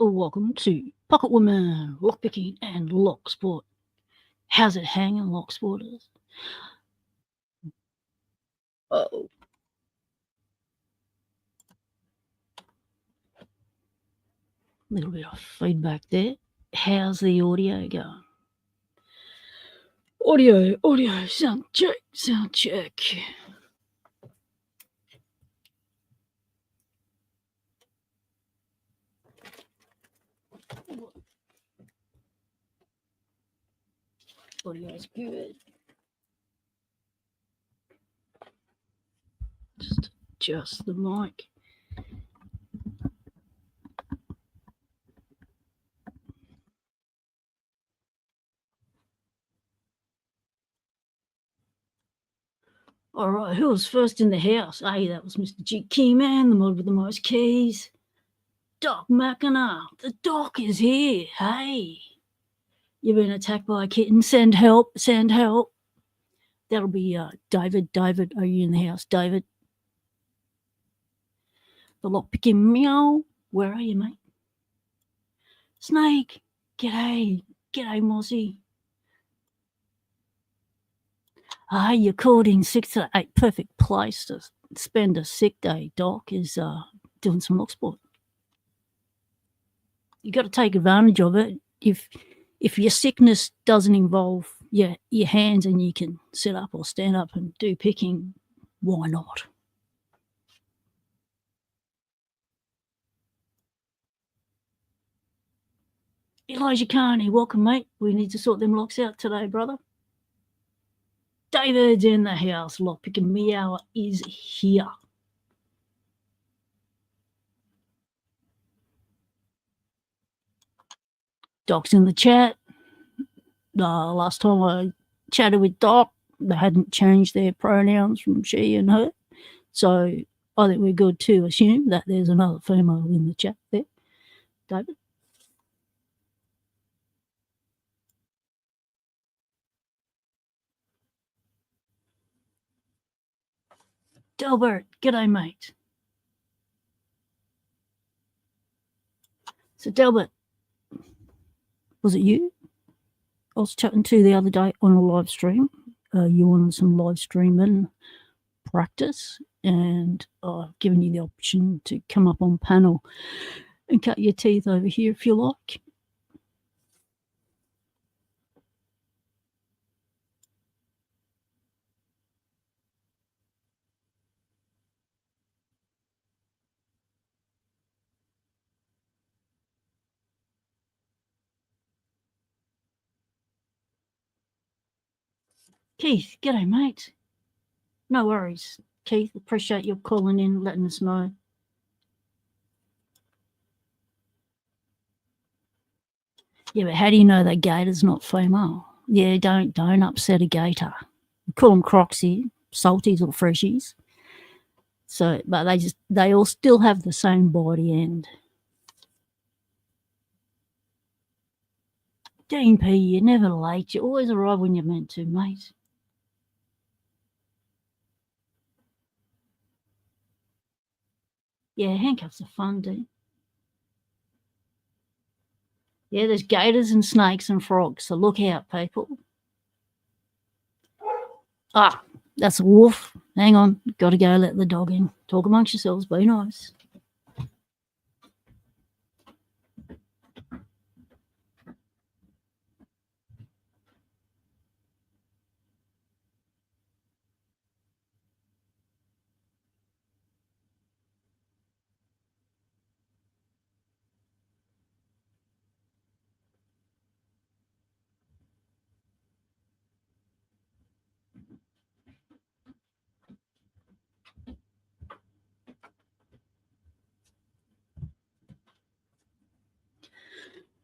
welcome to Pocket Woman, Lockpicking and Locksport. How's it hanging, Locksporters? Oh. Little bit of feedback there. How's the audio going? Audio, sound check. Audio's good. Just adjust the mic. All right, who was first in the house? Hey, that was Mr. G Keyman, the mod with the most keys. Doc Mackinac, the doc is here. Hey, you've been attacked by a kitten. Send help. That'll be David. David, are you in the house? David? The lockpicking meow. Where are you, mate? Snake. G'day, Mossy. You're called in 6 to 8. Perfect place to spend a sick day. Doc is doing some Locksport. You got to take advantage of it. If your sickness doesn't involve your hands and you can sit up or stand up and do picking, why not? Elijah Carney, welcome, mate. We need to sort them locks out today, brother. David's in the house. Lockpicking meow is here. Doc's in the chat. Last time I chatted with Doc, they hadn't changed their pronouns from she and her. So I think we're good to assume that there's another female in the chat there. David? Delbert, g'day, mate. So, Delbert, was it you I was chatting to the other day on a live stream? You wanted some live streaming practice, and I've given you the option to come up on panel and cut your teeth over here if you like. Keith, g'day, mate. No worries, Keith. Appreciate your calling in, letting us know. Yeah, but how do you know that gator's not female? Yeah, don't upset a gator. We call them crocs here, salties or freshies. So, but they all still have the same body end. Dean P, you're never late. You always arrive when you're meant to, mate. Yeah, handcuffs are fun, Dean. Yeah, there's gators and snakes and frogs, so look out, people. That's a wolf. Hang on, got to go let the dog in. Talk amongst yourselves, be nice.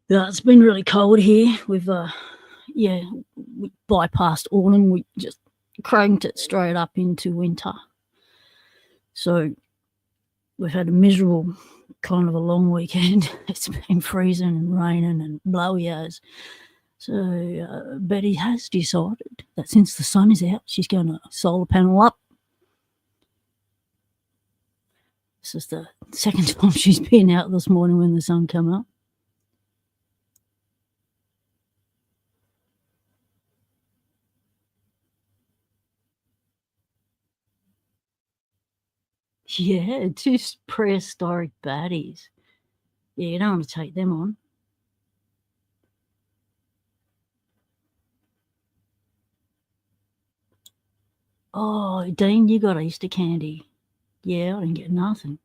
Yeah, it's been really cold here. We've we bypassed autumn. We just cranked it straight up into winter. So we've had a miserable kind of a long weekend. It's been freezing and raining and blowy as. So Betty has decided that since the sun is out, she's going to solar panel up. This is the second time she's been out this morning when the sun came up. Yeah, two prehistoric baddies. Yeah, you don't want to take them on. Oh, Dean, you got Easter candy. Yeah, I didn't get nothing.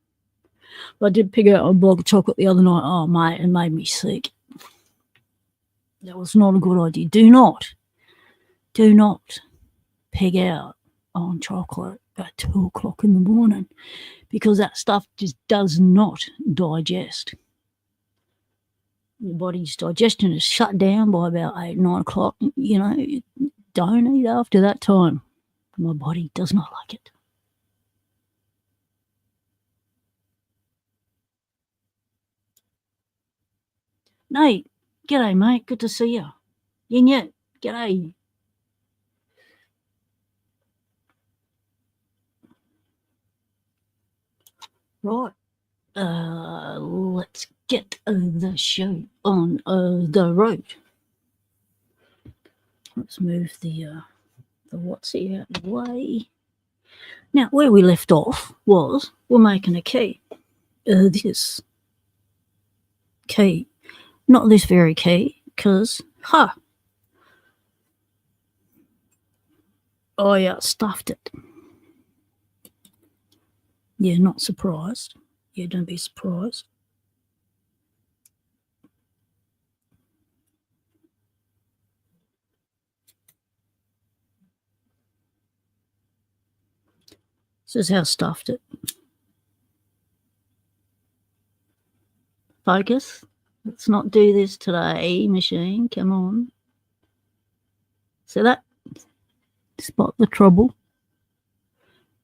But I did pick out a block of chocolate the other night. Oh, mate, it made me sick. That was not a good idea. Do not pig out on chocolate at 2:00 in the morning because that stuff just does not digest. Your body's digestion is shut down by about 8, 9 o'clock. You know, don't eat after that time. My body does not like it. Nate, g'day, mate. Good to see you. Yin yet, g'day. Right. Let's get the show on the road. Let's move the what's here out of the way. Now, where we left off was we're making a key. This key. Not this very key, because, I stuffed it. Yeah, not surprised. Yeah, don't be surprised. This is how I stuffed it. Focus. Let's not do this today, machine. Come on. See that? Spot the trouble.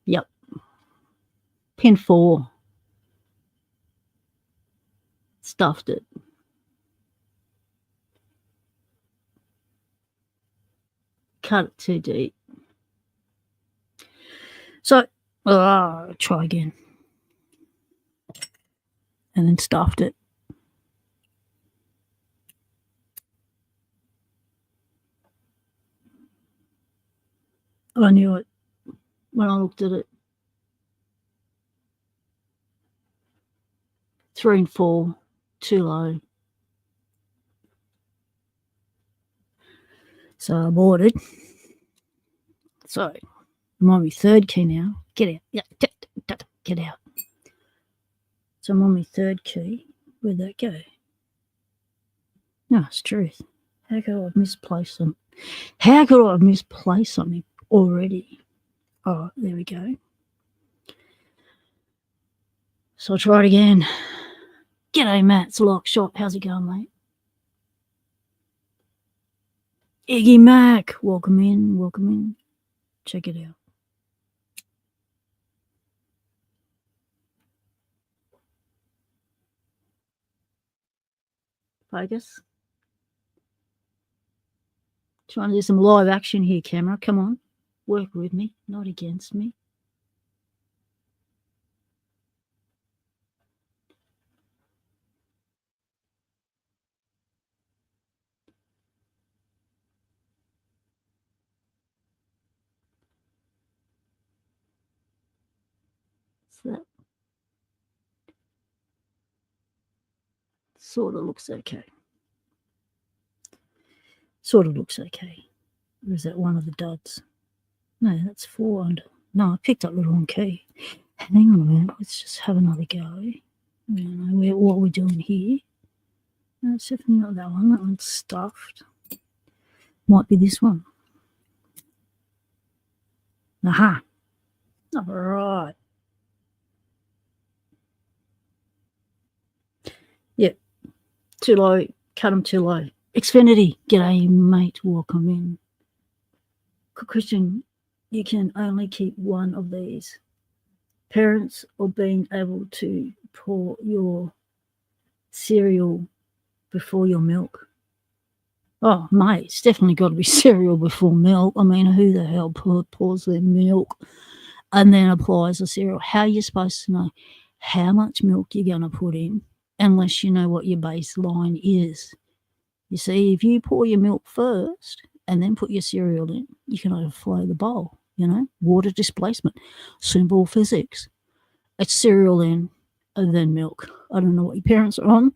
Yep. Pin 4. Stuffed it. Cut it too deep. So, try again. And then stuffed it. I knew it when I looked at it. 3 and 4, too low. So I bought it. So I'm on my third key now. Get out. Yeah, get out. So I'm on my third key. Where'd that go? No, it's truth. How could I have misplaced something? How could I have misplaced something already? Oh, there we go. So I'll try it again. G'day, Matt. It's Locksport. How's it going, mate? Iggy Mac. Welcome in. Check it out. Focus. Trying to do some live action here, camera. Come on. Work with me, not against me. So that sort of looks okay. Or is that one of the duds? No, that's 4 under. No, I picked up the wrong key. Hang on a minute. Let's just have another go. I don't know what we're doing here. No, it's definitely not that one. That one's stuffed. Might be this one. Aha. All right. Yep. Too low. Cut them too low. Xfinity. G'day, mate. Welcome in. Quick question. You can only keep one of these. Parents or being able to pour your cereal before your milk. Oh, mate, it's definitely got to be cereal before milk. I mean, who the hell pours their milk and then applies the cereal? How are you supposed to know how much milk you're going to put in unless you know what your baseline is? You see, if you pour your milk first and then put your cereal in, you can overflow the bowl, water displacement, simple physics. It's cereal then, and then milk. I don't know what your parents are on,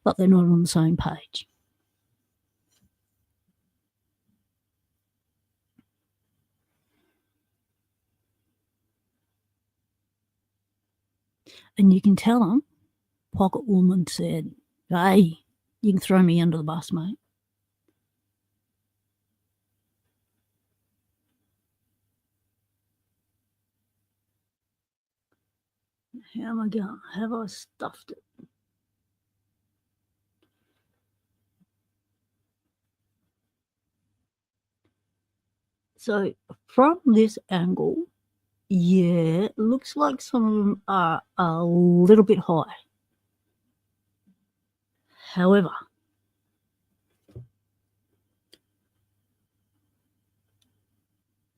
but they're not on the same page. And you can tell them, Pocket Woman said, hey, you can throw me under the bus, mate. How am I going? Have I stuffed it? So from this angle, yeah, it looks like some of them are a little bit high. However,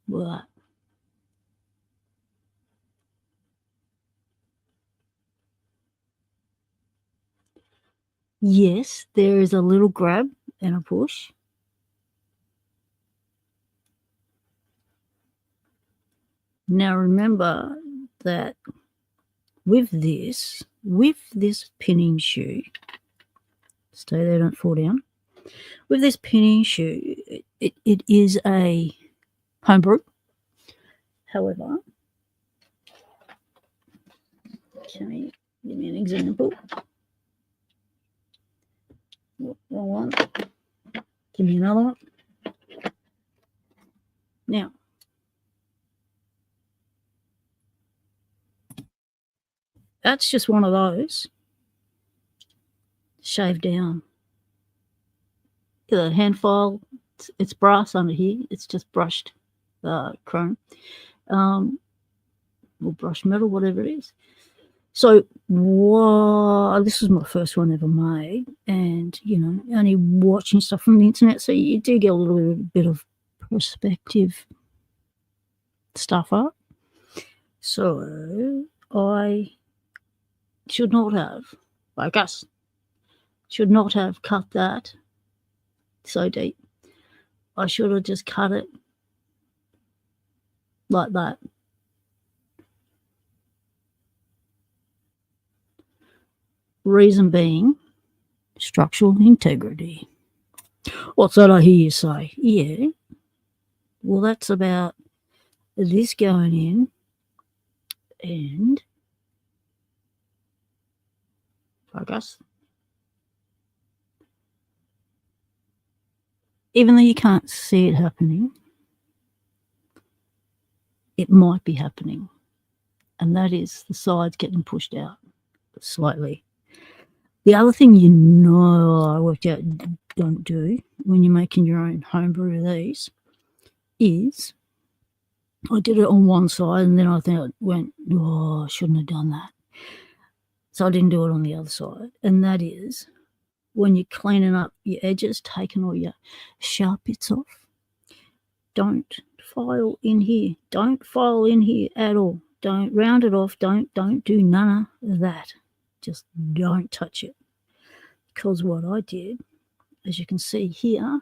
what? Yes, there is a little grab and a push. Now remember that with this pinning shoe, stay there, don't fall down. With this pinning shoe, it is a homebrew. However, can you give me an example? Wrong one. Give me another one. Now, that's just one of those shaved down. The hand file, it's brass under here. It's just brushed chrome, or brushed metal, whatever it is. So this was my first one ever made, and only watching stuff from the internet, so you do get a little bit of perspective stuff up. So I should not have, like us, should not have cut that so deep. I should have just cut it like that. Reason being, structural integrity. What's that I hear you say? Yeah. Well, that's about this going in and focus. Even though you can't see it happening, it might be happening. And that is the sides getting pushed out slightly. The other thing I worked out don't do when you're making your own homebrew of these is I did it on one side and then I went, I shouldn't have done that. So I didn't do it on the other side. And that is when you're cleaning up your edges, taking all your sharp bits off, don't file in here. Don't file in here at all. Don't round it off. Don't do none of that. Just don't touch it. Because what I did, as you can see here,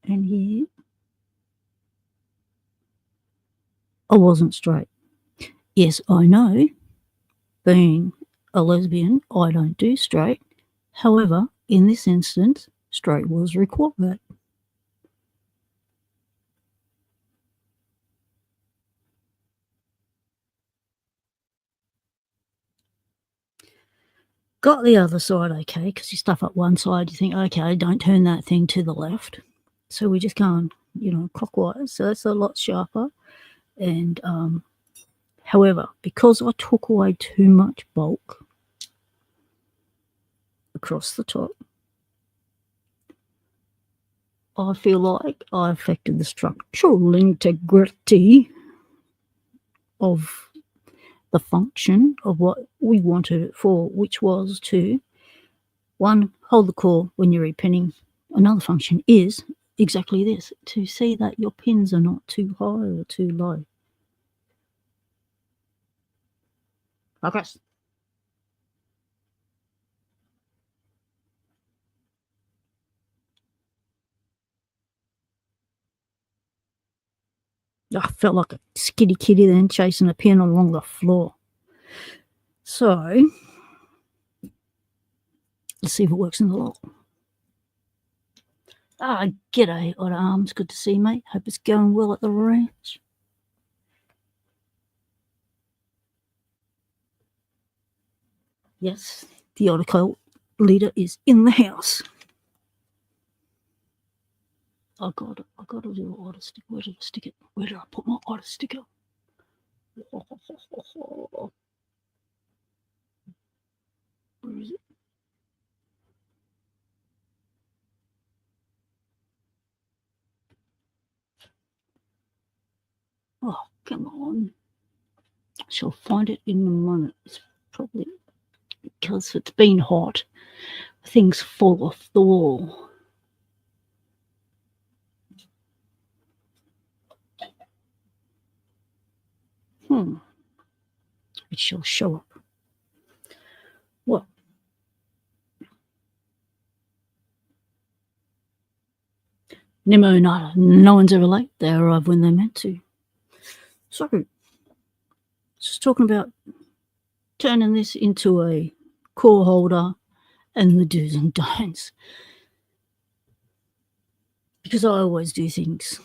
and here, I wasn't straight. Yes, I know, being a lesbian, I don't do straight. However, in this instance, straight was required. Got the other side okay, because you stuff up one side, you think, okay, don't turn that thing to the left. So we're just going, clockwise. So that's a lot sharper. And however, because I took away too much bulk across the top, I feel like I affected the structural integrity of the function of what we wanted it for, which was to, one, hold the core when you're repinning. Another function is exactly this, to see that your pins are not too high or too low. Okay. Felt like a skitty kitty then chasing a pin along the floor. So let's see if it works in the lock. G'day, Odd Arms. Good to see you, mate. Hope it's going well at the ranch. Yes, the Odd Cult leader is in the house. I got a little otter stick. Where did I stick it? Where did I put my otter sticker? Where is it? Oh, come on. I shall find it in a moment. It's probably because it's been hot. Things fall off the wall. It shall show up. What? Nemo nada. No one's ever late. They arrive when they're meant to. So, just talking about turning this into a core holder and the do's and don'ts. Because I always do things,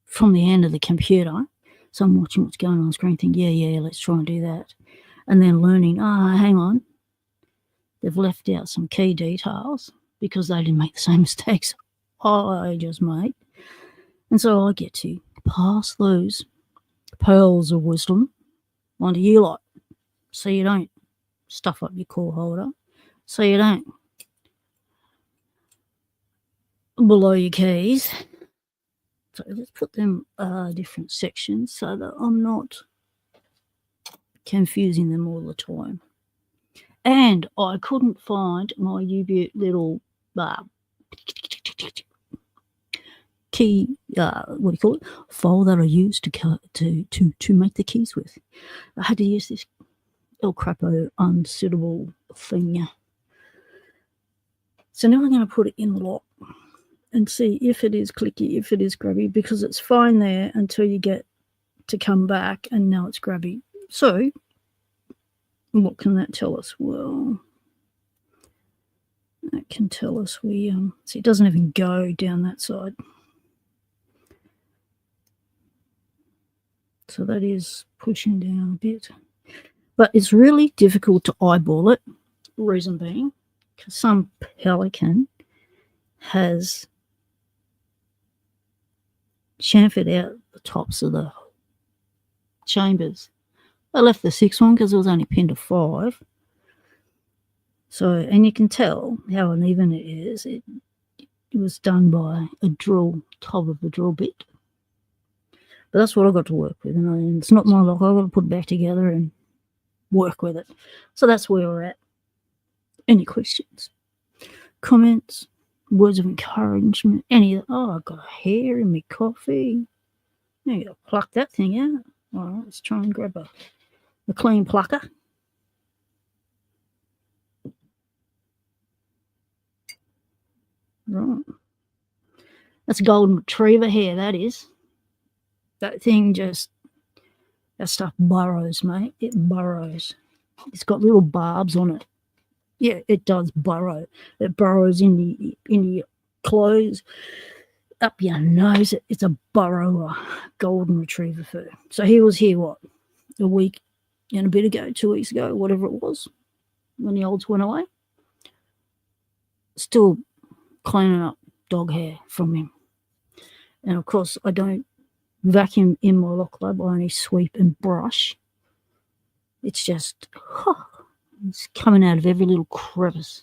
from the end of the computer. So I'm watching what's going on the screen, think, yeah, let's try and do that. And then learning, hang on, they've left out some key details because they didn't make the same mistakes I just made. And so I get to pass those pearls of wisdom onto you lot, so you don't stuff up your core holder, so you don't blow your keys. So let's put them different sections so that I'm not confusing them all the time. And I couldn't find my U-Butte little key, file that I used to make the keys with. I had to use this El Crapo unsuitable thing. So now I'm going to put it in the lock and see if it is clicky, if it is grabby, because it's fine there until you get to come back and now it's grabby. So what can that tell us? Well, that can tell us see, it doesn't even go down that side. So that is pushing down a bit. But it's really difficult to eyeball it, reason being, because some pelican has chamfered out the tops of the chambers. I left the 6th one because it was only pinned to 5. So, and you can tell how uneven it is. It was done by a drill, top of the drill bit. But that's what I've got to work with. And it's not my lock. I've got to put it back together and work with it. So that's where we're at. Any questions? Comments? Words of encouragement? Any of that? Oh, I've got a hair in my coffee. Now you got to pluck that thing out. All right, let's try and grab a clean plucker. Right. That's a golden retriever hair, that is. That thing that stuff burrows, mate. It burrows. It's got little barbs on it. Yeah, it does burrow. It burrows in your clothes, up your nose. It's a burrower, golden retriever fur. So he was here, a week and a bit ago, 2 weeks ago, whatever it was, when the olds went away. Still cleaning up dog hair from him. And of course, I don't vacuum in my lock lab. I only sweep and brush. It's just, it's coming out of every little crevice.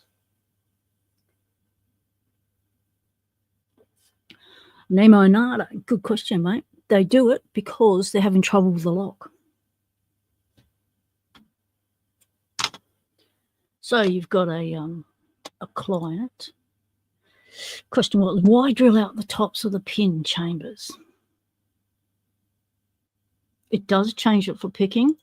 Nemo nada. Good question, mate. They do it because they're having trouble with the lock. So you've got a client. Question was, why drill out the tops of the pin chambers? It does change it for picking.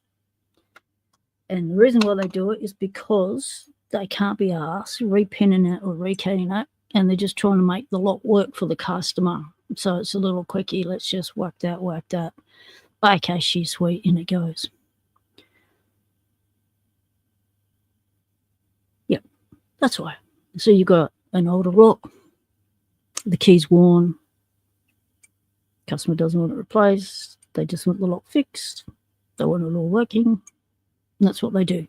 And the reason why they do it is because they can't be asked repinning it or rekeying it, and they're just trying to make the lock work for the customer. So it's a little quickie. Let's just whack that. Okay, she's sweet, and it goes. Yep, that's why. So you got an older lock, the key's worn, customer doesn't want it replaced, they just want the lock fixed, they want it all working, and that's what they do.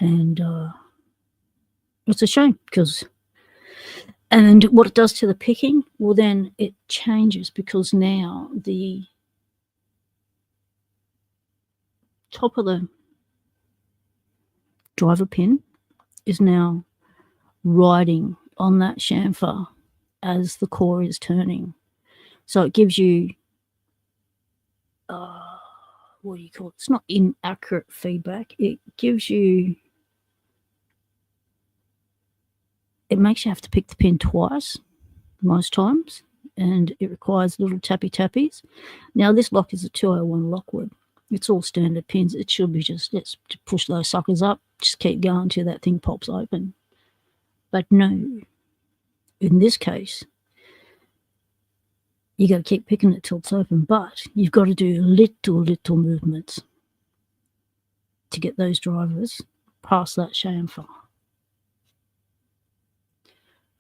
And it's a shame because, and what it does to the picking, well, then it changes because now the top of the driver pin is now riding on that chamfer as the core is turning. So it gives you, what do you call it? It's not inaccurate feedback. It gives you, it makes you have to pick the pin twice most times, and it requires little tappy tappies. Now this lock is a 201 Lockwood. It's all standard pins. It should be just, let's push those suckers up, just keep going till that thing pops open. But no, in this case, you got to keep picking it till it's open, but you've got to do little movements to get those drivers past that chamfer.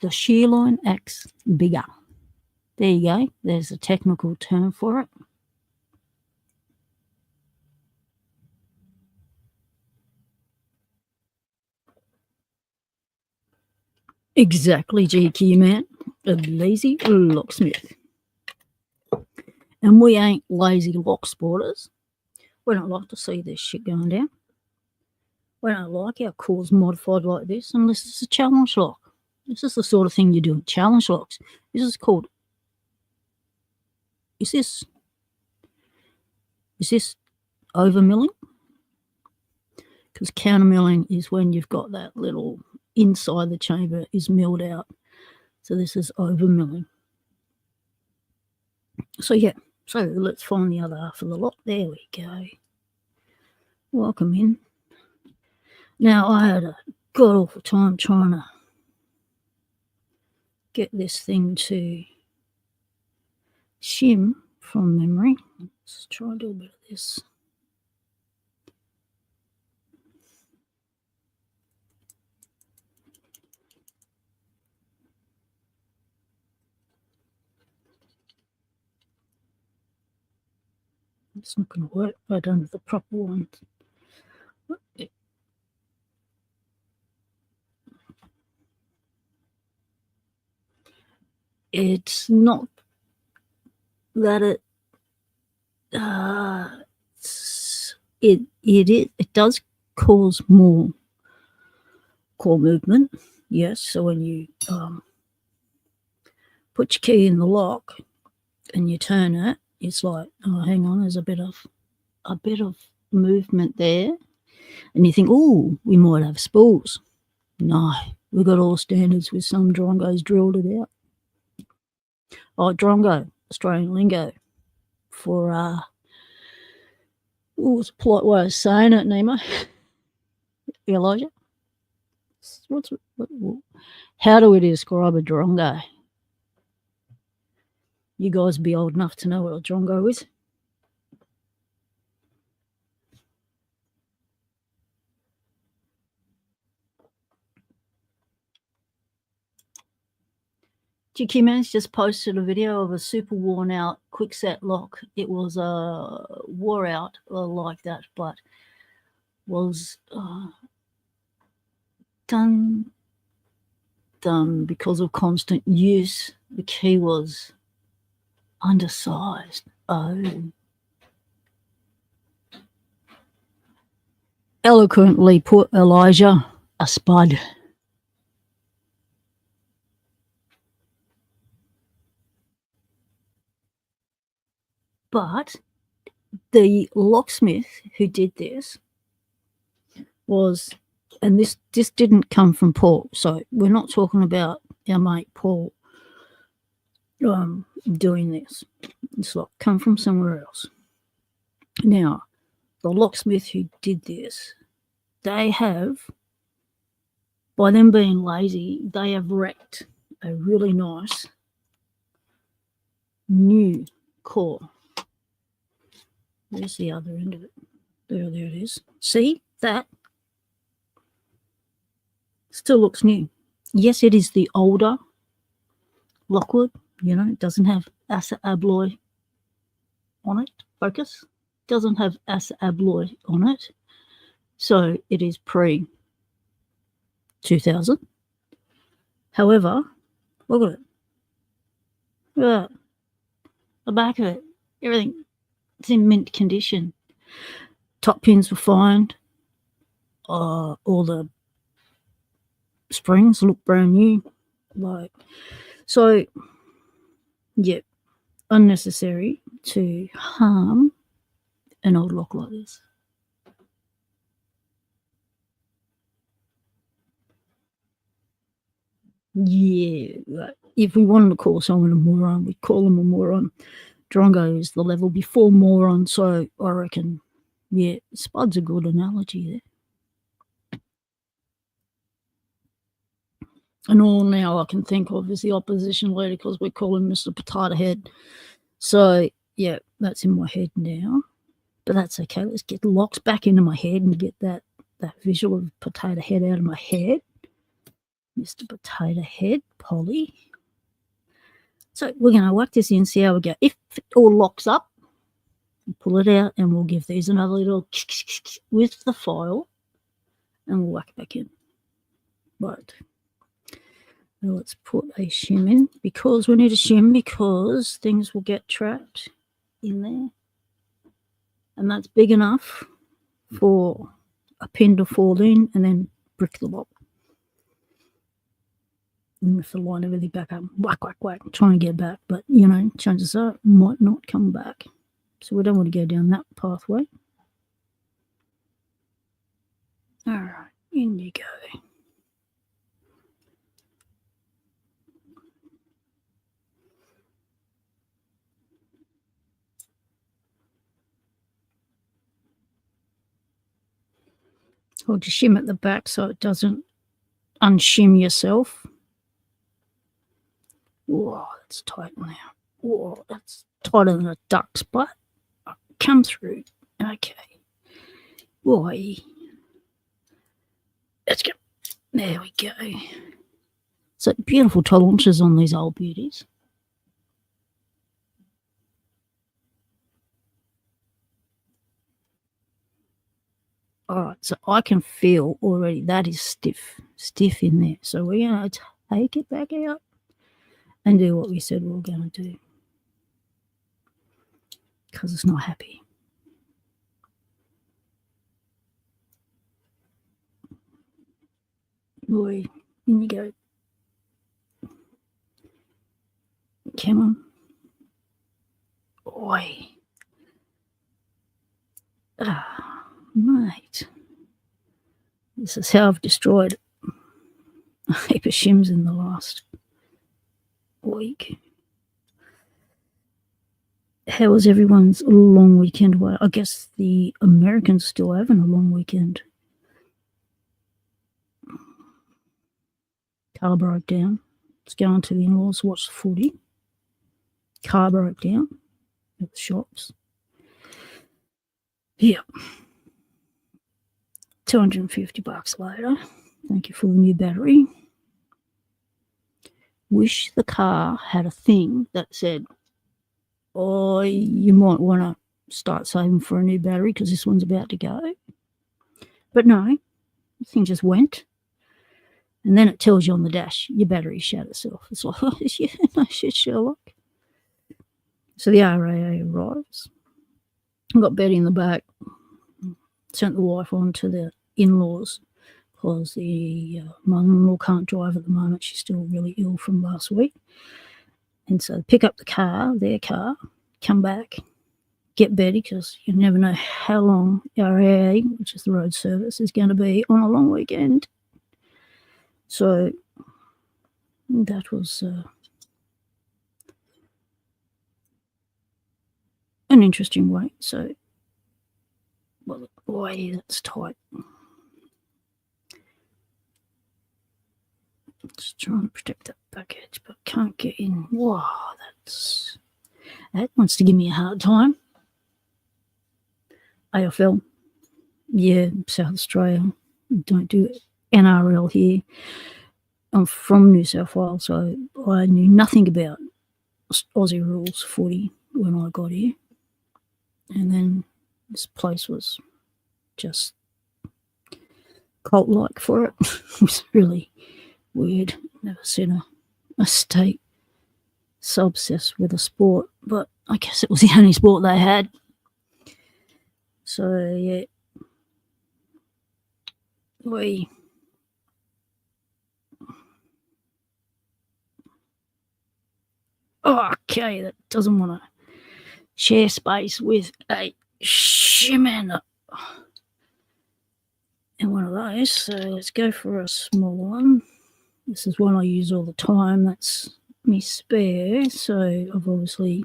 The shear line acts bigger. There you go. There's a technical term for it. Exactly, GQ man. A lazy locksmith. And we ain't lazy lock sporters. We don't like to see this shit going down. We don't like our cores modified like this unless it's a challenge lock. This is the sort of thing you do in challenge locks. This is called, is this over milling? Because counter milling is when you've got that little inside the chamber is milled out. So this is over milling. So yeah, so let's find the other half of the lock. There we go. Welcome in. Now I had a god awful time trying to get this thing to shim from memory. Let's try and do a bit of this. It's not going to work. I don't have the proper one. It's not that it does cause more core movement, yes. So when you put your key in the lock and you turn it, it's like, oh, hang on, there's a bit of movement there, and you think, oh, we might have spools. No, we've got all standards with some drongos drilled it out. Oh, drongo, Australian lingo for what's a polite way of saying it, Nemo? Elijah? How do we describe a drongo? You guys be old enough to know what a drongo is. GQ Man's just posted a video of a super worn out quickset lock. It was wore out like that, but was done because of constant use. The key was undersized. Oh. Eloquently put, Elijah. A spud. But the locksmith who did this was, and this didn't come from Paul, so we're not talking about our mate Paul doing this. It's like come from somewhere else. Now, the locksmith who did this, they have, by them being lazy, they have wrecked a really nice new core. Where's the other end of it? There it is. See that? Still looks new. Yes, it is the older Lockwood. It doesn't have acid abloy on it. Focus. Doesn't have acid abloy on it. So it is pre 2000. However, look at it. Look at the back of it. Everything. It's in mint condition. Top pins were fine. All the springs look brand new. So, yeah, unnecessary to harm an old lock like this. Yeah, if we wanted to call someone a moron, we'd call them a moron. Drongo is the level before moron, so I reckon, yeah, Spud's a good analogy there. And all now I can think of is the opposition leader because we call him Mr. Potato Head. So, yeah, that's in my head now. But that's okay. Let's get the locks back into my head and get that visual of Potato Head out of my head. Mr. Potato Head, Polly. So we're going to whack this in, see how we go. If it all locks up, we'll pull it out and we'll give these another little with the file and we'll whack it back in. Right. Now let's put a shim in because we need a shim because things will get trapped in there. And that's big enough for a pin to fall in and then brick the lock. And if the line really back up, whack, whack, whack, trying to get back. But, chances are it might not come back. So we don't want to go down that pathway. All right, in you go. Hold your shim at the back so it doesn't unshim yourself. Whoa, that's tight now. Whoa, that's tighter than a duck's butt. Come through. Okay. Boy. Let's go. There we go. So beautiful tolerances on these old beauties. All right, so I can feel already that is stiff in there. So we're going to take it back out and do what we said we were going to do because it's not happy. Boy, in you go. Come on. Oi. Ah, mate. This is how I've destroyed a heap of shims in the last week. How was everyone's long weekend? Well, I guess the Americans still having a long weekend. Car broke down. It's going to the in-laws, watch the footy. Car broke down at the shops. Yeah. $250 later. Thank you for the new battery. Wish the car had a thing that said, oh, you might want to start saving for a new battery because this one's about to go. But no, the thing just went. And then it tells you on the dash, your battery shut itself. It's like, oh, yeah, no shit, Sherlock. So the RAA arrives. I've got Betty in the back. Sent the wife on to the in-laws because the mother-in-law can't drive at the moment. She's still really ill from last week. And so pick up the car, their car, come back, get Betty because you never know how long RAA, which is the road service, is going to be on a long weekend. So that was an interesting way. So, well, boy, that's tight. Just trying to protect that back edge, but can't get in. Wow, that's That wants to give me a hard time. AFL, yeah, South Australia. Don't do NRL here. I'm from New South Wales, so I knew nothing about Aussie rules footy when I got here. And then this place was just cult-like for it. It was really weird. Never seen a state so obsessed with a sport, but I guess it was the only sport they had. So, yeah. Okay, that doesn't want to share space with a shimmer and one of those. So let's go for a small one. This is one I use all the time. That's me spare. So I've obviously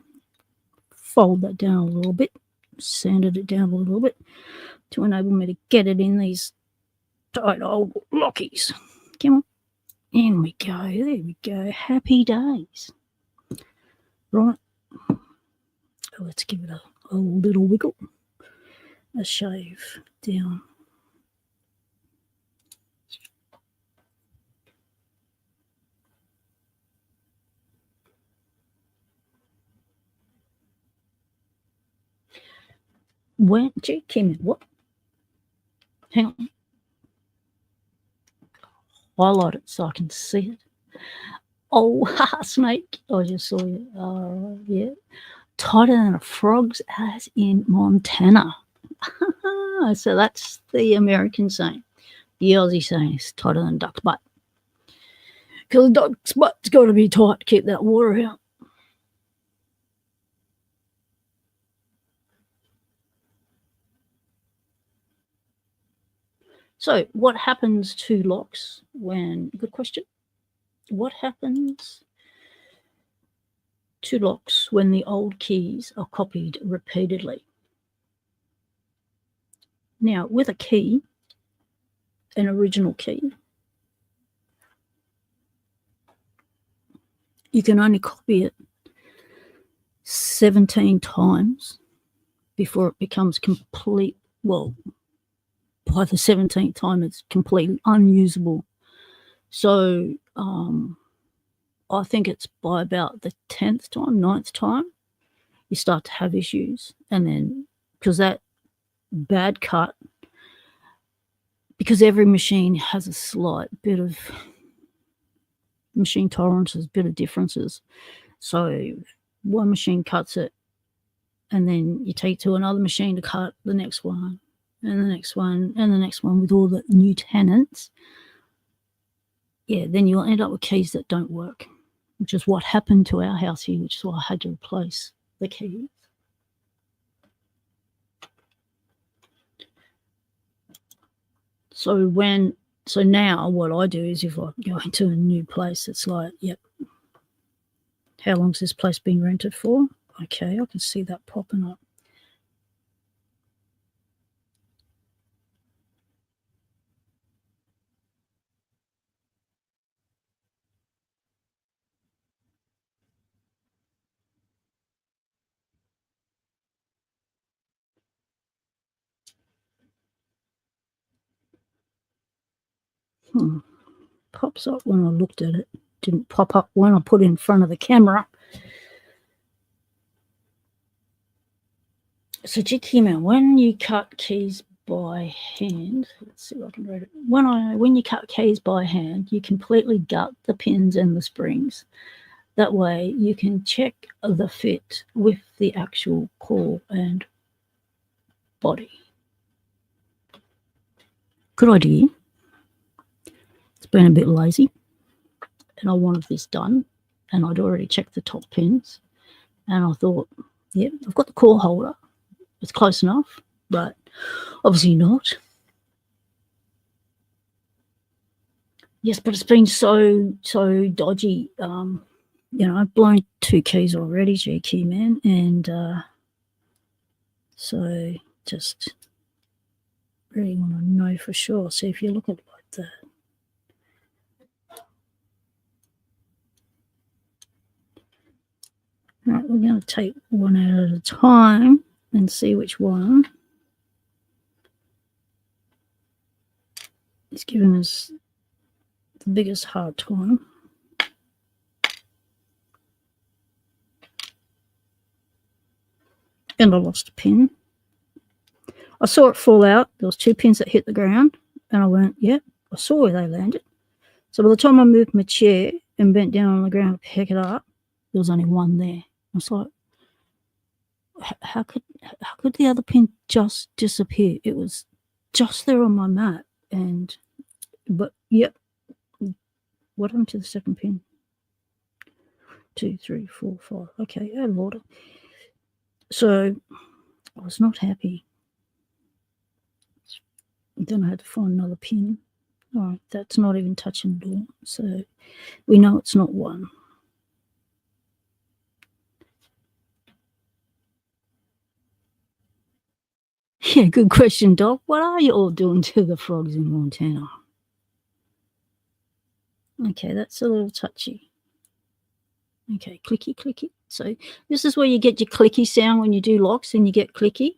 folded that down a little bit, sanded it down a little bit to enable me to get it in these tight old lockies. Come on. In we go. There we go. Happy days. Right. Let's give it a little wiggle. A shave down. When gee, Kim, what? Hang on. Highlight it so I can see it. Oh, snake. I just saw you. Yeah. Tighter than a frog's ass in Montana. So that's the American saying. The Aussie saying is tighter than a duck's butt. Because a duck's butt's got to be tight to keep that water out. So what happens to locks when, good question, what happens to locks when the old keys are copied repeatedly? Now, with a key, an original key, you can only copy it 17 times before it becomes complete, well, by the 17th time, it's completely unusable. So I think it's by about the 10th time, 9th time, you start to have issues. And then, because that bad cut, because every machine has a slight bit of machine tolerances, bit of differences. So one machine cuts it, and then you take it to another machine to cut the next one, and the next one, and the next one with all the new tenants. Yeah, then you'll end up with keys that don't work, which is what happened to our house here, which is why I had to replace the keys. So now what I do is if I go into a new place, it's like, yep, how long's this place been rented for? Okay, I can see that popping up. Pops up when I looked at it. Didn't pop up when I put it in front of the camera. So check him out. When you cut keys by hand, let's see if I can read it. When you cut keys by hand, you completely gut the pins and the springs. That way you can check the fit with the actual core and body. Good idea. It's been a bit lazy, and I wanted this done, and I'd already checked the top pins, and I thought, yeah, I've got the core holder. It's close enough, but obviously not. Yes, but it's been so dodgy. I've blown 2 keys already, G key man, and so just really want to know for sure. See if you look at it like that. Right, we're going to take one out at a time and see which one is giving us the biggest hard time. And I lost a pin. I saw it fall out. There was 2 pins that hit the ground, and I went, yep, I saw where they landed. So by the time I moved my chair and bent down on the ground to pick it up, there was only one there. I was like, how could the other pin just disappear? It was just there on my mat, but yep. What happened to the second pin? 2, 3, 4, 5. Okay, out of order. So I was not happy. Then I had to find another pin. All right, that's not even touching the door. So we know it's not one. Yeah, good question, Doc. What are you all doing to the frogs in Montana? Okay, that's a little touchy. Okay, clicky, clicky. So this is where you get your clicky sound when you do locks and you get clicky.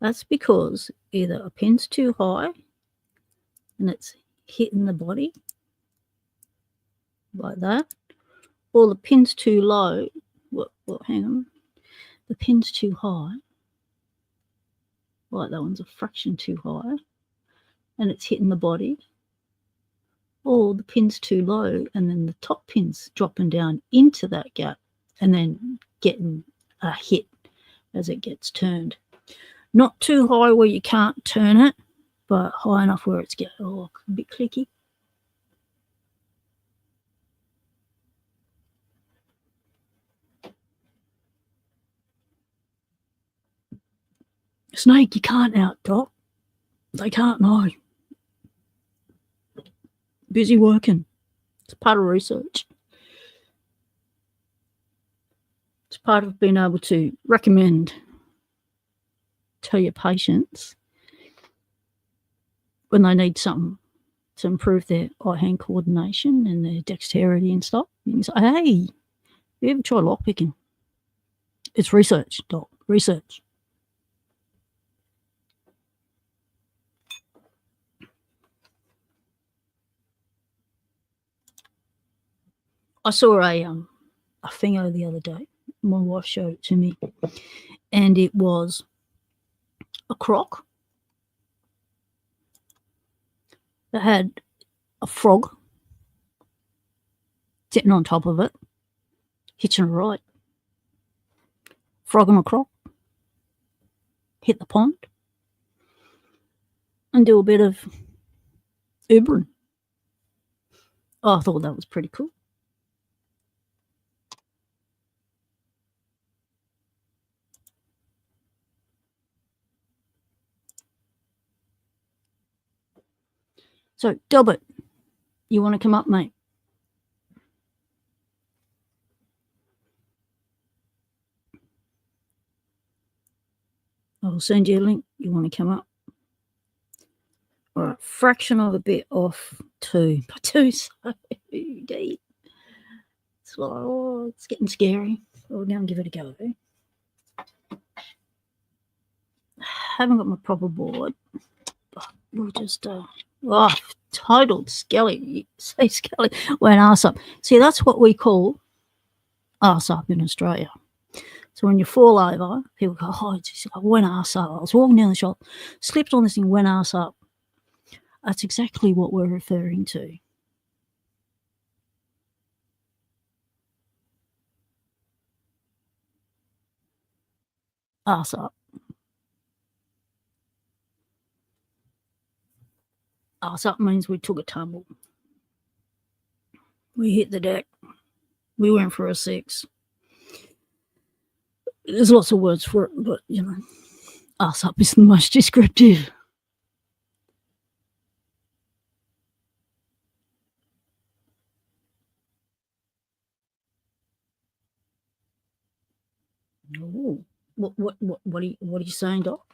That's because either a pin's too high and it's hitting the body like that, or the pin's too low. Well, hang on. The pin's too high. Like that one's a fraction too high and it's hitting the body. Or the pin's too low and then the top pin's dropping down into that gap and then getting a hit as it gets turned. Not too high where you can't turn it, but high enough where it's getting a bit clicky. Snake, you can't out, Doc. They can't know. Busy working. It's part of research. It's part of being able to recommend to your patients when they need something to improve their eye-hand coordination and their dexterity and stuff. You can say, hey, you ever try lockpicking? It's research, Doc. Research. I saw a thingo the other day. My wife showed it to me, and it was a croc that had a frog sitting on top of it, hitching a ride. Frog and a croc hit the pond and do a bit of Ubering. Oh, I thought that was pretty cool. So, Delbert, you want to come up, mate? I'll send you a link. You want to come up? All right, fraction of a bit off 2. By 2, so deep. It's like, oh, it's getting scary. We're going to give it a go. Haven't got my proper board, but we'll just, totaled Skelly. Say Skelly went arse up. See, that's what we call arse up in Australia. So when you fall over, people go, oh, I went arse up. I was walking down the shop, slipped on this thing, went arse up. That's exactly what we're referring to. Arse up. Arse up means we took a tumble. We hit the deck. We went for a 6. There's lots of words for it, but, arse up is the most descriptive. Oh, what are you saying, Doc?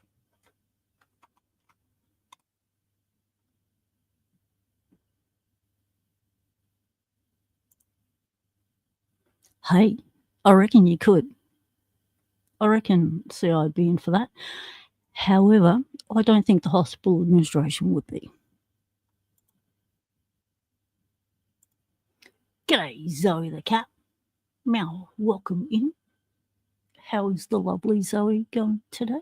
Hey, I reckon you could. I reckon CI would be in for that. However, I don't think the hospital administration would be. G'day, Zoe the cat. Meow, welcome in. How is the lovely Zoe going today?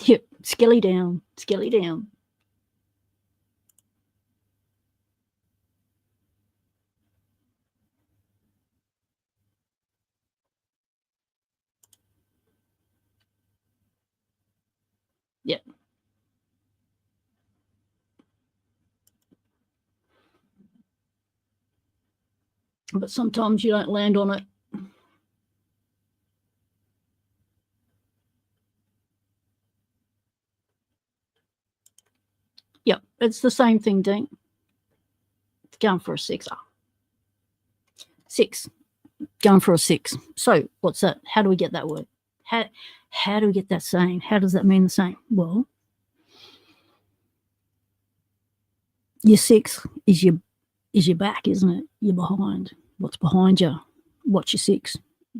Yep, skelly down, skelly down. Yep. But sometimes you don't land on it. Yep, it's the same thing, Dean. It's going for a sixer. 6. Going for a 6. So what's that? How do we get that word? How do we get that saying? How does that mean the same? Well, your 6 is your back, isn't it? You're behind. What's behind you? What's your 6?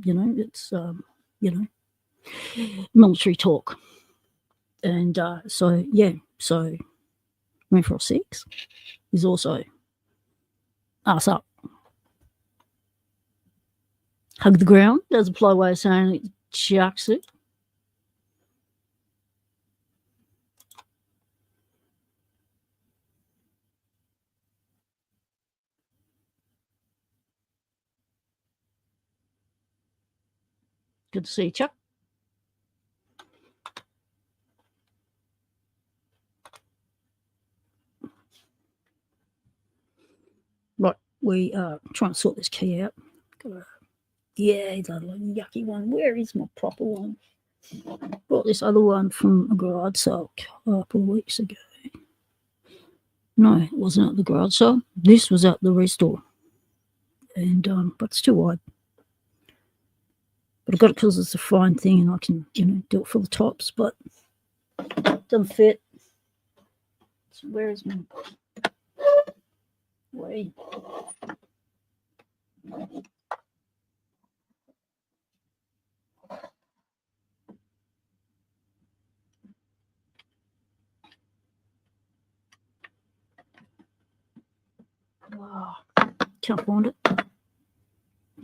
It's military talk. And so went for a 6 is also ass up. Hug the ground. There's a polite way of saying it. Chucks it. Good to see you, Chuck. Right, we are trying to sort this key out. Yeah, it's a yucky one. Where is my proper one? Brought this other one from a garage sale a couple of weeks ago. No, it wasn't at the garage sale. This was at the restore. And but it's too wide. But I got it because it's a fine thing and I can, do it for the tops, but it doesn't fit. So where is my way? Oh, can't find it.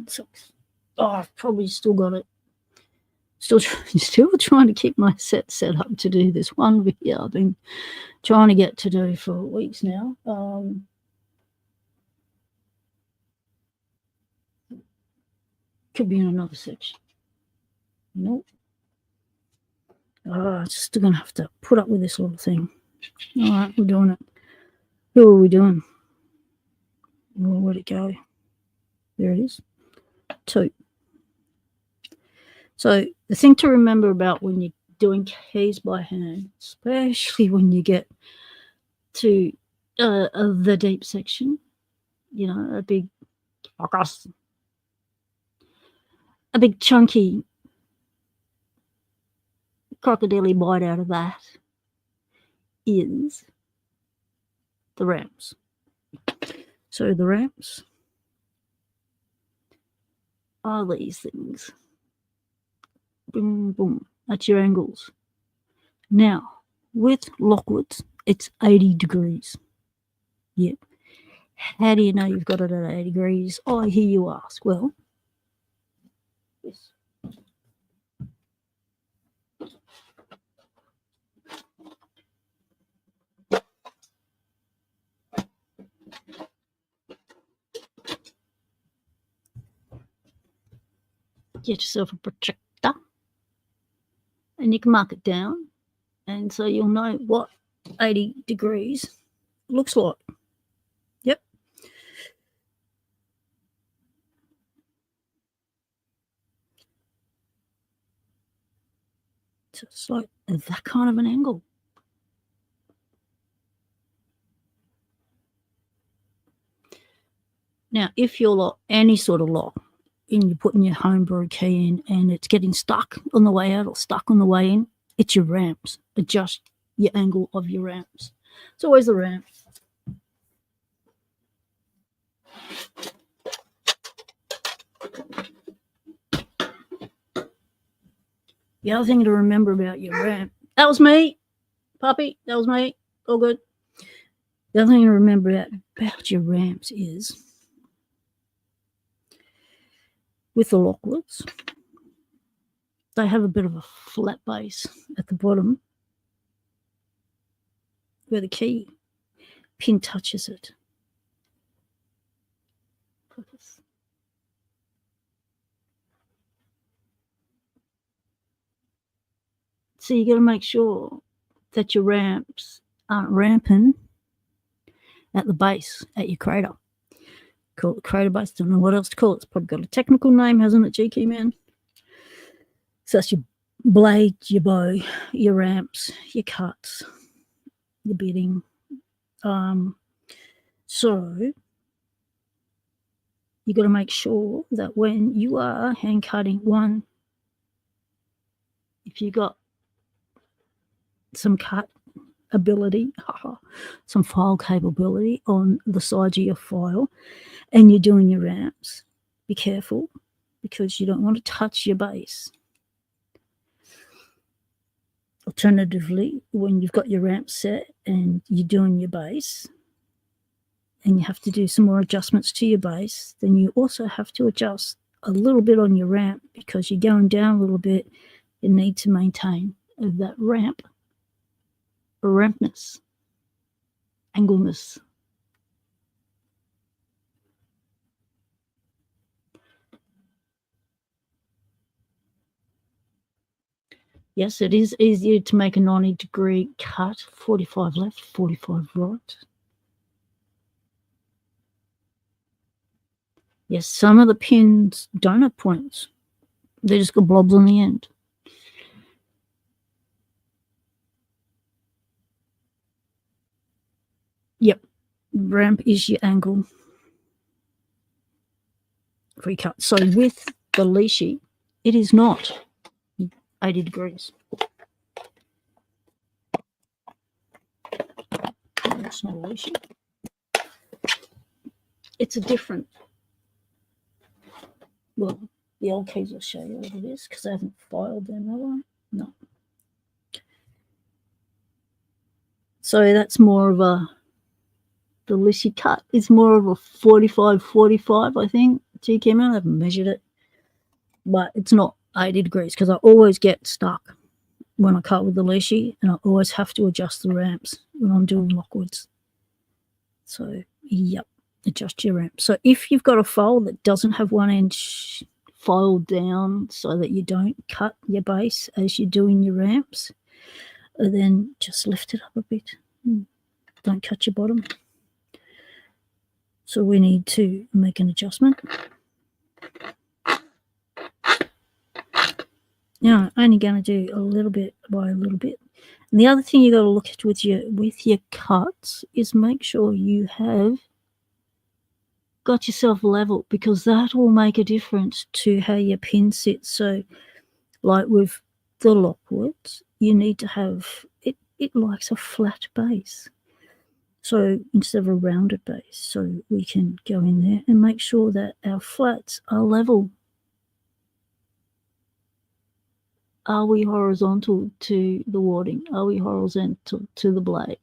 It sucks. Oh, I've probably still got it. Still trying to keep my set up to do this one video I've been trying to get to do for weeks now. Could be in another section. Nope. Just going to have to put up with this little thing. All right, we're doing it. Who are we doing? Oh, where'd it go? There it is. 2. So the thing to remember about when you're doing keys by hand, especially when you get to the deep section, a big chunky crocodile bite out of that is the ramps. So the ramps are these things. Boom, boom. That's your angles. Now, with Lockwoods, it's 80 degrees. Yep. How do you know you've got it at 80 degrees? I hear you ask. Well, yes. Get yourself a projector and you can mark it down, and so you'll know what 80 degrees looks like. Yep. So it's like that kind of an angle. Now, if you're like any sort of lock, and you're putting your homebrew key in and it's getting stuck on the way out or stuck on the way in, It's your ramps. Adjust your angle of your ramps. It's always the ramp. The other thing to remember about your ramp, that was me, puppy, that was me, all good. The other thing to remember about your ramps is, with the Lockwoods, they have a bit of a flat base at the bottom where the key pin touches it. So you got to make sure that your ramps aren't ramping at the base, at your crater. Call it crater base. Don't know what else to call it. It's probably got a technical name, hasn't it, GK man? So that's your blade, your bow, your ramps, your cuts, your bitting. So you got to make sure that when you are hand cutting one, if you got some cut ability, some file capability on the sides of your file, and you're doing your ramps, be careful because you don't want to touch your base. Alternatively, when you've got your ramp set and you're doing your base and you have to do some more adjustments to your base, then you also have to adjust a little bit on your ramp because you're going down a little bit. You need to maintain that rampness, angleness. Yes, it is easier to make a 90-degree cut, 45 left, 45 right. Yes, some of the pins don't have points. They just got blobs on the end. Yep, ramp is your angle for your cut. So with the leashy, it is not 80 degrees. It's not a leashy. It's a different. Well, the old keys will show you what it is because I haven't filed them, have I? No. So that's more of a, the leashy cut is more of a 45, I think. GK man, I haven't measured it. But it's not 80 degrees because I always get stuck when I cut with the leashy, and I always have to adjust the ramps when I'm doing Lockwoods. So, yep, adjust your ramp. So if you've got a file that doesn't have one end filed down so that you don't cut your base as you're doing your ramps, then just lift it up a bit. Don't cut your bottom. So we need to make an adjustment. Now, I'm only going to do a little bit by a little bit. And the other thing you got to look at with your cuts is make sure you have got yourself level, because that will make a difference to how your pin sits. So, like with the Lockwoods, you need to have it. It likes a flat base, so instead of a rounded base. So we can go in there and make sure that our flats are level. Are we horizontal to the warding? Are we horizontal to the blade?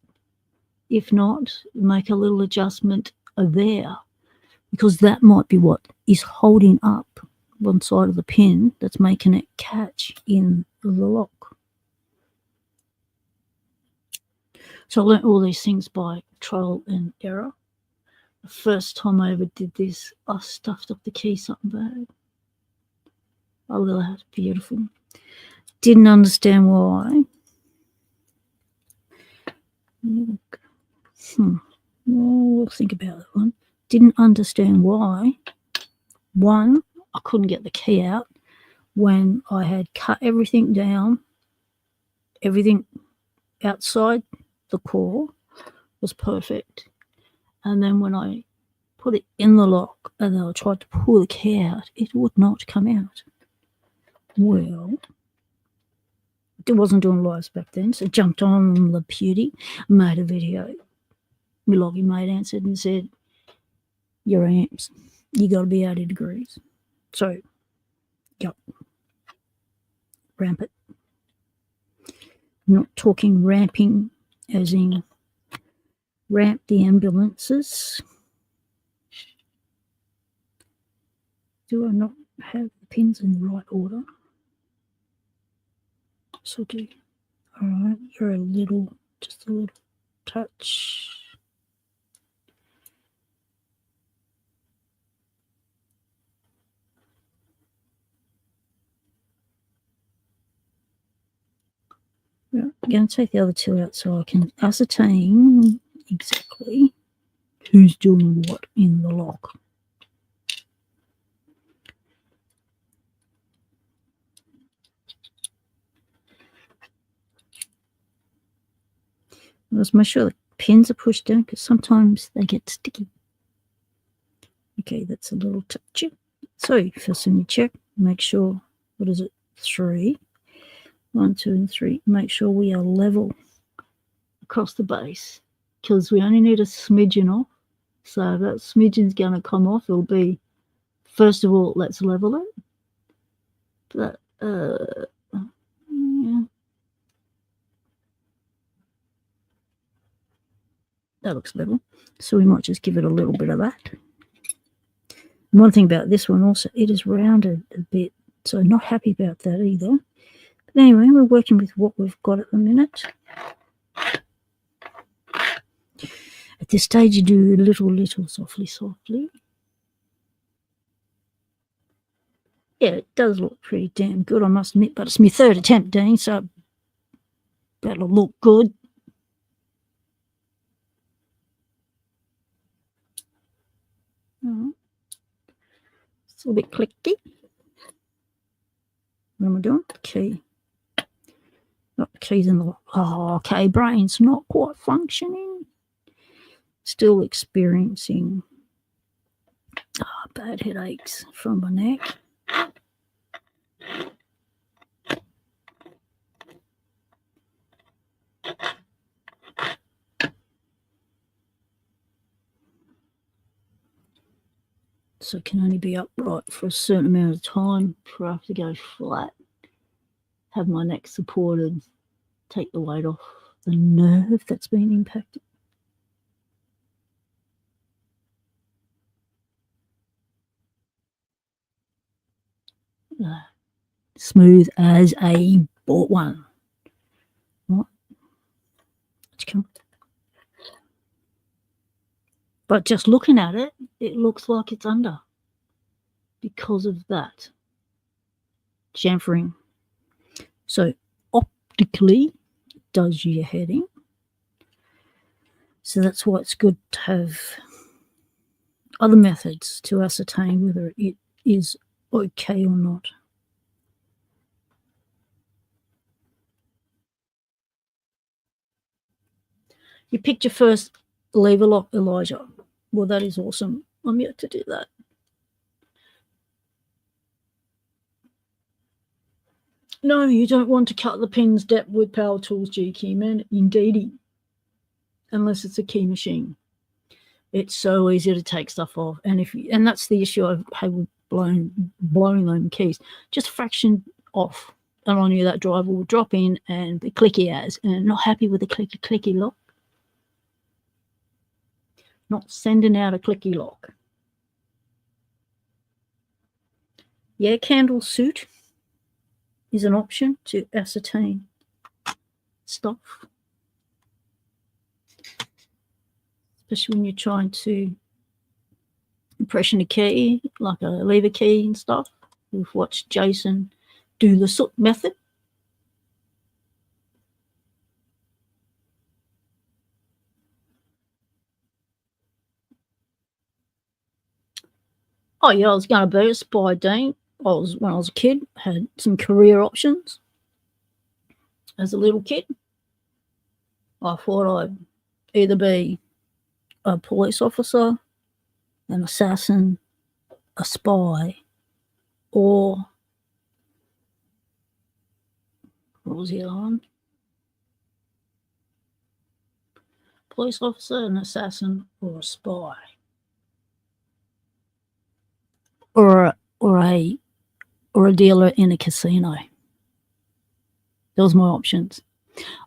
If not, make a little adjustment there, because that might be what is holding up one side of the pin that's making it catch in the lock. So I learned all these things by trial and error. The first time I ever did this, I stuffed up the key something bad. Oh, that's beautiful. Didn't understand why. We'll think about that one. Didn't understand why. One, I couldn't get the key out when I had cut everything down. Everything outside the core was perfect. And then when I put it in the lock and then I tried to pull the key out, it would not come out. Well, wasn't doing lives back then, so jumped on the beauty, made a video. My loggy mate answered and said, your amps, you got to be 80 degrees. So, yep, ramp it. I'm not talking ramping as in ramp the ambulances. Do I not have the pins in the right order? So do. All right, you're just a little touch. I'm going to take the other two out so I can ascertain exactly who's doing what in the lock. Let's make sure the pins are pushed down because sometimes they get sticky. Okay, that's a little touchy. So first when you check, make sure, what is it, 3. 1, 2, and 3. Make sure we are level across the base because we only need a smidgen off. So if that smidgen's going to come off, it'll be, first of all, let's level it. But, yeah. That looks level. So we might just give it a little bit of that. One thing about this one also, it is rounded a bit. So not happy about that either. But anyway, we're working with what we've got at the minute. At this stage, you do little, softly. Yeah, it does look pretty damn good, I must admit. But it's my third attempt, Dean, so that'll look good. It's a little bit clicky. What am I doing? Key. Not the keys in the lock. Oh, okay, brain's not quite functioning. Still experiencing bad headaches from my neck. So it can only be upright for a certain amount of time before I have to go flat, have my neck supported, take the weight off the nerve that's been impacted. Smooth as a bought one. Right. But just looking at it, it looks like it's under because of that chamfering. So optically, it does your heading. So that's why it's good to have other methods to ascertain whether it is okay or not. You picked your first lever lock, Elijah. Well, that is awesome. I'm yet to do that. No, you don't want to cut the pins depth with power tools, G-Key man. Indeedy. Unless it's a key machine. It's so easy to take stuff off. And that's the issue I've had with blowing them keys. Just fraction off. And I knew that driver would drop in and be clicky as, and not happy with the clicky lock. Not sending out a clicky lock. Yeah, candle suit is an option to ascertain stuff. Especially when you're trying to impression a key, like a lever key and stuff. We've watched Jason do the soot method. Oh yeah, I was going to be a spy, Dean. When I was a kid, had some career options. As a little kid, I thought I'd either be a police officer, an assassin, a spy, or What was the other one? Police officer, an assassin, or a spy, or a dealer in a casino. Those were my options.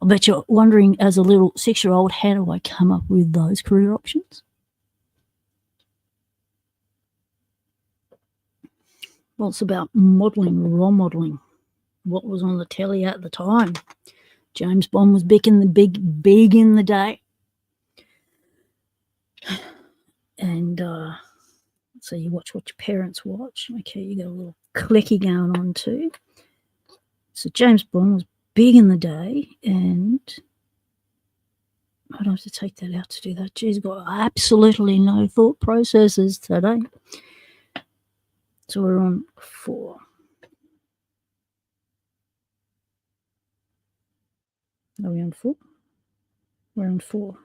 I bet you're wondering, as a little 6-year-old, how do I come up with those career options? Well, it's about modelling, role modelling. What was on the telly at the time? James Bond was big in the day. And so you watch what your parents watch. Okay, you got a little clicky going on too. So James Bond was big in the day, and I'd have to take that out to do that. Geez, got absolutely no thought processes today. So we're on 4. Are we on 4? We're on 4.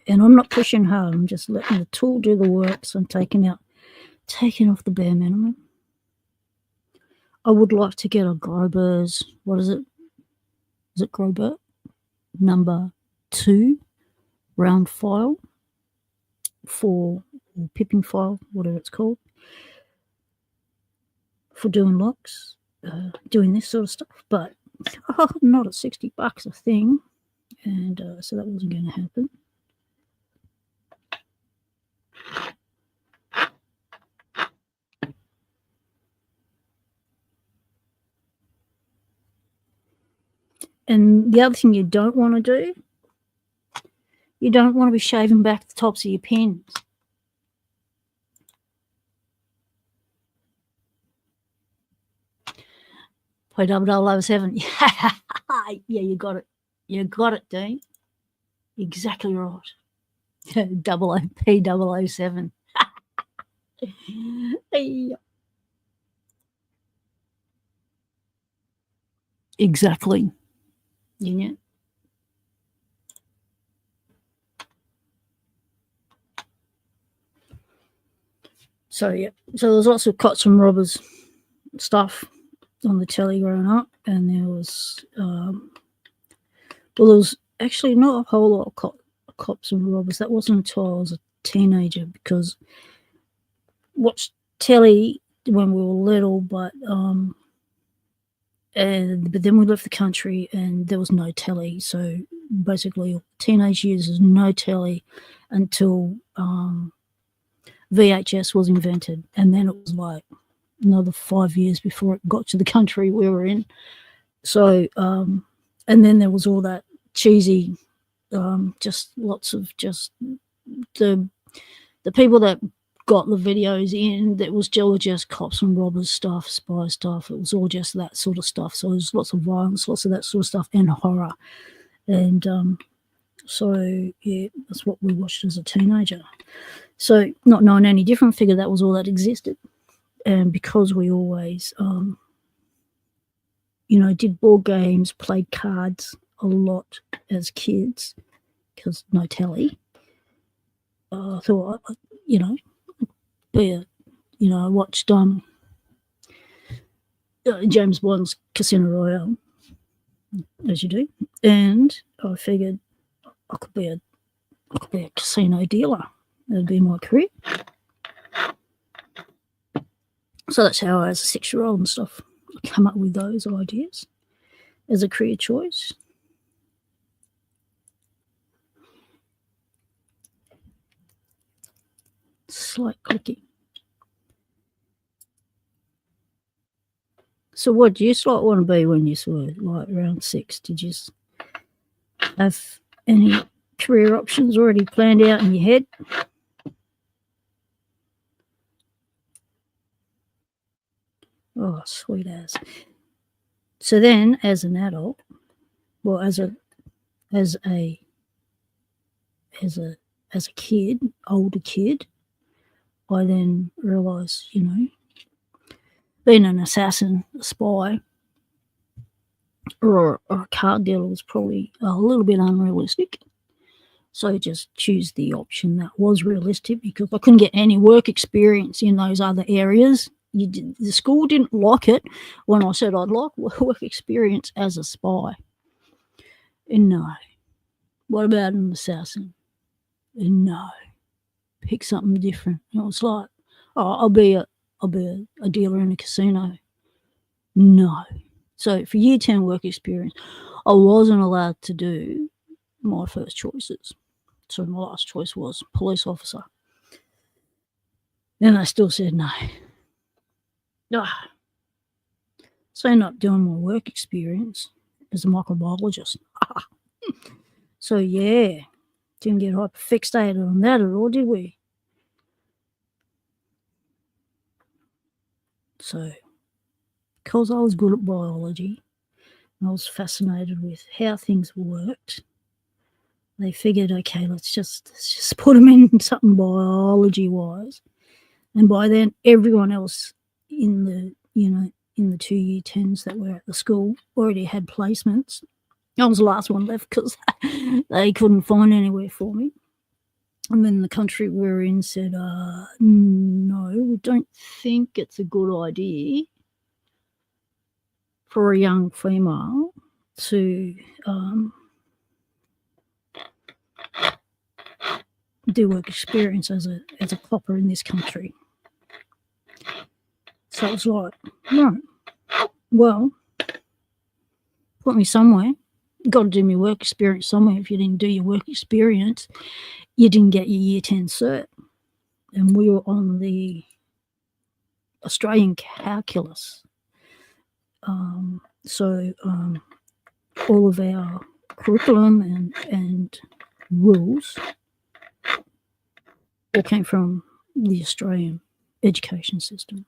And I'm not pushing hard. I'm just letting the tool do the work. So I'm taking off the bare minimum. I would like to get a Grober's, what is it? Is it Grobert? Number 2 round file for pipping file, whatever it's called, for doing locks, doing this sort of stuff. But not at $60 a thing. And so that wasn't going to happen. And the other thing you don't want to do, you don't want to be shaving back the tops of your pins. Play 007. Yeah, you got it. You got it, Dean. Exactly right. P007. Exactly. Yeah. So there's lots of cops and robbers stuff on the telly growing up, and there was there was actually not a whole lot of cops and robbers. That wasn't until I was a teenager, because watched telly when we were little, but then we left the country and there was no telly. So basically, teenage years is no telly until VHS was invented, and then it was like another 5 years before it got to the country we were in. So and then there was all that cheesy, just lots of just the people that got the videos in, that was still just cops and robbers stuff, spy stuff. It was all just that sort of stuff. So there's lots of violence, lots of that sort of stuff, and horror. And so yeah, that's what we watched as a teenager. So not knowing any different, figured that was all that existed. And because we always did board games, played cards a lot as kids, because no telly, I thought, I watched James Bond's Casino Royale, as you do, and I figured I could be a casino dealer. That'd be my career. So that's how, as a 6-year-old and stuff, I come up with those ideas as a career choice. Slight clicky. So what do you want to be when you were like around 6? Did you have any career options already planned out in your head? Oh, sweet as. So then, as an adult, well, as a kid, older kid, I then realised, being an assassin, a spy, or a car dealer was probably a little bit unrealistic. So just choose the option that was realistic because I couldn't get any work experience in those other areas. The school didn't like it when I said I'd like work experience as a spy. And no. What about an assassin? And no. Pick something different. It was like, oh, I'll be a dealer in a casino. No. So for year 10 work experience, I wasn't allowed to do my first choices. So my last choice was police officer. And I still said no. So I ended up doing my work experience as a microbiologist. So yeah, didn't get hyperfixated on that at all, did we? So, because I was good at biology, and I was fascinated with how things worked, they figured, okay, let's just put them in something biology-wise. And by then, everyone else in the 2 year 10s that were at the school already had placements. I was the last one left because they couldn't find anywhere for me. And then the country we were in said, no, we don't think it's a good idea for a young female to do work experience as a copper in this country. So it was like, right, well, put me somewhere. You've got to do my work experience somewhere. If you didn't do your work experience, you didn't get your year 10 cert. And we were on the Australian calculus. So all of our curriculum and rules all came from the Australian education system.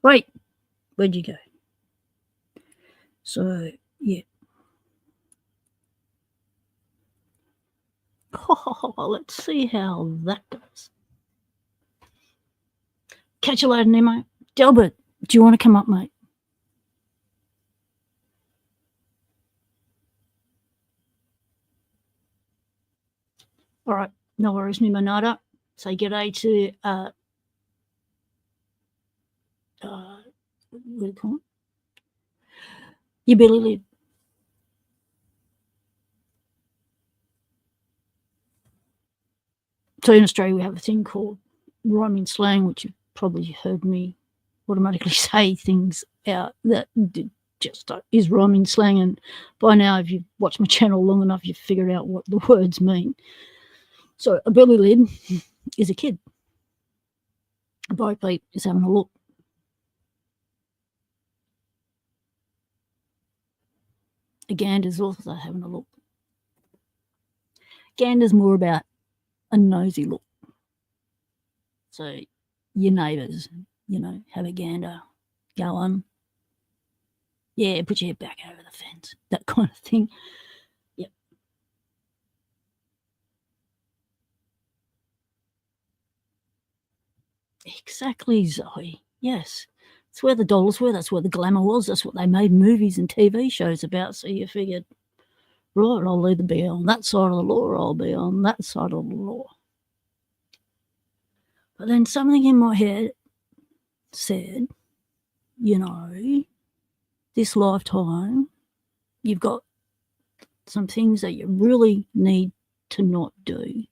Wait, where'd you go? So, yeah. Let's see how that goes. Catch you later, Nemo. Delbert, do you want to come up, mate? All right, no worries, Nemo Nada. Say g'day to what do you call it? Your Billy Lid. So in Australia, we have a thing called rhyming slang, which you've probably heard me automatically say things out that just is rhyming slang. And by now, if you've watched my channel long enough, you've figured out what the words mean. So a Billy Lid is a kid. A Bo Peep is having a look. A gander's also having a look. Gander's more about a nosy look. So your neighbours, have a gander, go on. Yeah, put your head back over the fence, that kind of thing. Yep. Exactly, Zoe. Yes. It's where the dollars were. That's where the glamour was. That's what they made movies and TV shows about. So you figured, right, I'll either be on that side of the law or I'll be on that side of the law. But then something in my head said, this lifetime, you've got some things that you really need to not do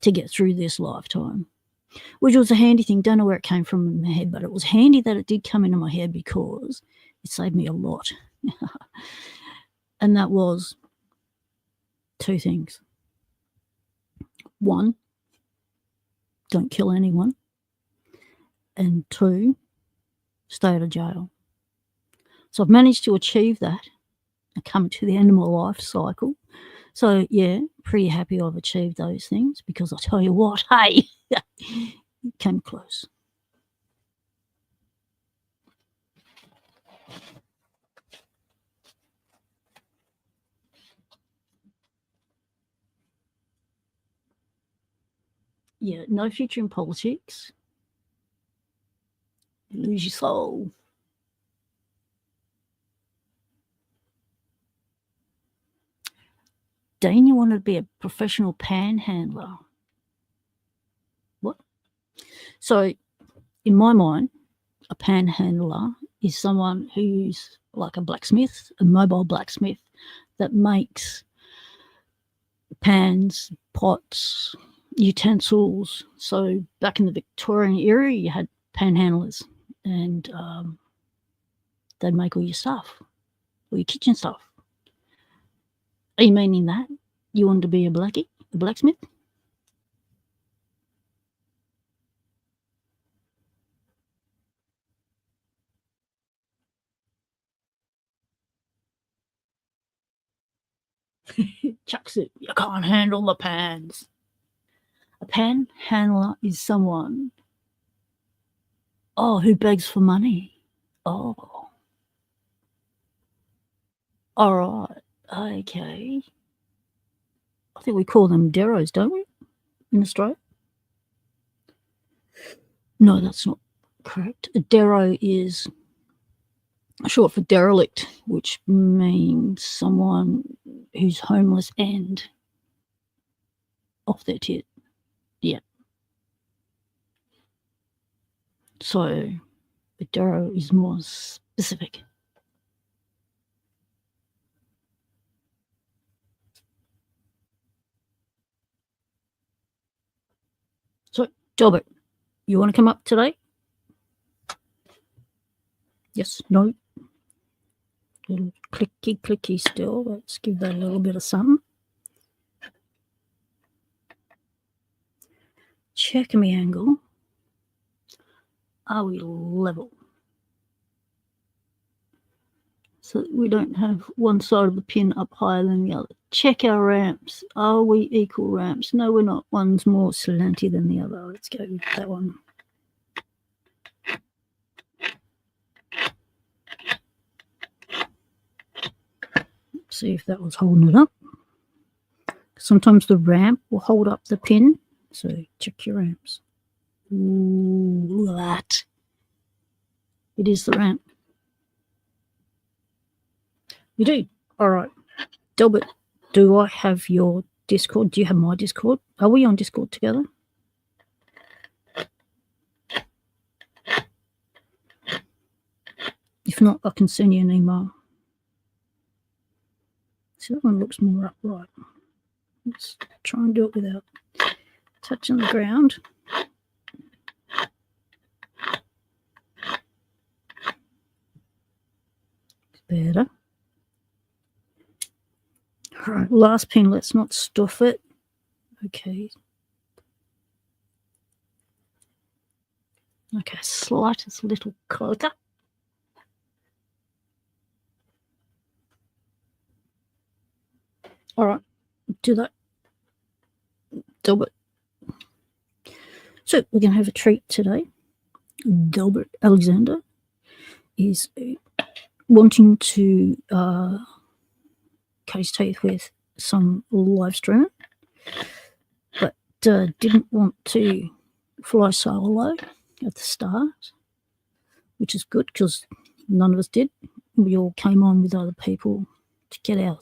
to get through this lifetime, which was a handy thing. Don't know where it came from in my head, but it was handy that it did come into my head because it saved me a lot. And that was 2 things. 1, don't kill anyone. And 2, stay out of jail. So I've managed to achieve that and come to the end of my life cycle. So, yeah, pretty happy I've achieved those things because I tell you what, hey, came close. Yeah, no future in politics. You lose your soul. Dean, you wanted to be a professional panhandler. What? So, in my mind, a panhandler is someone who's like a blacksmith, a mobile blacksmith that makes pans, pots, utensils. So back in the Victorian era, you had panhandlers, and they'd make all your stuff, all your kitchen stuff. Are you meaning that you wanted to be a blackie, a blacksmith? Chucks it. You can't handle the pans. A panhandler is someone, who begs for money. Oh, all right, okay. I think we call them deros, don't we, in Australia? No, that's not correct. A dero is short for derelict, which means someone who's homeless and off their tit. Yeah. So a dero is more specific. So, Delbert, you want to come up today? Yes, no? Little clicky still. Let's give that a little bit of something. Check me angle. Are we level? So that we don't have one side of the pin up higher than the other. Check our ramps. Are we equal ramps? No, we're not. One's more slanty than the other. Let's go with that one. See if that was holding it up. Sometimes the ramp will hold up the pin, so check your ramps. Ooh, look at that. It is the ramp. You do? All right. Delbert, do I have your Discord? Do you have my Discord? Are we on Discord together? If not, I can send you an email. So that one looks more upright. Let's try and do it without touching the ground. Better. All right, last pin, let's not stuff it. Okay. Okay, slightest little closer. All right, do that. Delbert. So we're going to have a treat today. Delbert Alexander is wanting to cut his teeth with some live streaming, but didn't want to fly solo at the start, which is good because none of us did. We all came on with other people to get our,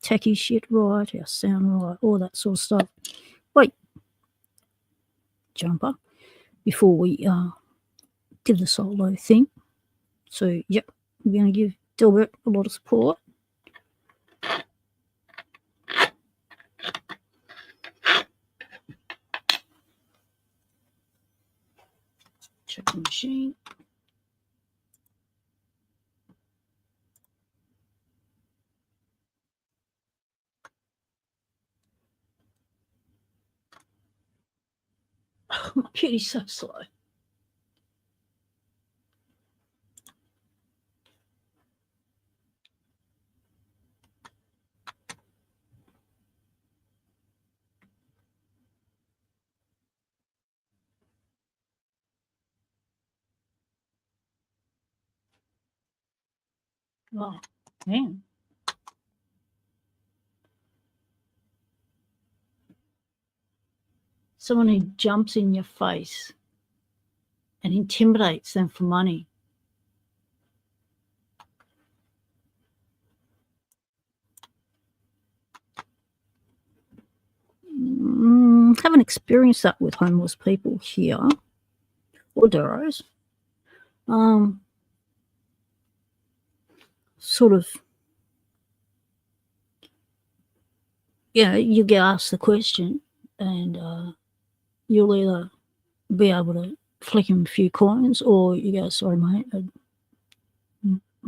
techie shit right, our sound right, all that sort of stuff. Wait, jumper, before we did the solo thing. So, yep, we're going to give Delbert a lot of support. Check the machine. Oh, my computer's so slow. Oh, man. Someone who jumps in your face and intimidates them for money. haven't experienced that with homeless people here or Duros. Sort of, you get asked the question, and you'll either be able to flick him a few coins, or you go, sorry, mate, I'm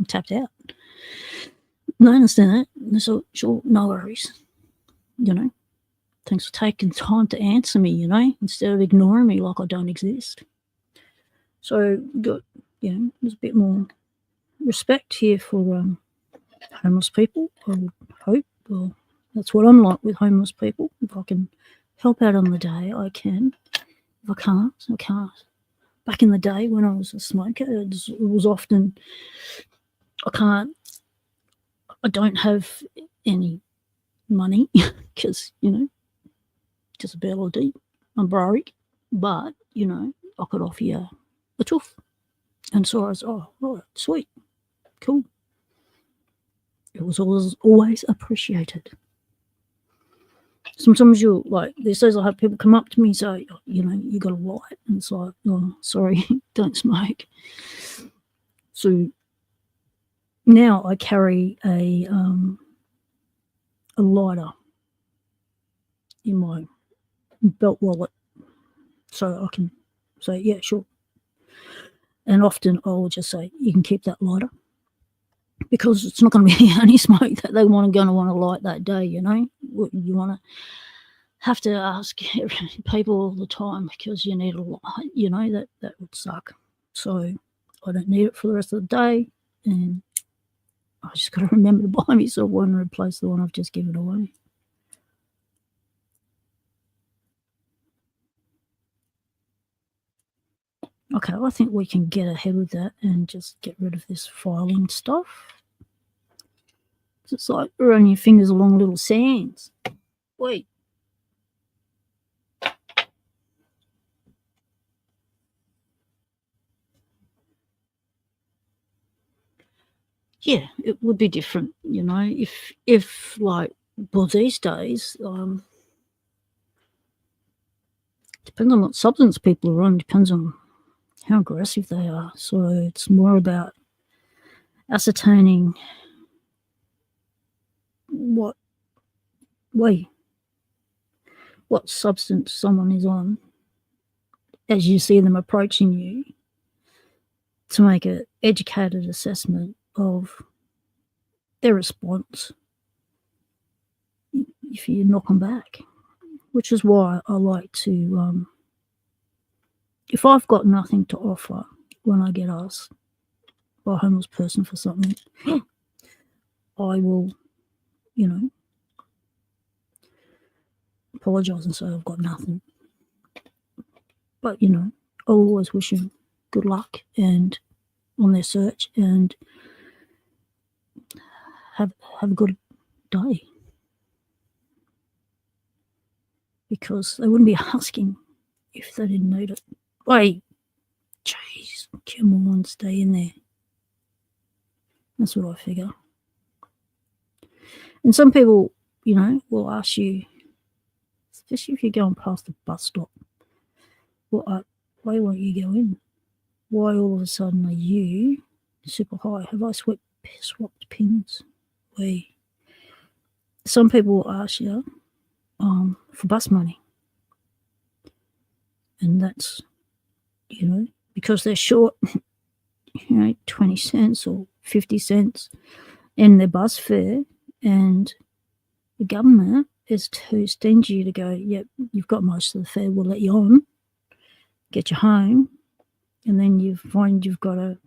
tapped out. No, I understand that. So, sure, no worries. Thanks for taking time to answer me, instead of ignoring me like I don't exist. So, there's a bit more respect here for homeless people, I would hope. Well, that's what I'm like with homeless people. If I can help out on the day, I can. If I can't, I can't. Back in the day when I was a smoker, it was often, I don't have any money because, disability, I'm broke, but, I could offer you a tooth. And so I was, oh, right, sweet, cool. It was always appreciated. Sometimes these days I have people come up to me and say, you got a light. And it's like, oh, sorry, don't smoke. So now I carry a lighter in my belt wallet. So I can say, yeah, sure. And often I'll just say, you can keep that lighter. Because it's not going to be the only smoke that they going to want to light that day, You want to have to ask people all the time because you need a light, that would suck. So I don't need it for the rest of the day, and I just got to remember to buy myself one and replace the one I've just given away. Okay, I think we can get ahead with that and just get rid of this filing stuff. It's like running your fingers along little sands. Wait. Yeah, it would be different, if these days, depends on what substance people are on, depends on how aggressive they are. So it's more about ascertaining what substance someone is on as you see them approaching you, to make an educated assessment of their response if you knock them back, which is why I like to, if I've got nothing to offer when I get asked by a homeless person for something, I will, apologise and say I've got nothing. But, I'll always wish them good luck and on their search, and have a good day. Because they wouldn't be asking if they didn't need it. Wait, jeez, come on, stay in there. That's what I figure. And some people, will ask you, especially if you're going past the bus stop, why won't you go in? Why all of a sudden are you super high? Have I swapped pins? Some people will ask you for bus money. And that's, because they're short, 20 cents or 50 cents in their bus fare, and the government is too stingy to go, yep, you've got most of the fare, we'll let you on, get you home, and then you find you've got to,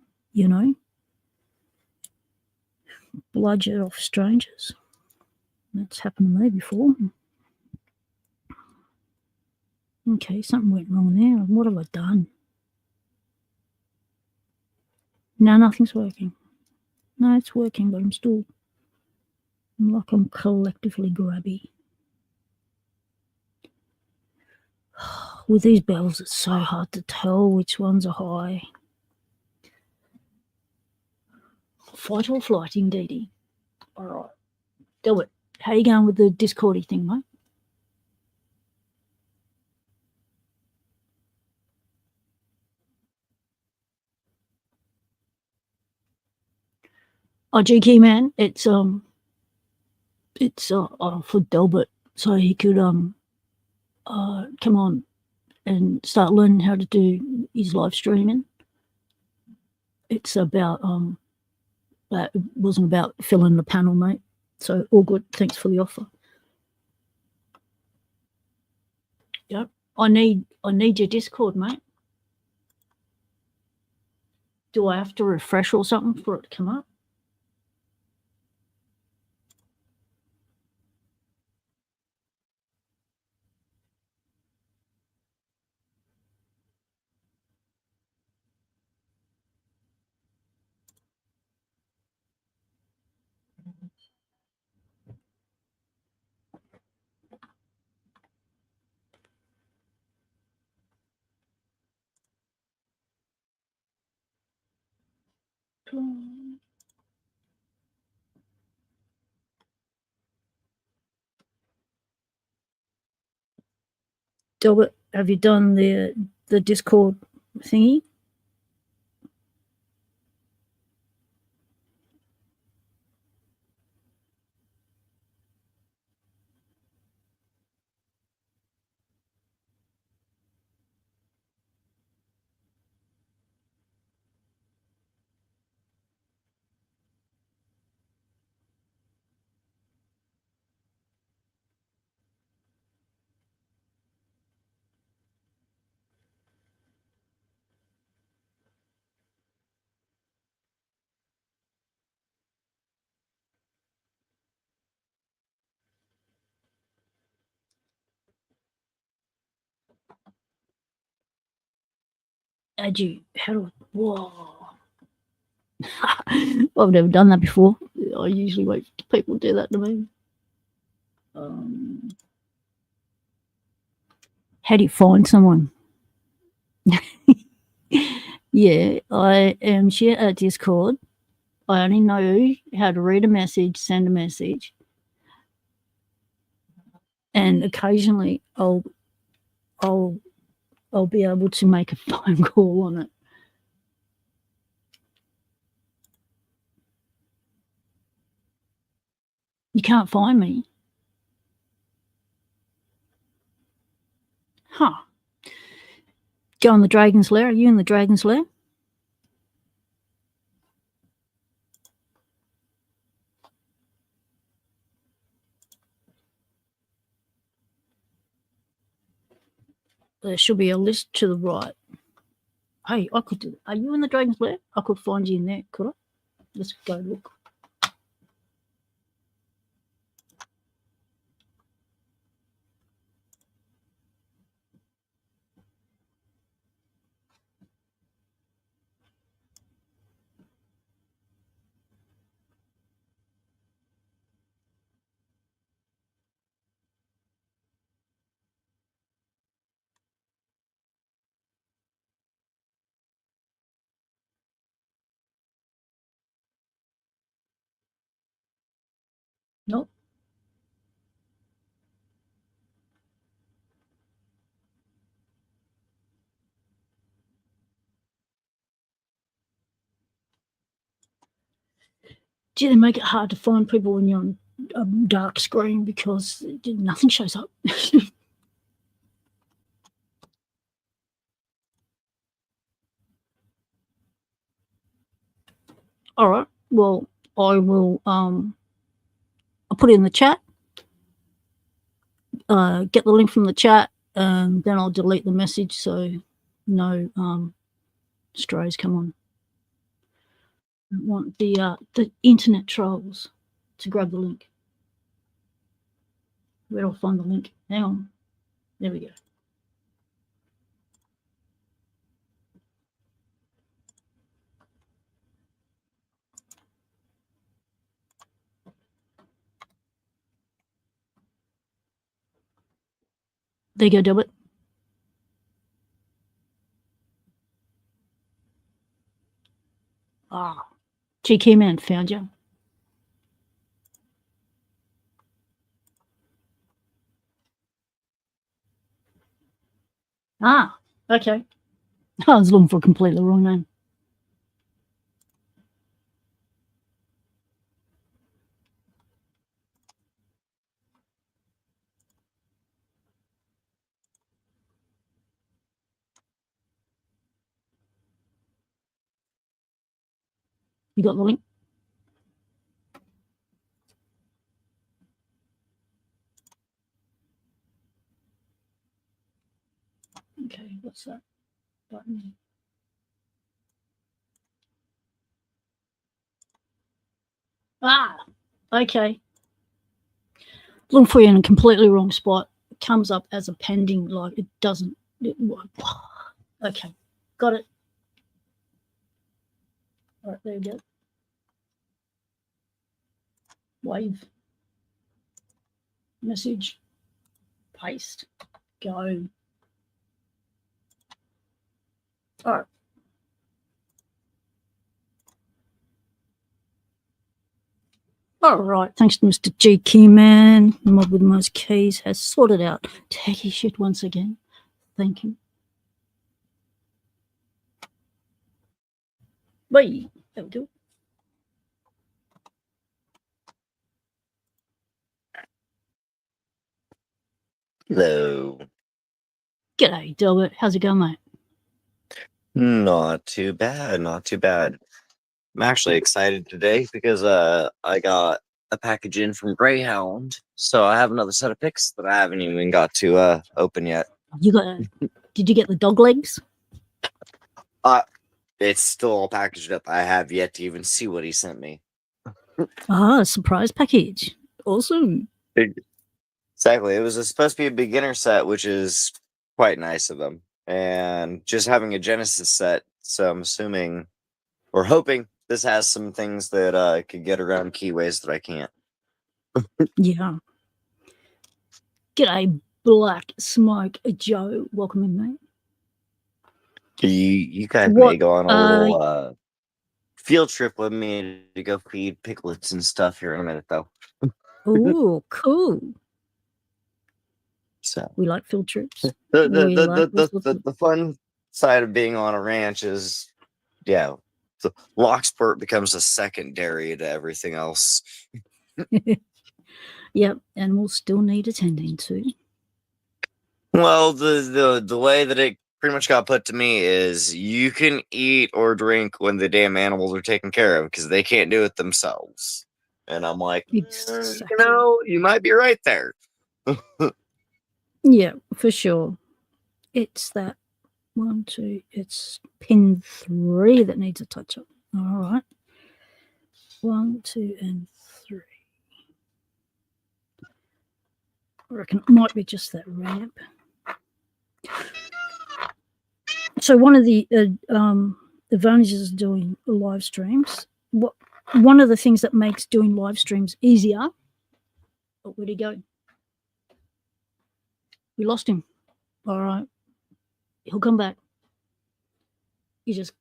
bludgeon off strangers. That's happened to me before. Okay, something went wrong there. What have I done? No, nothing's working. No, it's working, but I'm collectively grabby. With these bells, it's so hard to tell which ones are high. Fight or flight, indeedy. All right. Delbert, how you going with the Discordy thing, mate? Oh, GK man, it's for Delbert, so he could come on and start learning how to do his live streaming. It's about it wasn't about filling the panel, mate. So all good. Thanks for the offer. Yep. I need your Discord, mate. Do I have to refresh or something for it to come up? Delbert, have you done the Discord thingy? Add you? How do I? Whoa! I've never done that before. I usually wait for people to do that to me. How do you find someone? Yeah, I am share at Discord. I only know how to read a message, send a message, and occasionally I'll be able to make a phone call on it. You can't find me. Huh. Go in the Dragon's Lair. Are you in the Dragon's Lair? There should be a list to the right. Hey, I could do. Are you in the Dragon's Lair? I could find you in there, could I? Let's go look. Nope. Gee, they make it hard to find people when you're on a dark screen because nothing shows up. All right. Well, I will. I'll put it in the chat. Get the link from the chat, and then I'll delete the message so no strays come on. I want the internet trolls to grab the link. Where do I find the link? Hang on. There we go. There you go, Delbert. Ah, GK man found you. Ah, okay. I was looking for a completely wrong name. You got the link? Okay, what's that button? Ah, okay. Looking for you in a completely wrong spot. It comes up as a pending, like it doesn't. Okay, got it. All right, there we go. Wave. Message. Paste. Go. All right. All right. Thanks to Mr. GQ Man, the mob with the most keys has sorted out techie shit once again. Thank you. Bye. There we go. Hello. G'day, Delbert. How's it going, mate? Not too bad, not too bad. I'm actually excited today because I got a package in from Greyhound, so I have another set of picks that I haven't even got to open yet. You got? Did you get the dog legs? It's still all packaged up. I have yet to even see what he sent me. Ah, surprise package. Awesome. Exactly. It was supposed to be a beginner set, which is quite nice of him. And just having a Genesis set, so I'm assuming or hoping this has some things that I could get around keyways that I can't. Yeah. G'day, Black Smoke Joe. Welcome in, mate. You guys What, may go on a little field trip with me to go feed piglets and stuff here in a minute, though. Oh, cool. So We like field trips. We like the fun side of being on a ranch is, yeah, the Locksport becomes a secondary to everything else. Yep, animals still need attending to. Well, the way that it pretty much got put to me is you can eat or drink when the damn animals are taken care of because they can't do it themselves. And I'm like, Exactly. you might be right there. Yeah, for sure. It's that 1, 2, it's pin 3 that needs a touch up. All right. 1, 2, and 3. I reckon it might be just that ramp. So one of the advantages of doing live streams, one of the things that makes doing live streams easier. Oh, where'd he go? We lost him. All right. He'll come back. You just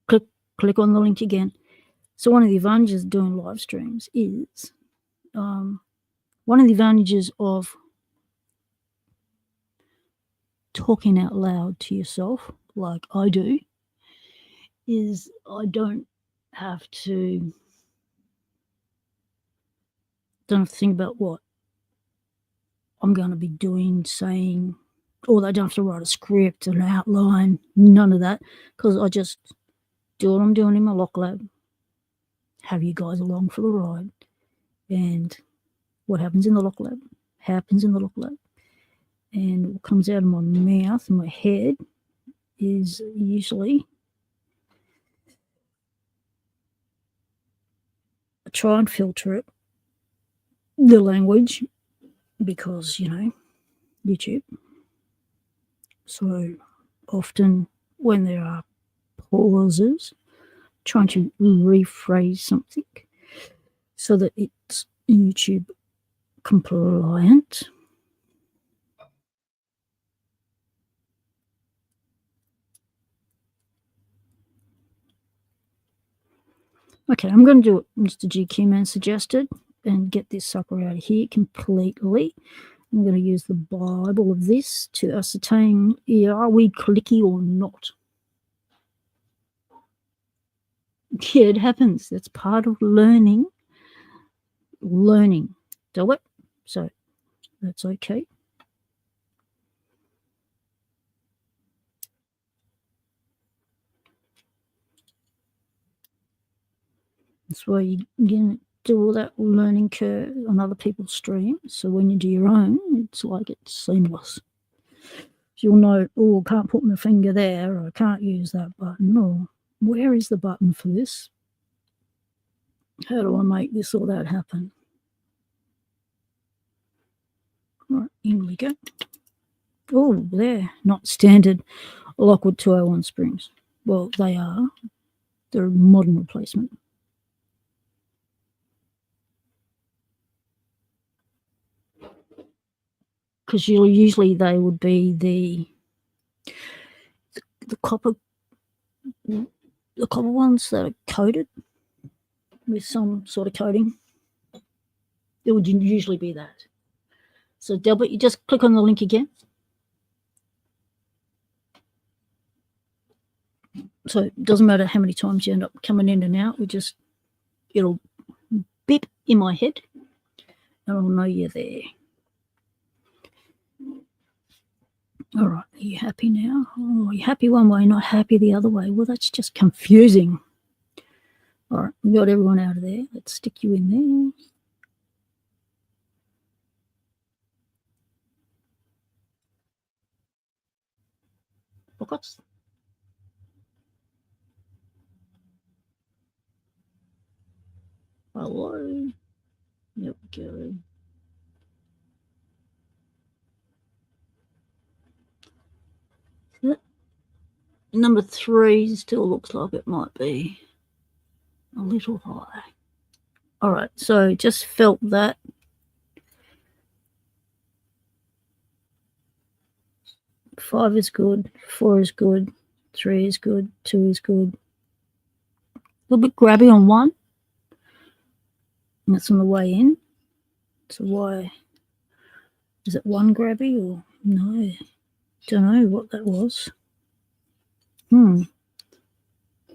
click on the link again. So one of the advantages of doing live streams is one of the advantages of talking out loud to yourself, like I do, is I don't have to think about what I'm going to be doing, saying, or I don't have to write a script, an outline, none of that, because I just do what I'm doing in my lock lab, have you guys along for the ride, and what happens in the lock lab happens in the lock lab, and what comes out of my mouth and my head is usually I try and filter it, the language, because, YouTube. So often when there are pauses, trying to rephrase something so that it's YouTube compliant. Okay, I'm going to do what Mr. GQ Man suggested and get this sucker out of here completely. I'm going to use the Bible of this to ascertain, are we clicky or not? Yeah, it happens. That's part of learning. Do it. So that's okay. That's why you can do all that learning curve on other people's streams. So when you do your own, it's like it's seamless. You'll know, oh, I can't put my finger there, or I can't use that button, or where is the button for this? How do I make this or that happen? All right, in we go. Oh, there, not standard Lockwood 201 springs. Well, they are. They're a modern replacement. Because usually they would be the copper ones that are coated with some sort of coating. It would usually be that. So Delbert, you just click on the link again. So it doesn't matter how many times you end up coming in and out. It'll beep in my head and I'll know you're there. All right, are you happy now? Oh, you're happy one way, not happy the other way. Well, that's just confusing. All right, we got everyone out of there. Let's stick you in there. Pockets. Hello. There we go. Number 3 still looks like it might be a little high. All right, so just felt that. Five is good, 4 is good, 3 is good, 2 is good. A little bit grabby on 1. And that's on the way in. So why? Is it 1 grabby or no? Don't know what that was. All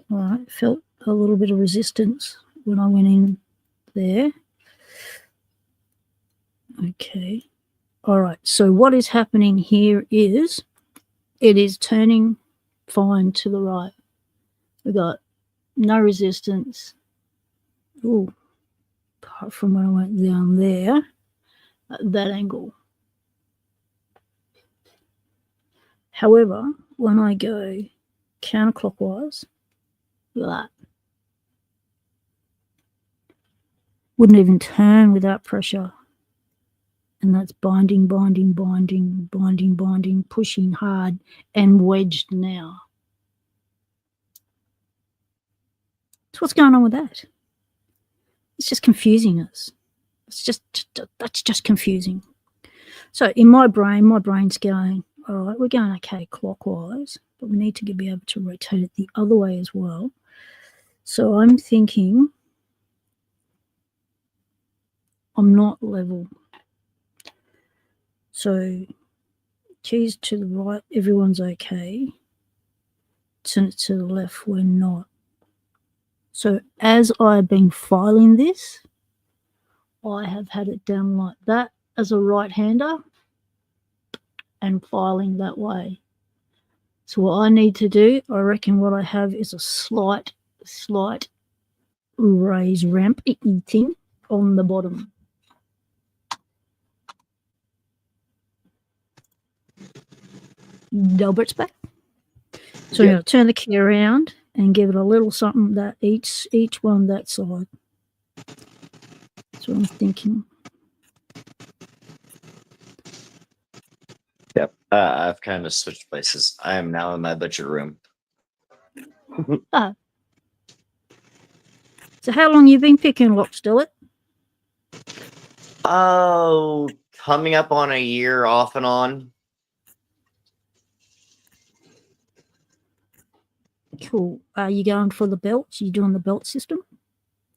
right, felt a little bit of resistance when I went in there. Okay. All right, so what is happening here is it is turning fine to the right. We got no resistance. Oh, apart from when I went down there at that angle. However, when I go counterclockwise, look at that. Wouldn't even turn without pressure. And that's binding, pushing hard and wedged now. So what's going on with that? It's just confusing us. That's just confusing. So in my brain's going, all right, we're going okay clockwise, but we need to be able to rotate it the other way as well. So I'm thinking I'm not level. So keys to the right, everyone's okay. Turn it to the left, we're not. So as I've been filing this, I have had it down like that as a right-hander and filing that way. So what I need to do, I reckon what I have is a slight raise ramp thing on the bottom. Delbert's back. So I'm going to turn the key around and give it a little something that each one that side. That's what I'm thinking. Yep. I've kind of switched places. I am now in my butcher room. So how long you been picking locks, Delbert? Oh, coming up on a year off and on. Cool. Are you going for the belts? You doing the belt system?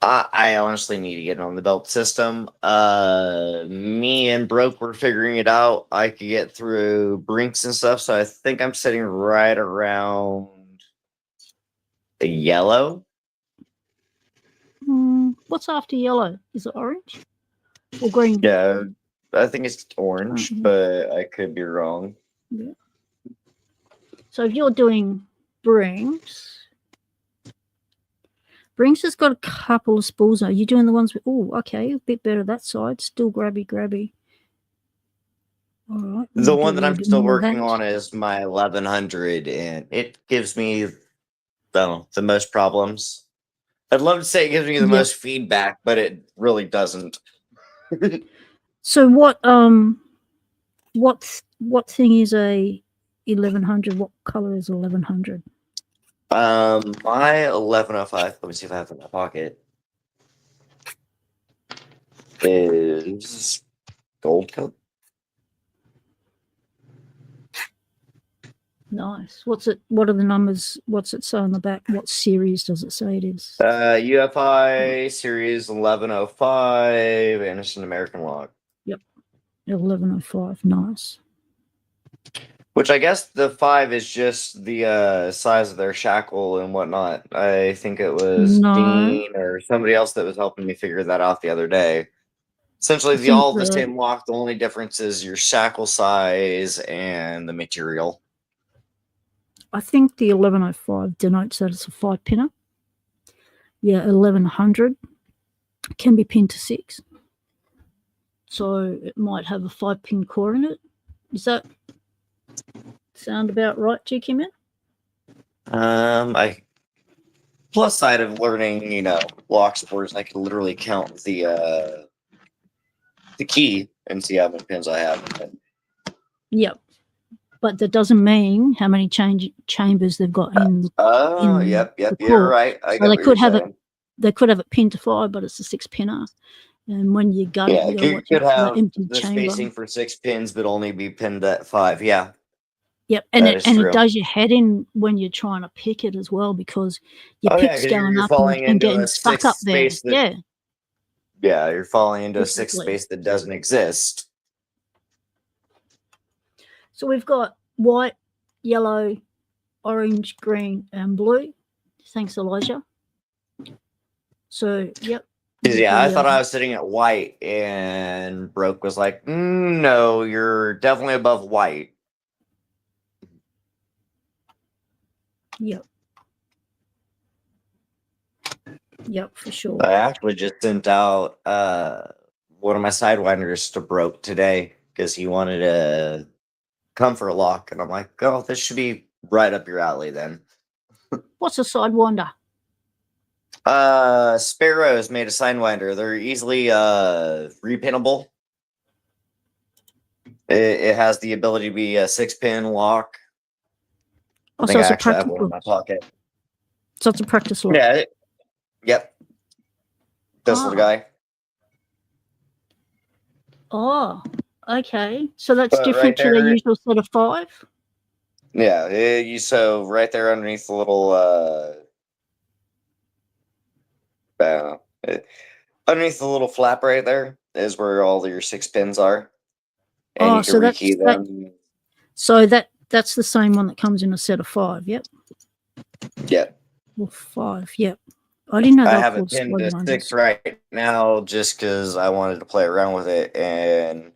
I honestly need to get on the belt system. Me and Broke were figuring it out. I could get through Brinks and stuff, so I think I'm sitting right around the yellow. What's after yellow? Is it orange or green? Yeah, I think it's orange, but I could be wrong. Yeah. So if you're doing Brinks, Brinks has got a couple of spools now. You're doing the ones with, oh, okay, a bit better that side. Still grabby. All right. The we'll one do a that little I'm bit still more of working that. on is my 1100, and it gives me, I don't know, the most problems. I'd love to say it gives me the Yep. most feedback, but it really doesn't. So what thing is a 1100? What color is 1100? My 1105, let me see if I have it in my pocket, is gold color. Nice. What are the numbers? What's it say on the back? What series does it say it is? UFI series 1105, Anderson American Lock. 1105. Nice. Which I guess the 5 is just the size of their shackle and whatnot. I think it was No. Dean or somebody else that was helping me figure that out the other day. Essentially, I think all the same lock. The only difference is your shackle size and the material. I think the 1105 denotes that it's a 5-pinner. Yeah, 1100 can be pinned to 6. So it might have a 5-pin core in it. Does that sound about right, GQ Man? I plus side of learning, Locksport is I can literally count the key and see how many pins I have. Yep. But that doesn't mean how many chambers they've got in. Yep. the You're core. right. I So get they what could you're have saying. it. They could have it pinned to 5, but it's a 6-pinner. And when you gut it, you got to watch could out for the have empty the chamber. spacing for 6 pins, but only be pinned at 5. Yeah. Yep, and That is it true. does your head in when you're trying to pick it as well, because your pick's 'cause going you're up falling and into getting a stuck 6th up there. space that, yeah, you're falling into a 6th Exactly. space that doesn't exist. So we've got white, yellow, orange, green, and blue. Thanks, Elijah. So, yep. Yeah, I thought I was sitting at white, and Broke was like, no, you're definitely above white. Yep, for sure. I actually just sent out one of my sidewinders to Broke today because he wanted a comfort lock, and I'm like, oh, this should be right up your alley then. What's a sidewinder? Sparrows made a sidewinder. They're easily repinnable. It has the ability to be a 6-pin lock. I think I actually have one in my pocket. So it's a practice lock. Yeah. Yep. This little guy. Oh, okay. So that's different to the usual set of 5? Yeah. So right there underneath the little underneath the little flap right there is where all your 6 pins are. And you can rekey them. So that's the same one that comes in a set of 5, yep? Yep. Or 5, yep. I didn't know I that. have it pinned to 6 right now just because I wanted to play around with it, and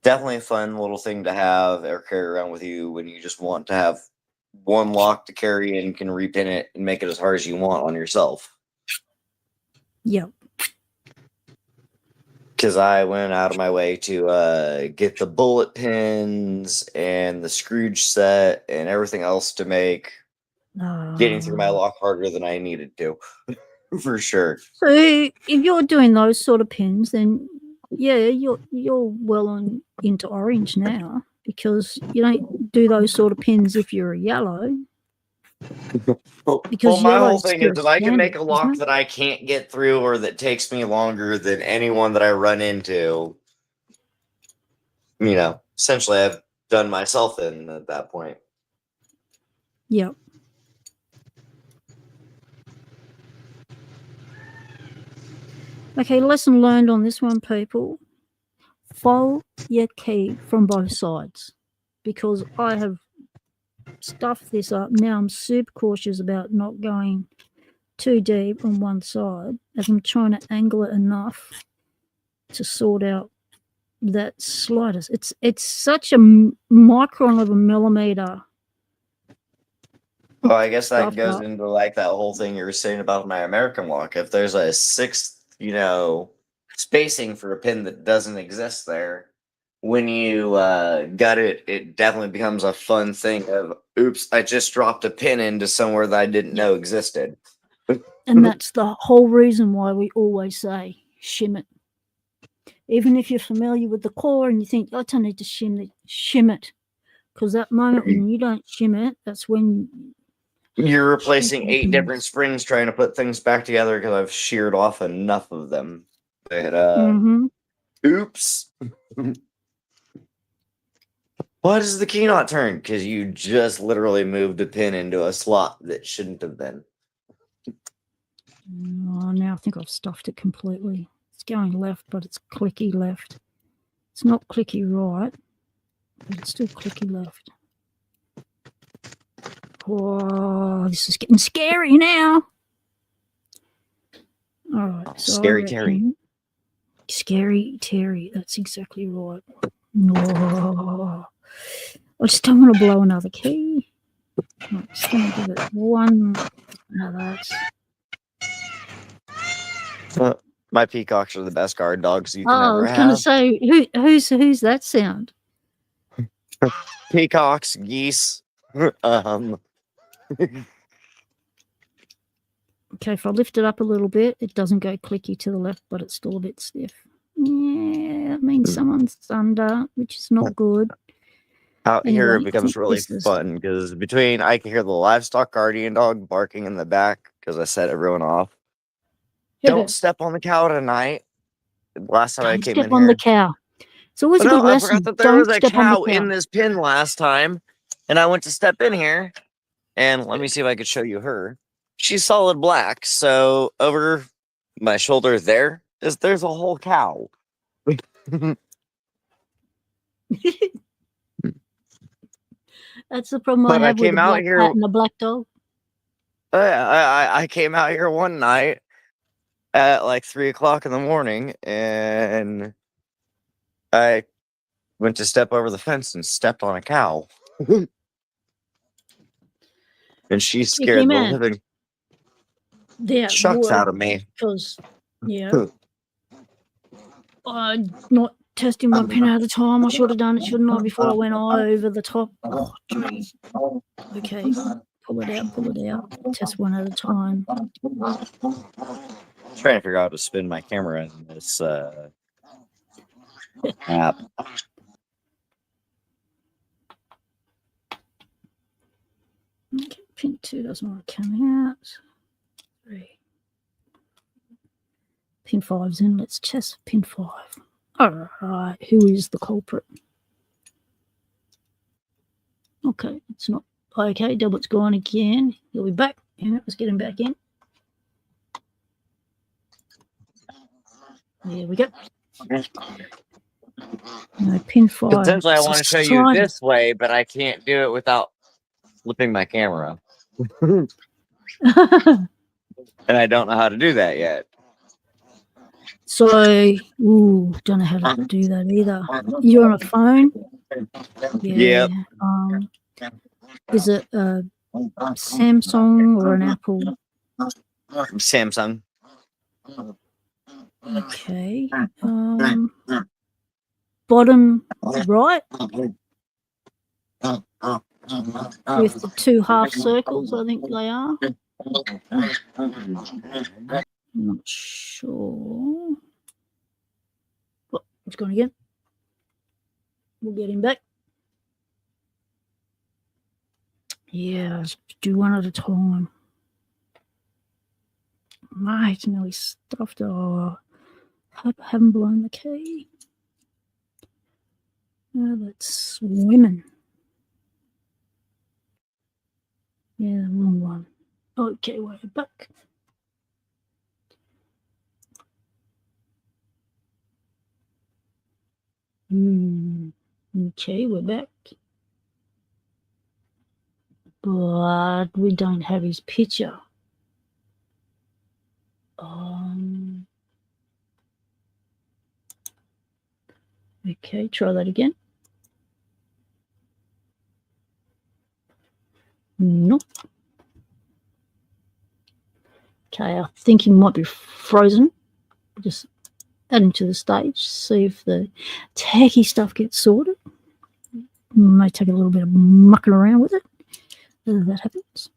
definitely a fun little thing to have or carry around with you when you just want to have one lock to carry and can repin it and make it as hard as you want on yourself. Yep. Because I went out of my way to get the bullet pins and the Scrooge set and everything else to make getting through my lock harder than I needed to, for sure. So if you're doing those sort of pins, then yeah, you're well on into orange now, because you don't do those sort of pins if you're a yellow. Because my whole thing is if I can make a lock that I can't get through or that takes me longer than anyone that I run into, essentially I've done myself in at that point. Yep. Okay, lesson learned on this one, people. Fold your key from both sides, because I have stuffed this up. Now I'm super cautious about not going too deep on one side, as I'm trying to angle it enough to sort out that slightest. It's such a micron of a millimeter Well, I guess that stuffed goes up. into like that whole thing you were saying about my American lock. If there's a sixth, spacing for a pin that doesn't exist there, when you gut it, it definitely becomes a fun thing of, oops, I just dropped a pin into somewhere that I didn't know existed. And that's the whole reason why we always say shim it. Even if you're familiar with the core and you think, I don't need to shim it. Because that moment when you don't shim it, that's when You're replacing 8 happens. different springs trying to put things back together because I've sheared off enough of them. But, oops. Why does the key not turn? Because you just literally moved a pin into a slot that shouldn't have been. Oh, now I think I've stuffed it completely. It's going left, but it's clicky left. It's not clicky right, but it's still clicky left. Oh, this is getting scary now. All right, so Scary Terry. Scary Terry, that's exactly right. Oh, I just don't want to blow another key. I'm just going to give it one. Now that's. My peacocks are the best guard dogs you Oh, can I ever was going to have. say, who's that sound? Peacocks, geese. Okay, if I lift it up a little bit, it doesn't go clicky to the left, but it's still a bit stiff. Yeah, that means someone's under, which is not good. Out Anyway, here I it becomes think really this is- fun because I can hear the livestock guardian dog barking in the back because I set everyone off. Don't step on the cow tonight. Last time I Don't came step in on here. the cow. It's always a No, good I lesson. forgot that there Don't was a step on the cow cow. in this pin last time, and I went to step in here, and let me see if I could show you her. She's solid black, so over my shoulder there's a whole cow. That's the problem But I I have with a came out black here. cat and a black dog. I came out here one night at like 3 o'clock in the morning, and I went to step over the fence and stepped on a cow. And she scared the living shucks out of me. Because, I'm not testing one pin at a time. I should have done it, shouldn't I, before I went over the top. Oh, geez. Okay, pull it out. Test one at a time. Trying to figure out how to spin my camera in this app. Okay, pin 2 doesn't want to come out. 3. Pin 5's in. Let's test pin 5. All right, who is the culprit? Okay, it's not. Okay, Delbert's gone again. He'll be back. Yeah, let's get him back in. There we go. No, pin 5. Potentially, I want to show you this way, but I can't do it without flipping my camera. And I don't know how to do that yet. So, don't know how to do that either. You're on a phone? Yeah. Yep. Is it a Samsung or an Apple? Samsung. Okay. Bottom right with the 2 half circles, I think they are. Not sure. Oh, it's gone again. We'll get him back. Yeah, let's do one at a time. Mate, nearly stuffed. Oh, haven't blown the key. Oh, that's women. Yeah, the wrong one. Okay, we're back. Okay, we're back. But we don't have his picture. Okay, try that again. Nope. Okay, I think he might be frozen. Just add him to the stage, see if the techie stuff gets sorted. May take a little bit of mucking around with it. Whether that happens.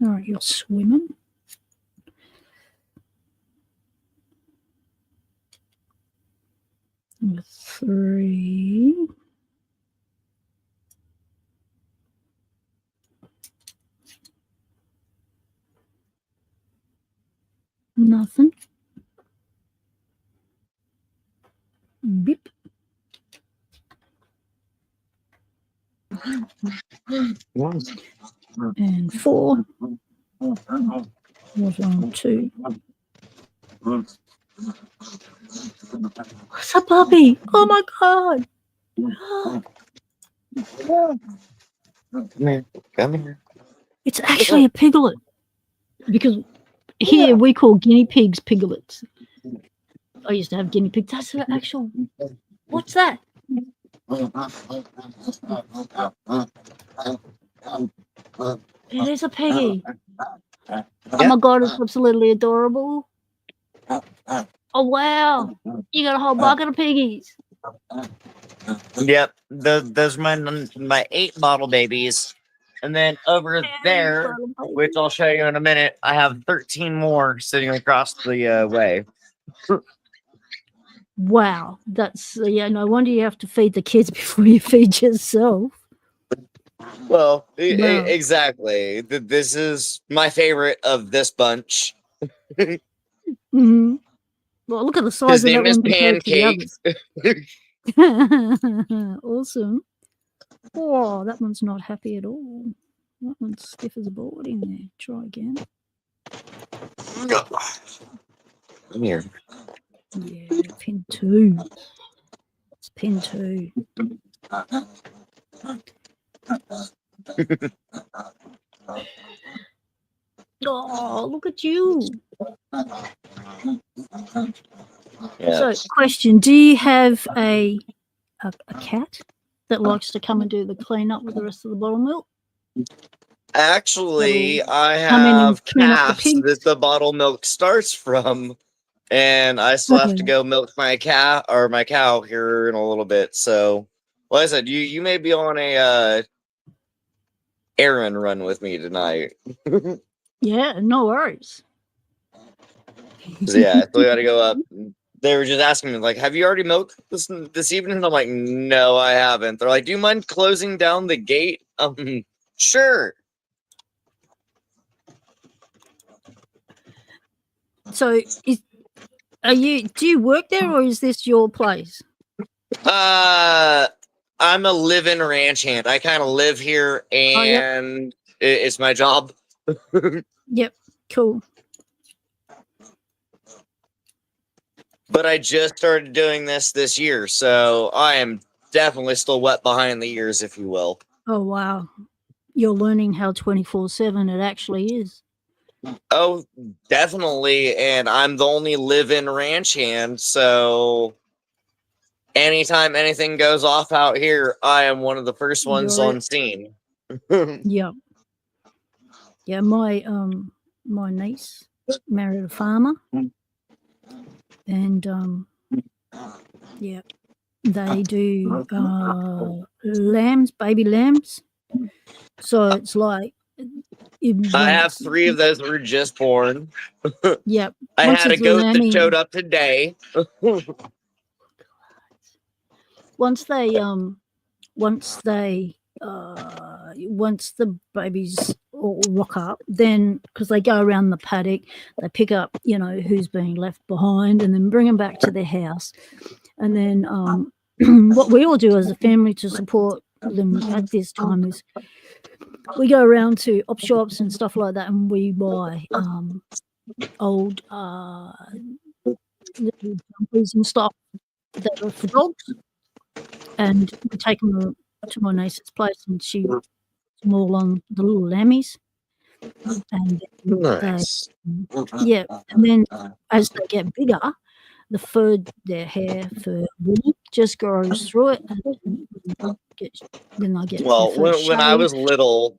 All right, you're swimming. Number 3. Nothing. Beep. And 4. Was on 2. What's a puppy? Oh my god! Come here. It's actually a piglet. Because here we call guinea pigs piglets. I used to have guinea pigs. That's an actual. What's that? It is a piggy. Oh my god, it's absolutely adorable. Oh wow. You got a whole bucket of piggies. Yep, those are my 8 bottle babies. And then over there, which I'll show you in a minute, I have 13 more sitting across the way. Wow, that's no wonder you have to feed the kids before you feed yourself. Well, Wow. exactly. This is my favorite of this bunch. Mm-hmm. Well, look at the size His of that name is one compared Pancake. to the others. Awesome. Oh, that one's not happy at all. That one's stiff as a board in there. Try again. Come here. Yeah, pin 2. It's pin 2. Oh, look at you. Yeah. So, question, do you have a cat that likes to come and do the cleanup with the rest of the bottle milk? Actually, I come in and have clean up the calves pigs? that the bottle milk starts from, and I still have to Okay. go milk my cat or my cow here in a little bit. So, like I said, you may be on a errand run with me tonight. Yeah, no worries. So yeah, so we got to go up. They were just asking me like, "Have you already milked this evening?" And I'm like, "No, I haven't." They're like, "Do you mind closing down the gate?" Sure. So, do you work there or is this your place? I'm a live-in ranch hand. I kind of live here, and it's my job. Yep, cool. But I just started doing this year, so I am definitely still wet behind the ears, if you will. Oh, wow. You're learning how 24/7 it actually is. Oh, definitely, and I'm the only live-in ranch hand, so anytime anything goes off out here, I am one of the first ones You're on scene. Yeah. Yeah, my niece married a farmer, and yeah, they do lambs, baby lambs. So it's like I have 3 of those that were just born. Yep. I Once had a it's goat lambing- that showed up today. once the babies all rock up, then because they go around the paddock, they pick up who's being left behind and then bring them back to their house, and then what we all do as a family to support them at this time is we go around to op shops and stuff like that, and we buy old little jumpers and stuff that are for dogs, and we take them to my niece's place, and she puts them all on the little lammies, and Nice. and then as they get bigger, the fur, their hair, fur, wool just grows through it, and then I get Well, when I was little,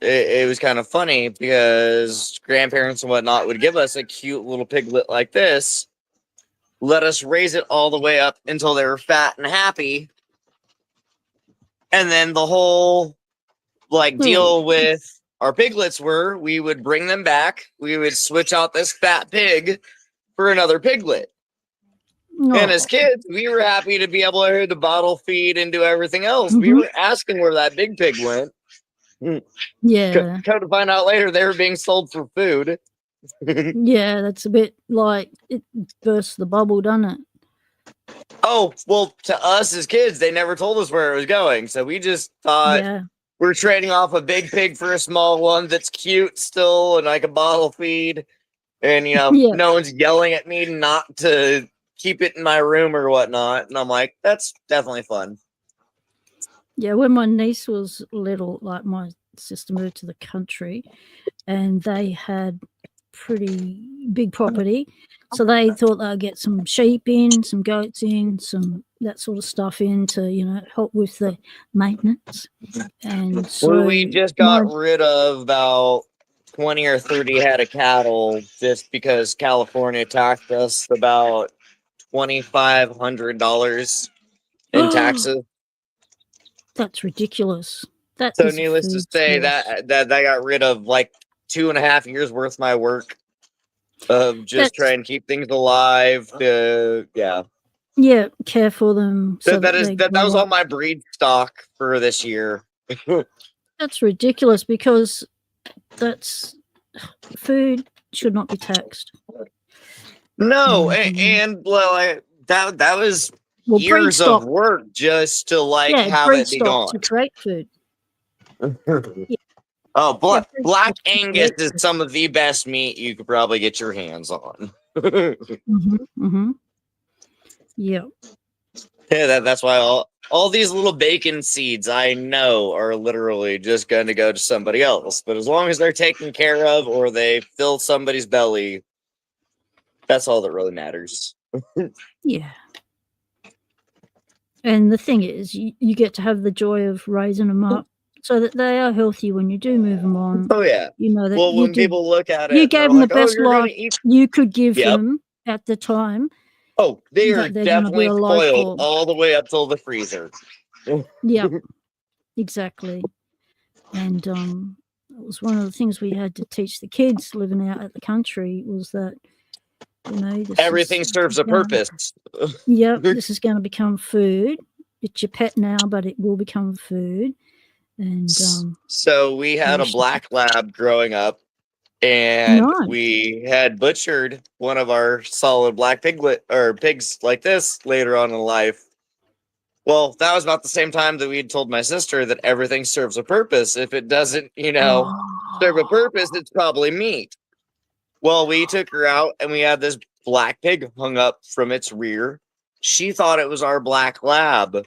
it was kind of funny because grandparents and whatnot would give us a cute little piglet like this, let us raise it all the way up until they were fat and happy. And then the whole deal with our piglets were we would bring them back. We would switch out this fat pig for another piglet. And as kids, we were happy to be able to bottle feed and do everything else. We were asking where that big pig went. Yeah. Come to find out later, they were being sold for food. Yeah, that's a bit like it bursts the bubble, doesn't it? Oh, well, to us as kids, they never told us where it was going. So we just thought we're trading off a big pig for a small one that's cute still and I can bottle feed. And, no one's yelling at me not to keep it in my room or whatnot. And I'm like, that's definitely fun. Yeah, when my niece was little, like my sister moved to the country and they had pretty big property. So they thought they'd get some sheep in, some goats in, some that sort of stuff in to, help with the maintenance. And so we just got rid of about 20 or 30 head of cattle just because California taxed us about $2,500 in taxes. That's ridiculous. So needless to say that got rid of like 2.5 years worth of my work of just trying to keep things alive. Yeah, care for them. So that was all my breed stock for this year. That's ridiculous because food should not be taxed. No, and that was years of work just to have it be gone. To create food. Oh, Black Angus is some of the best meat you could probably get your hands on. Yeah. Yeah, that's why all these little bacon seeds I know are literally just going to go to somebody else. But as long as they're taken care of or they fill somebody's belly, that's all that really matters. Yeah. And the thing is, you get to have the joy of raising them up so that they are healthy when you do move them on. Oh, yeah. That when people look at it, you gave them the best life you could give them at the time. Oh, they are definitely spoiled all the way up till the freezer. Yeah, exactly. And it was one of the things we had to teach the kids living out at the country was that, everything serves a purpose. This is going to become food. It's your pet now, but it will become food. And so we had a black lab growing up. And we had butchered one of our solid black pigs like this later on in life. Well, that was about the same time that we had told my sister that everything serves a purpose. If it doesn't, serve a purpose, it's probably meat. Well, we took her out and we had this black pig hung up from its rear. She thought it was our black lab.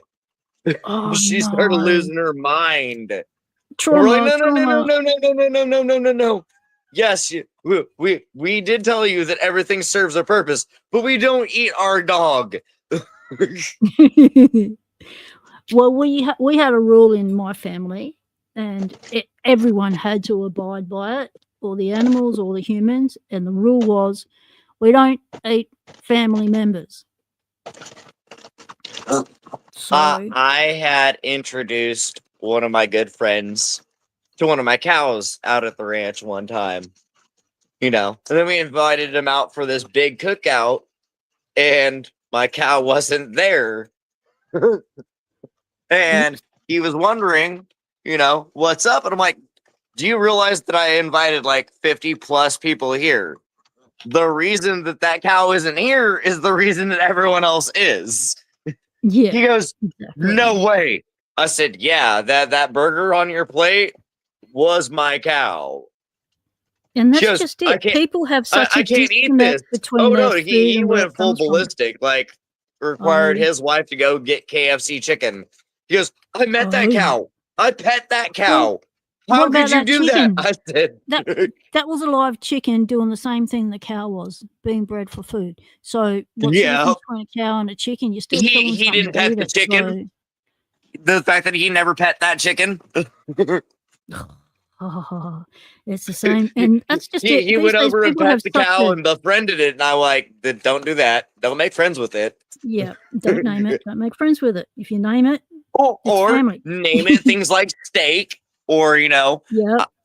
She started losing her mind. Trauma, no. Yes, we did tell you that everything serves a purpose, but we don't eat our dog. Well, we had a rule in my family, and everyone had to abide by it, all the animals, all the humans, and the rule was we don't eat family members. So I had introduced one of my good friends to one of my cows out at the ranch one time, and then we invited him out for this big cookout and my cow wasn't there. And he was wondering, what's up? And I'm like, do you realize that I invited like 50 plus people here? The reason that cow isn't here is the reason that everyone else is. Yeah. He goes, no way. I said, yeah, that burger on your plate was my cow. And that's just it. People have such a disconnect between their food he went full ballistic, required his wife to go get KFC chicken. He goes, I met that cow. I pet that cow. How could you do that? I said that was a live chicken doing the same thing the cow was, being bred for food. So what's the difference between a cow and a chicken? You still he didn't pet the chicken. So. The fact that he never pet that chicken. It's the same, and that's just it. He These went days, over and people have pet the such cow a and befriended it, and I like, don't do that. Don't make friends with it. yeah. Don't name it. Don't make friends with it. If you name it, it's Or family. name it things like steak, or Yep.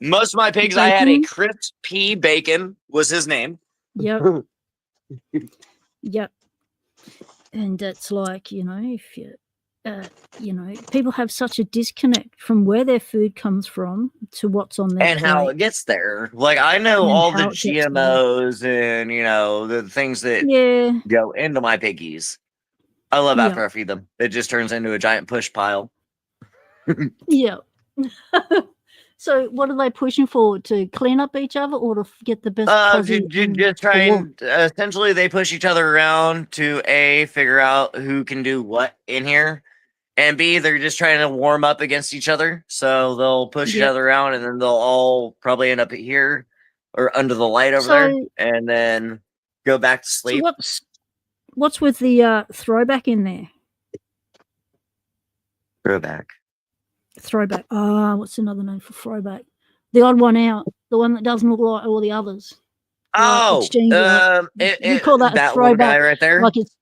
most of my pigs. I had a Bacon. Crisp P Bacon was his name. Yep. Yep. And it's like, if you, people have such a disconnect from where their food comes from to what's on their And how plate it gets there. Like, I know and all the how it gets there. GMOs and the things that Yeah. go into my piggies. I love Yeah. after I feed them. It just turns into a giant push pile. Yeah. So what are they pushing for? To clean up each other or to get the best posse? Just trying. Essentially, they push each other around to A, figure out who can do what in here, and B, they're just trying to warm up against each other. So they'll push each Yep. other around, and then they'll all probably end up here or under the light over there, and then go back to sleep. So what's with the throwback in there? Throwback. What's another name for throwback? The odd one out, the one that doesn't look like all the others. Oh, we call that a little guy throwback, right there. like its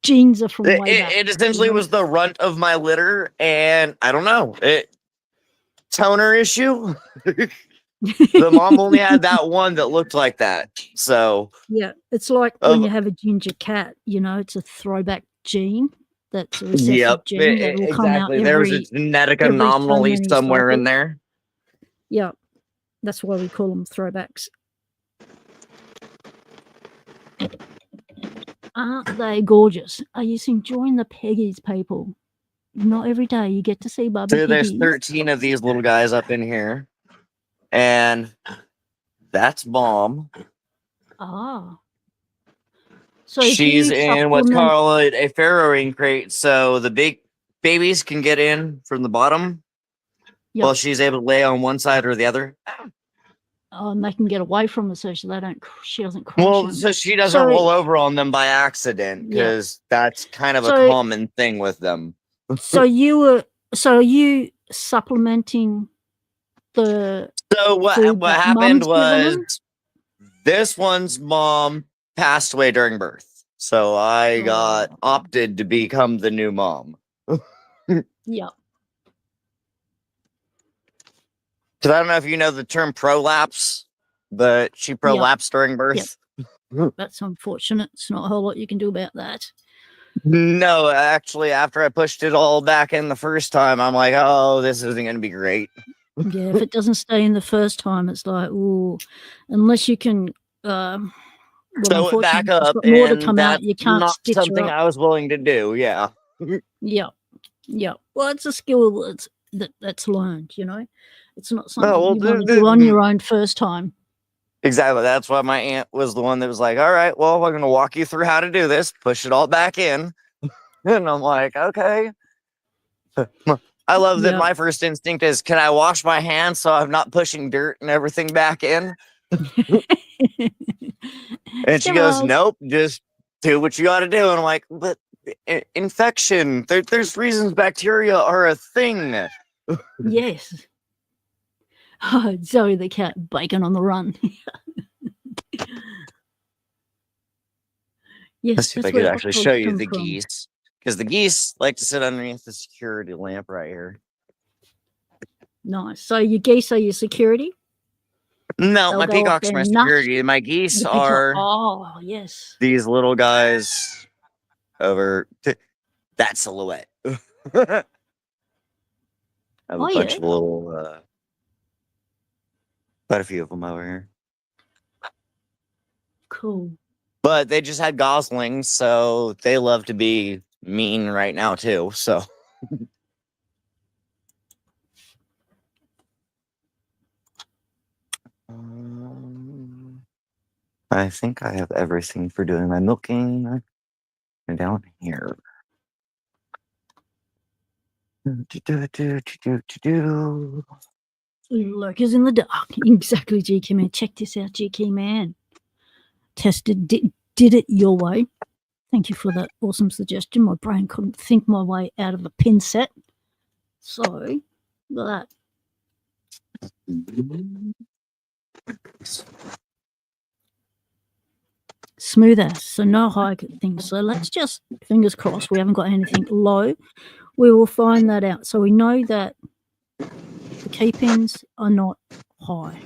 genes are from way back. It essentially was the runt of my litter, and I don't know, toner issue. The mom only had that one that looked like that. So yeah, it's like when you have a ginger cat. It's a throwback gene. That's a recessive gene that will come out. There was a genetic anomaly somewhere in there. Yeah, that's why we call them throwbacks. Aren't they gorgeous? Are you enjoying the piggies, people? Not every day you get to see Bubby. So there's 13 of these little guys up in here, and that's Mom. Ah. So she's in what's called a farrowing crate, so the big babies can get in from the bottom. Yep. While she's able to lay on one side or the other. And they can get away from her so she doesn't crush Well, them. so she doesn't roll over on them by accident, because that's kind of a common thing with them. So are you supplementing the So what happened was this one's mom passed away during birth. So I got opted to become the new mom. Yeah. Because I don't know if you know the term prolapse, but she prolapsed during birth. Yep. That's unfortunate. It's not a whole lot you can do about that. No, actually, after I pushed it all back in the first time, I'm like, oh, this isn't going to be great. Yeah, if it doesn't stay in the first time, it's like, ooh, unless you can sew it back up, more to come out, you can't not stitch something her up. I was willing to do. Yeah. Yeah. Well, it's a skill that's learned. It's not something you want to do on your own first time. Exactly. That's why my aunt was the one that was like, all right, well, we're going to walk you through how to do this. Push it all back in. And I'm like, okay. I love that my first instinct is, can I wash my hands so I'm not pushing dirt and everything back in? And she goes, nope, just do what you got to do. And I'm like, but infection, there's reasons bacteria are a thing. Yes. Oh, Zoe the cat, bacon on the run. Yes, let's see if I could actually show you the geese. Because the geese like to sit underneath the security lamp right here. Nice. So your geese are your security? No, my peacocks are my security. My geese are yes. These little guys over that silhouette. I have a bunch of little quite a few of them over here. Cool. But they just had goslings, so they love to be mean right now too. So I think I have everything for doing my milking. And down here. Lurkers in the dark. Exactly, GK Man. Check this out, GK Man. Tested, did it your way. Thank you for that awesome suggestion. My brain couldn't think my way out of a pin set. So, look at that. Smooth as, so no high things. So let's just, fingers crossed, we haven't got anything low. We will find that out. So we know that the key pins are not high.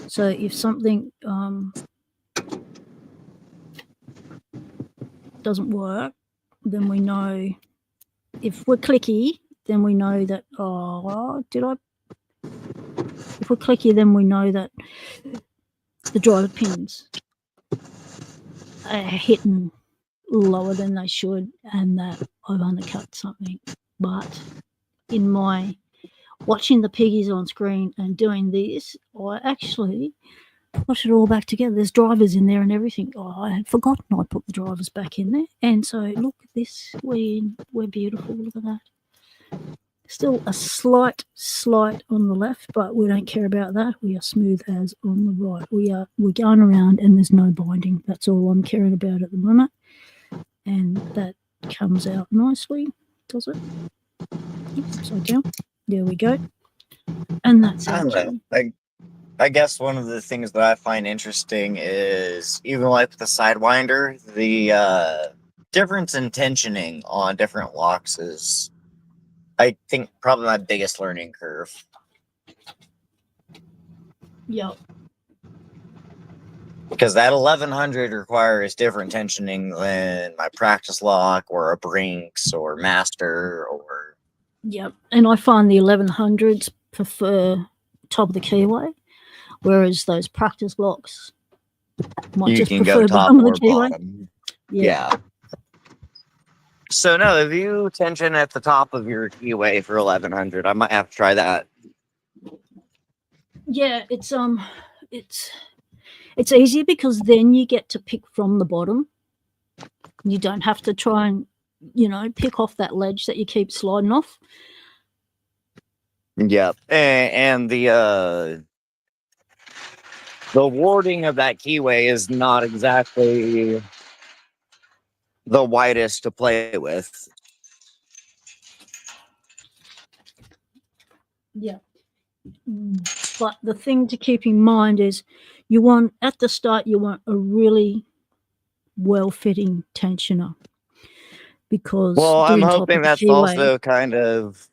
So if something doesn't work, then we know. If we're clicky, then we know that, if we're clicky, then we know that the driver pins are hitting lower than they should and that I've undercut something. But in my watching the piggies on screen and doing this, I actually push it all back together. There's drivers in there and everything. I had forgotten I put the drivers back in there. And so look at this. We're beautiful. Look at that. Still a slight on the left, but we don't care about that. We are smooth as on the right. We're going around and there's no binding. That's all I'm caring about at the moment. And that comes out nicely, does it? Yep, upside down. There we go. And that's actually. I guess one of the things that I find interesting is even like the Sidewinder, the difference in tensioning on different locks is, I think, probably my biggest learning curve. Yep. Because that 1100 requires different tensioning than my practice lock or a Brinks or Master or. Yep. And I find the 1100s prefer top of the keyway, whereas those practice locks might You just can prefer go top bottom of or the keyway. bottom. Yeah. So no, if you tension at the top of your keyway for 1100, I might have to try that. Yeah, it's easier because then you get to pick from the bottom. You don't have to try and, pick off that ledge that you keep sliding off. Yep. And the warding of that keyway is not exactly the widest to play with. Yeah. But the thing to keep in mind is at the start, you want a really well-fitting tensioner. Because I'm doing top hoping of the that's keyway, also kind of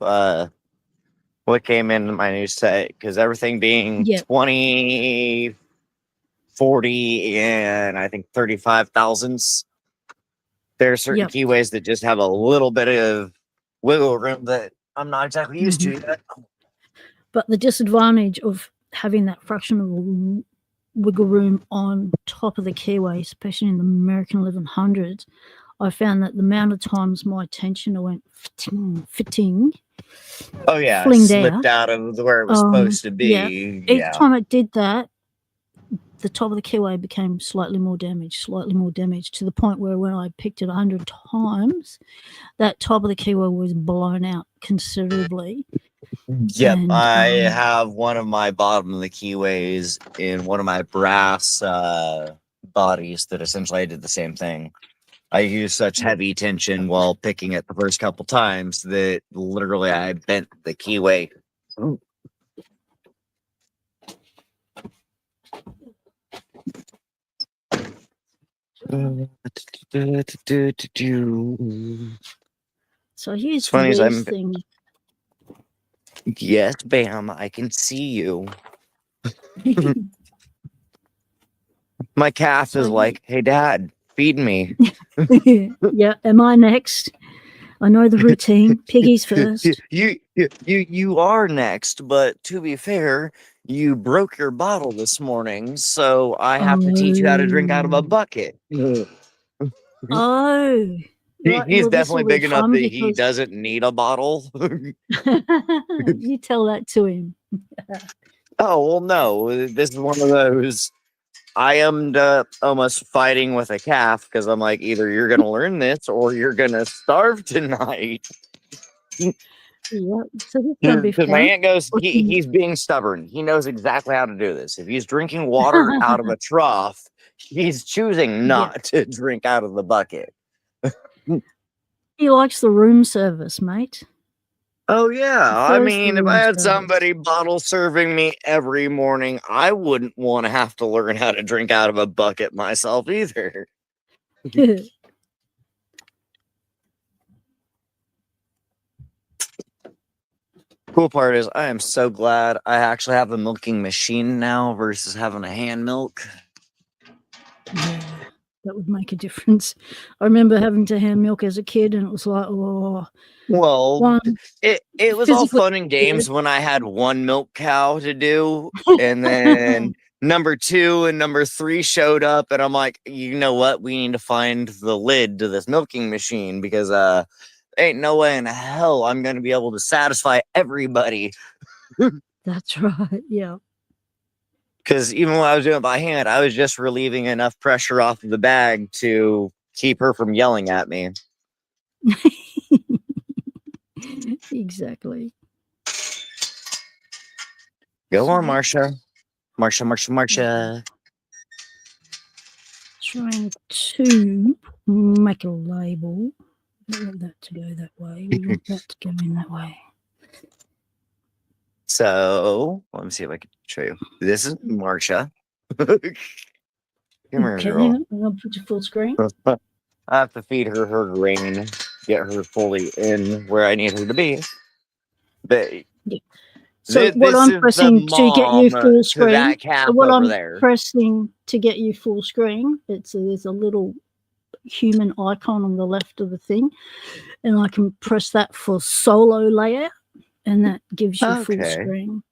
what came in my new set, because everything being 20, 40, and I think 35 thousandths, there are certain keyways that just have a little bit of wiggle room that I'm not exactly used to yet. But the disadvantage of having that fractional wiggle room on top of the keyway, especially in the American 1100s, I found that the amount of times my tensioner went fitting. Oh yeah, slipped out of where it was supposed to be. Yeah. Each time it did that, the top of the keyway became slightly more damaged, to the point where when I picked it 100 times, that top of the keyway was blown out considerably. Yep, and, I have one of my bottom of the keyways in one of my brass bodies that essentially did the same thing. I used such heavy tension while picking it the first couple times that literally I bent the keyway. So here's these things. Yes, Bam, I can see you. My calf is like, hey, Dad, feed me. Yeah, am I next? I know the routine. Piggies first. You are next, but to be fair, you broke your bottle this morning, so I have to teach you how to drink out of a bucket. Oh. He's definitely big enough that he doesn't need a bottle. You tell that to him. Oh, well, no. This is one of those. I am almost fighting with a calf because I'm like, either you're going to learn this or you're going to starve tonight. Yeah, so this can be fun. My aunt goes, he's being stubborn. He knows exactly how to do this. If he's drinking water out of a trough, he's choosing not to drink out of the bucket. He likes the room service, mate. Oh yeah, I First mean, if I room had service. somebody bottle serving me every morning, I wouldn't want to have to learn how to drink out of a bucket myself either. Cool part is I am so glad I actually have a milking machine now versus having a hand milk. Yeah, that would make a difference. I remember having to hand milk as a kid, and it was like, oh, Well, one, it was all physically fun and games weird. when I had one milk cow to do, and then number 2 and number 3 showed up, and I'm like, you know what? We need to find the lid to this milking machine because ain't no way in hell I'm gonna be able to satisfy everybody. That's right. Yeah. Because even when I was doing it by hand, I was just relieving enough pressure off of the bag to keep her from yelling at me. Exactly. Go on, So, Marsha. Marsha. trying to make a label. We don't want that to go that way. We want that to go in that way. So let me see if I can show you. This is Marsha. Come here, Okay, girl. I'll put you full screen. I have to feed her grain, get her fully in where I need her to be. But So what this I'm is the pressing to get you mom full to screen. that calf So what over I'm there. pressing to get you full screen, there's a little human icon on the left of the thing, and I can press that for solo layout, and that gives you full Okay. screen.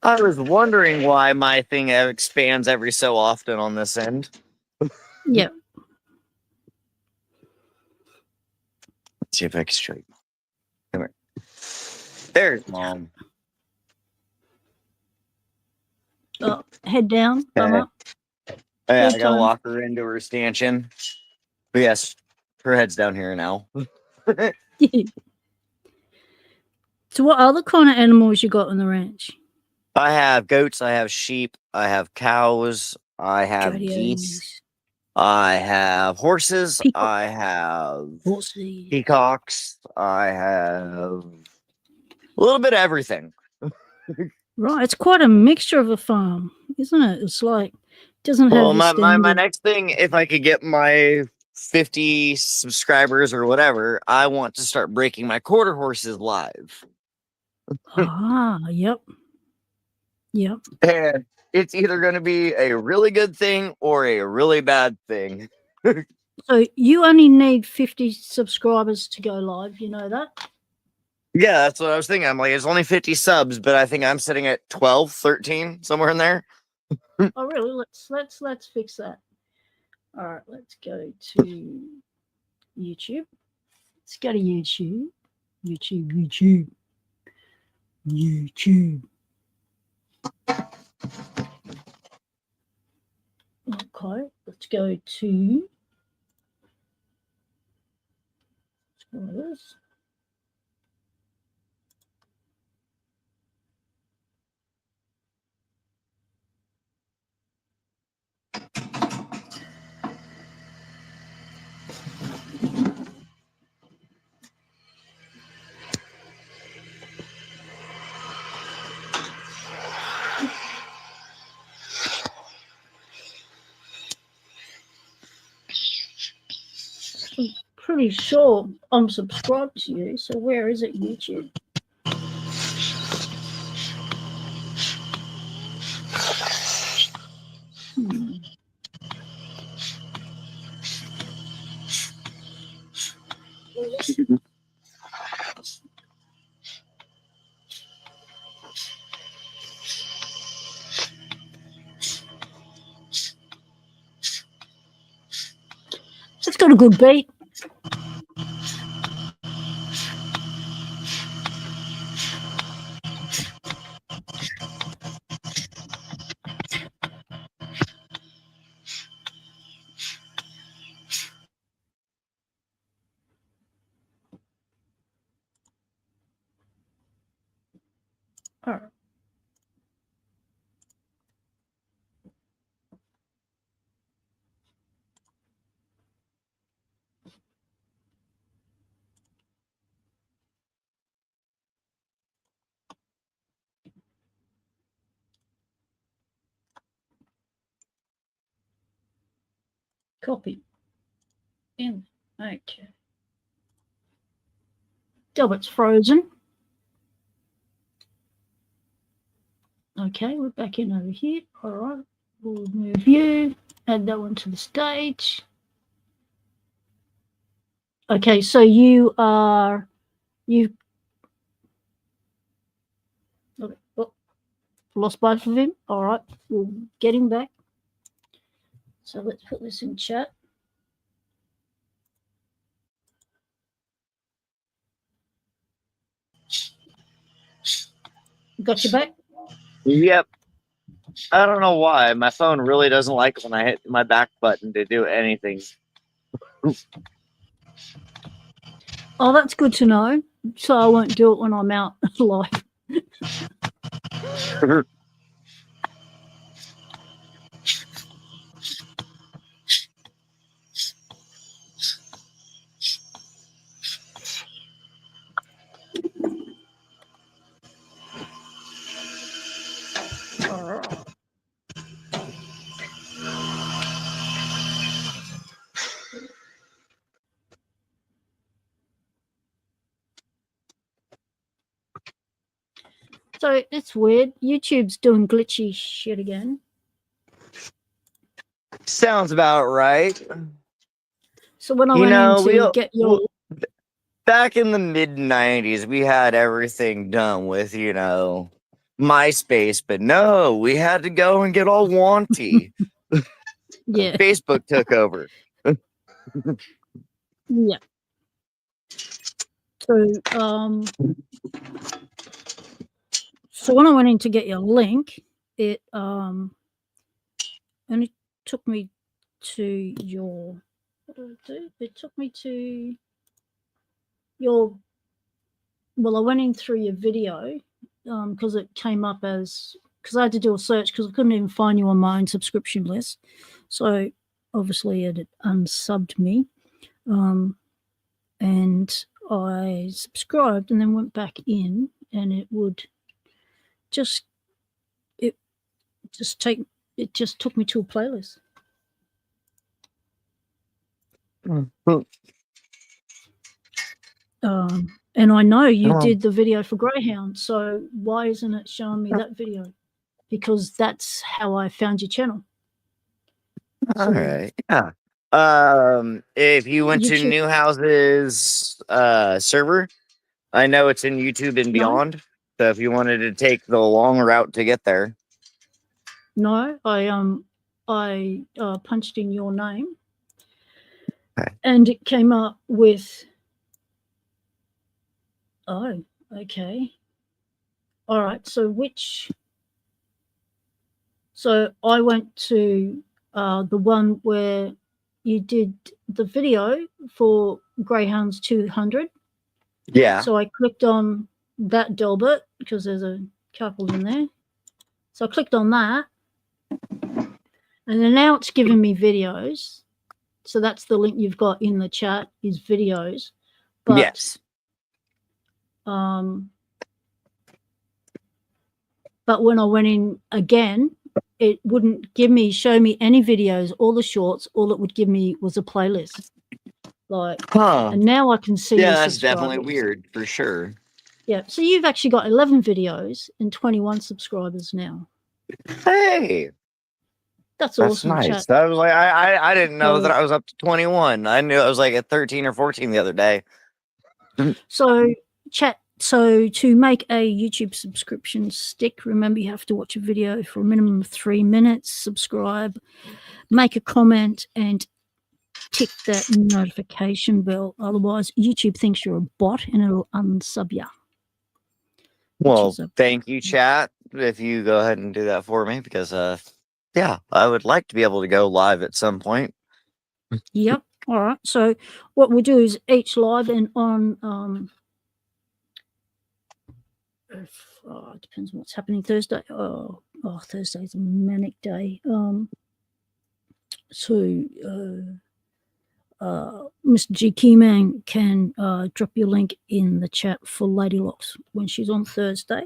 I was wondering why my thing expands every so often on this end. Yeah. Let's see if I can show you. Come here. There's mom. Head down, thumb Okay. up. Oh, yeah, Full I gotta time. walk her into her stanchion. But yes, her head's down here now. So what other kind of animals you got on the ranch? I have goats, I have sheep, I have cows, I have geese, Jodios, I have horses, peacock, I have horses. peacocks, I have a little bit of everything. Right, it's quite a mixture of a farm, isn't it? It's like doesn't have Well, your my standard. next thing, if I could get my 50 subscribers or whatever, I want to start breaking my quarter horses live. Yep. And it's either going to be a really good thing or a really bad thing. So you only need 50 subscribers to go live. You know that? Yeah, that's what I was thinking. I'm like, it's only 50 subs, but I think I'm sitting at 12, 13, somewhere in there. Oh, really? Let's fix that. All right, let's go to YouTube. Let's go to YouTube. YouTube. Okay, let's go to spoilers. I'm pretty sure I'm subscribed to you. So where is it, YouTube? It's got a good beat. All right. Copy. In. Okay. Delbert's frozen. Okay, we're back in over here. All right. We'll move you. Add that one to the stage. Okay, so you've okay, lost both of him. All right, we'll get him back. So let's put this in chat. Got you back? Yep. I don't know why. My phone really doesn't like when I hit my back button to do anything. Oh, that's good to know. So I won't do it when I'm out live. So it's weird. YouTube's doing glitchy shit again. Sounds about right. So when I went in to get your... back in the mid-90s, we had everything done with, MySpace, but no, we had to go and get all wanty. Yeah. Facebook took over. Yeah. So when I went in to get your link, it only took me to your... What did it do? It took me to your... Well, I went in through your video because it came up as... Because I had to do a search because I couldn't even find you on my own subscription list. So obviously it unsubbed me. And I subscribed and then went back in, and it just took me to a playlist. And I know you did the video for Greyhound, so why isn't it showing me that video? Because that's how I found your channel. All right. Yeah. If you went to Newhouse's server, I know it's in YouTube and beyond. So if you wanted to take the long route to get there. No, I punched in your name, and it came up with... Oh, okay. All right. So I went to the one where you did the video for Greyhounds 200. Yeah. So I clicked on that, Delbert, because there's a couple in there. So I clicked on that, and then now it's giving me videos. So that's the link you've got in the chat, is videos. But, yes. But when I went in again, it wouldn't show me any videos or the shorts. All it would give me was a playlist. And now I can see. Yeah, that's definitely weird for sure. Yeah, so you've actually got 11 videos and 21 subscribers now. Hey, that's awesome. Nice. Chat. I was like, I didn't know that I was up to 21. I knew I was like at 13 or 14 the other day. So, chat. So to make a YouTube subscription stick, remember you have to watch a video for a minimum of 3 minutes, subscribe, make a comment, and tick that notification bell. Otherwise, YouTube thinks you're a bot and it'll unsub you. Well, thank you, chat, if you go ahead and do that for me, because, yeah, I would like to be able to go live at some point. Yep. All right. So what we'll do is each live and on... it depends on what's happening Thursday. Thursday's a manic day. Mr. G Keyman can drop your link in the chat for Lady Locks when she's on Thursday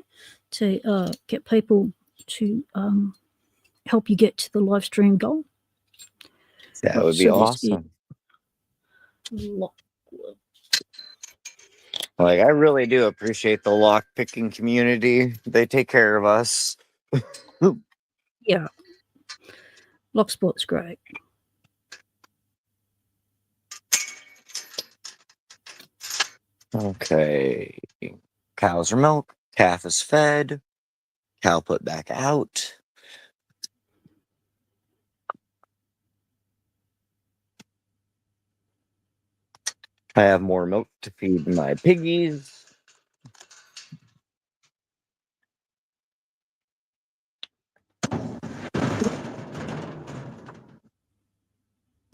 to get people to help you get to the live stream goal. That Right, would be so this is awesome. Locksport. Like, I really do appreciate the lock picking community. They take care of us. Yeah, Locksport's great. Okay. Cows are milked. Calf is fed. Cow put back out. I have more milk to feed my piggies.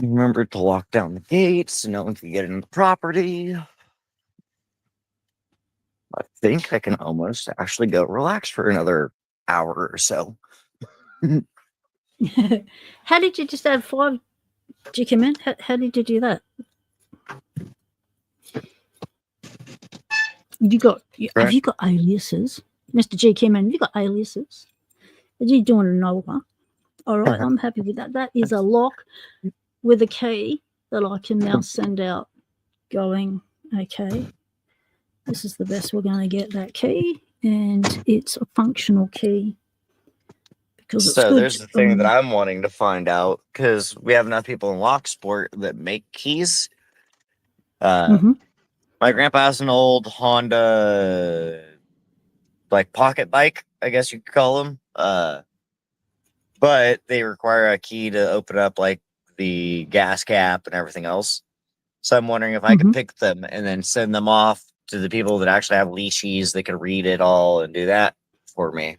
Remember to lock down the gates so no one can get in the property. I think I can almost actually go relax for another hour or so. How did you just add 5 chicken in? How did you do that? Have you got aliases? Mr. GK man, have you got aliases? Are you doing an over? All right, I'm happy with that. That is a lock with a key that I can now send out going, okay, this is the best we're going to get that key, and it's a functional key. Because it's So good. there's the thing that I'm wanting to find out, because we have enough people in Locksport that make keys. My grandpa has an old Honda, like, pocket bike, I guess you could call them. But they require a key to open up, like, the gas cap and everything else. So I'm wondering if I could pick them and then send them off to the people that actually have leashes that can read it all and do that for me.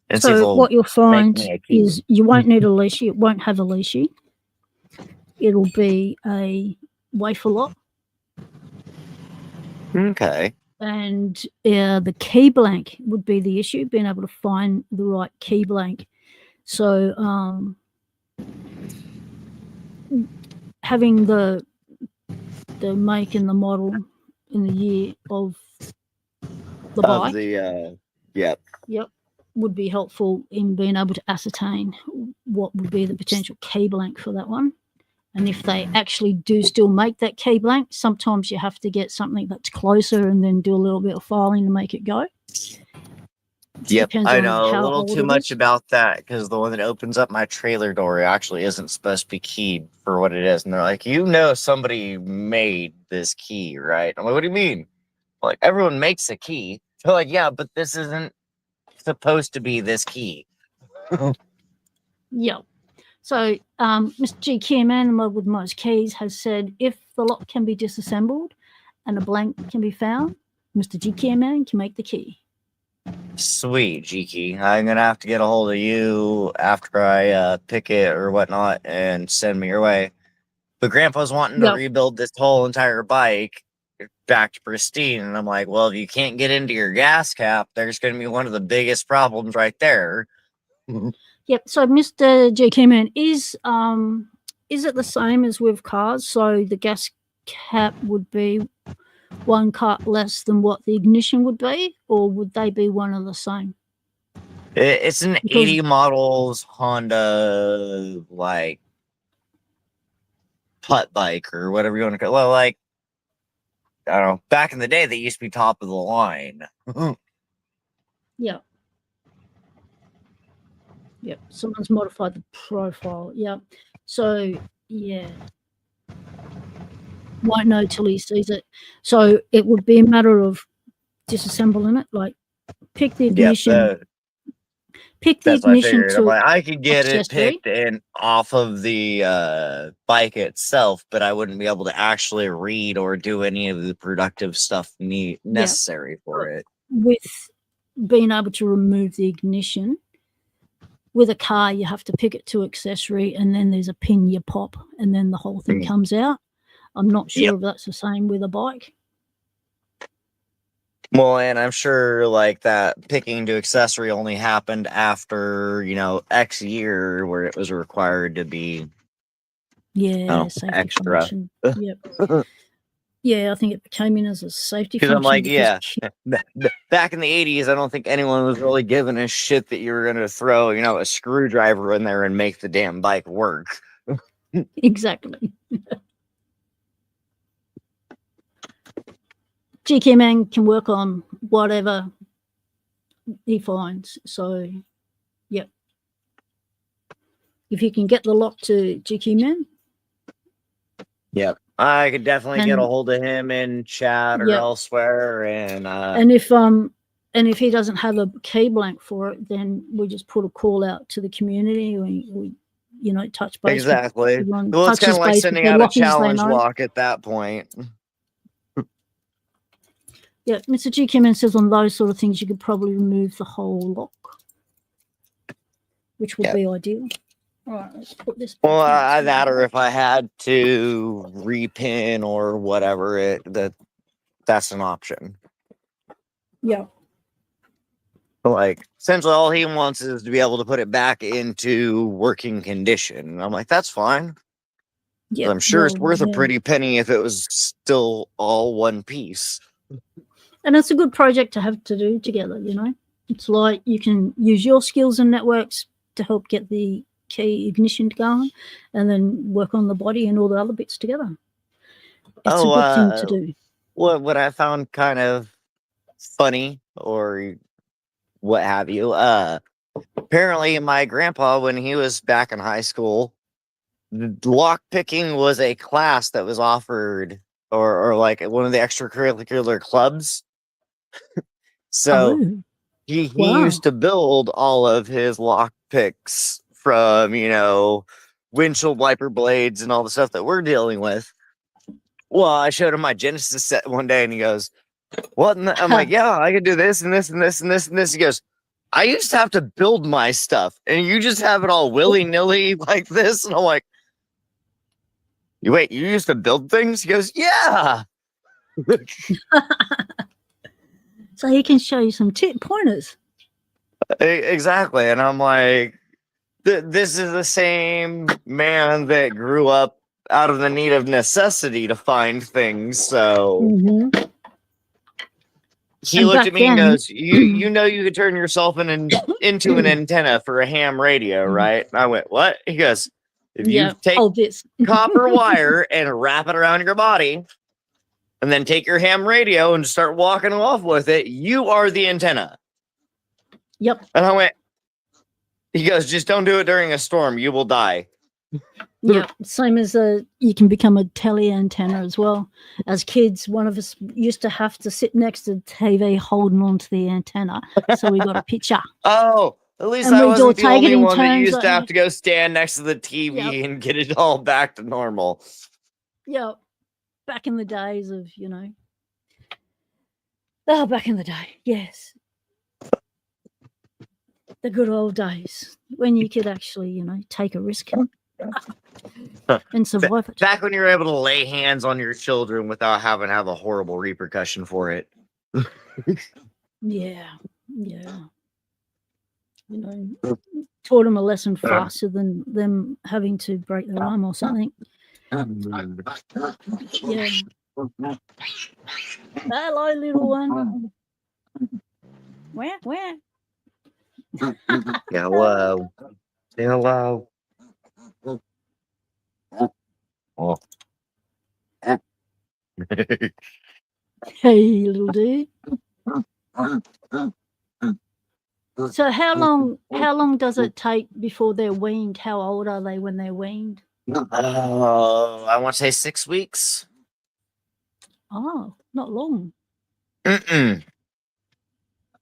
And so what you'll find is you won't need a leashy. It won't have a leashy. It'll be a wafer lock. Okay. And the key blank would be the issue, being able to find the right key blank. So having the make and the model in the year of the bike. Yep, would be helpful in being able to ascertain what would be the potential key blank for that one. And if they actually do still make that key blank, sometimes you have to get something that's closer and then do a little bit of filing to make it go. Yep, I know a little too much about that, because the one that opens up my trailer door actually isn't supposed to be keyed for what it is. And they're like, somebody made this key, right? I'm like, what do you mean? Like, everyone makes a key. They're like, yeah, but this isn't supposed to be this key. Yeah. So Mr. G. Kierman, with most keys, has said if the lock can be disassembled and a blank can be found, Mr. G. Kierman can make the key. Sweet, G-Key. I'm going to have to get a hold of you after I pick it or whatnot and send me your way. But Grandpa's wanting to rebuild this whole entire bike back to pristine. And I'm like, well, if you can't get into your gas cap, there's going to be one of the biggest problems right there. Yep. So, Mr. J.K. Man, is it the same as with cars? So the gas cap would be one cut less than what the ignition would be, or would they be one of the same? It's an 80 models Honda, like, putt bike or whatever you want to call it. Well, like, I don't know. Back in the day, they used to be top of the line. Yeah. Yep. Someone's modified the profile. Yep. So, yeah. Won't know till he sees it. So it would be a matter of disassembling it, like pick the ignition. Pick the ignition to I could get it picked and off of the bike itself, but I wouldn't be able to actually read or do any of the productive stuff necessary for it. With being able to remove the ignition, with a car, you have to pick it to accessory, and then there's a pin you pop, and then the whole thing comes out. I'm not sure if that's the same with a bike. Well, and I'm sure like that picking to accessory only happened after, X year where it was required to be extra. Yep. Yeah, I think it came in as a safety function. Because I'm like, back in the 80s, I don't think anyone was really giving a shit that you were going to throw, a screwdriver in there and make the damn bike work. Exactly. GK Man can work on whatever he finds. So, yep. If you can get the lock to GK Man, Yep. I could definitely get a and hold of him in chat or yep. elsewhere, And if he doesn't have a key blank for it, then we just put a call out to the community. We touch base. exactly. With everyone, Well, it's kind of like base sending with out a lockies they challenge know. lock at that point. Yeah, Mr. GK Man says on those sort of things you could probably remove the whole lock, which would be ideal. All right, let's put this. Well, that or if I had to repin or whatever, that's an option. Yeah. Like, essentially all he wants is to be able to put it back into working condition. And I'm like, that's fine. Yeah, I'm sure it's worth a pretty penny if it was still all one piece. And it's a good project to have to do together, It's like you can use your skills and networks to help get the key ignition going and then work on the body and all the other bits together. It's a good thing to do. What I found kind of funny or what have you, apparently my grandpa, when he was back in high school, lock picking was a class that was offered or like one of the extracurricular clubs. So he used to build all of his lock picks from, windshield wiper blades and all the stuff that we're dealing with. Well, I showed him my Genesis set one day and he goes, what? I'm like, yeah, I could do this and this and this and this and this. He goes, I used to have to build my stuff and you just have it all willy-nilly like this. And I'm like, wait, you used to build things? He goes, yeah. So he can show you some pointers. Exactly. And I'm like, this is the same man that grew up out of the need of necessity to find things. So he looked at me and goes, you know you could turn yourself into an antenna for a ham radio, right? And I went, what? He goes, if you take copper wire and wrap it around your body and then take your ham radio and start walking off with it, you are the antenna. Yep. And I went, he goes, just don't do it during a storm. You will die. Yeah, same as you can become a tele antenna as well. As kids, one of us used to have to sit next to the TV holding on to the antenna. So we got a picture. Oh, at least I wasn't the only one that used to have to go stand next to the TV and get it all back to normal. Yeah, back in the days of, back in the day, yes. The good old days when you could actually, take a risk and survive it. Back when you were able to lay hands on your children without having to have a horrible repercussion for it. Yeah. Taught them a lesson faster than them having to break their arm or something. Yeah. Hello, little one. Where? Hello. Say hello. Oh. Hey, little dude. So how long does it take before they're weaned? How old are they when they're weaned? I want to say 6 weeks. Oh, not long.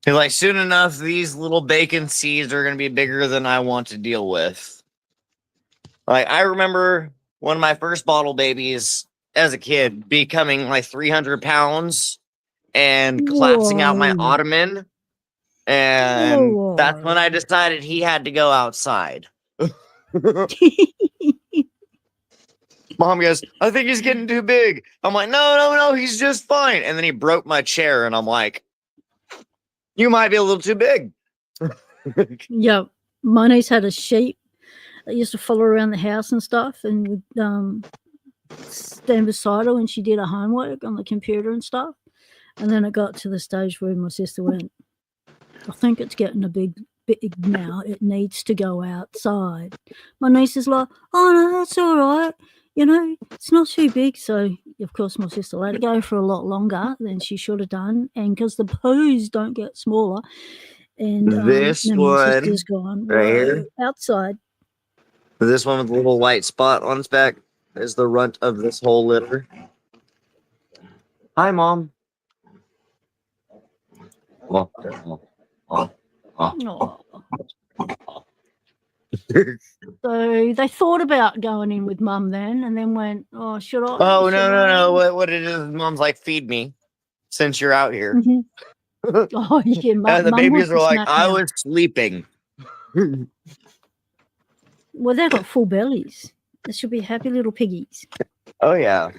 Like soon enough, these little bacon seeds are going to be bigger than I want to deal with. Like I remember one of my first bottle babies as a kid becoming like 300 pounds and collapsing out my ottoman. And that's when I decided he had to go outside. Mom goes, I think he's getting too big. I'm like, no, he's just fine. And then he broke my chair and I'm like, you might be a little too big. Yeah, my niece had a sheep that used to follow around the house and stuff and would stand beside her when she did her homework on the computer and stuff. And then it got to the stage where my sister went, I think it's getting a bit big now. It needs to go outside. My niece is like, oh, no, that's all right. You know, it's not too big. So, of course, my sister let it go for a lot longer than she should have done. And because the poos don't get smaller, and This then my one sister's gone, right whoa, here. outside. This one with a little white spot on its back is the runt of this whole litter. Hi, Mom. Oh, oh, Oh. So they thought about going in with Mum then, and then went, "Oh, should I?" Oh, should no. I? What it is, Mom's like, feed me since you're out here. Mhm. Oh yeah, And the Mum wants babies a are like, snack I now. was sleeping. Well, they've got full bellies. They should be happy little piggies. Oh, yeah.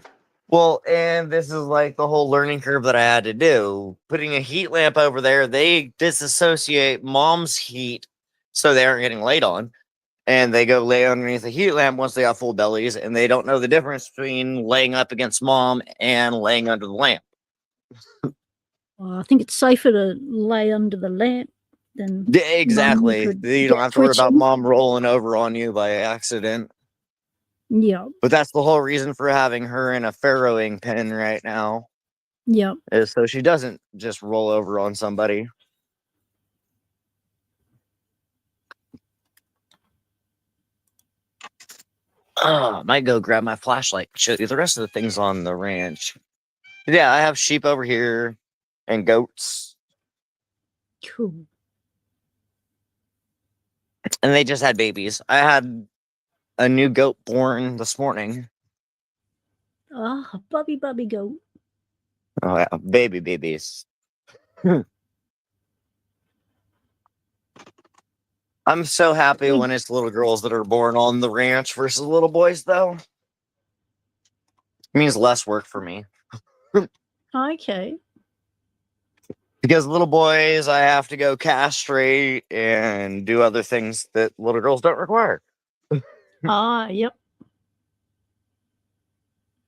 Well, and this is like the whole learning curve that I had to do. Putting a heat lamp over there, they disassociate Mom's heat so they aren't getting laid on. And they go lay underneath the heat lamp once they got full bellies, and they don't know the difference between laying up against Mom and laying under the lamp. I think it's safer to lay under the lamp than Yeah, Mum. You exactly. could You don't get have to worry about twitching. Mom rolling over on you by accident. Yeah, But that's the whole reason for having her in a farrowing pen right now, yeah. is so she doesn't just roll over on somebody. I might go grab my flashlight and show you the rest of the things on the ranch. Yeah, I have sheep over here and goats, Cool. and they just had babies. I had a new goat born this morning. Ah, bubby goat. Oh, yeah, babies. I'm so happy when it's little girls that are born on the ranch versus little boys, though. It means less work for me. Okay. Because little boys, I have to go castrate and do other things that little girls don't require. Ah, yep.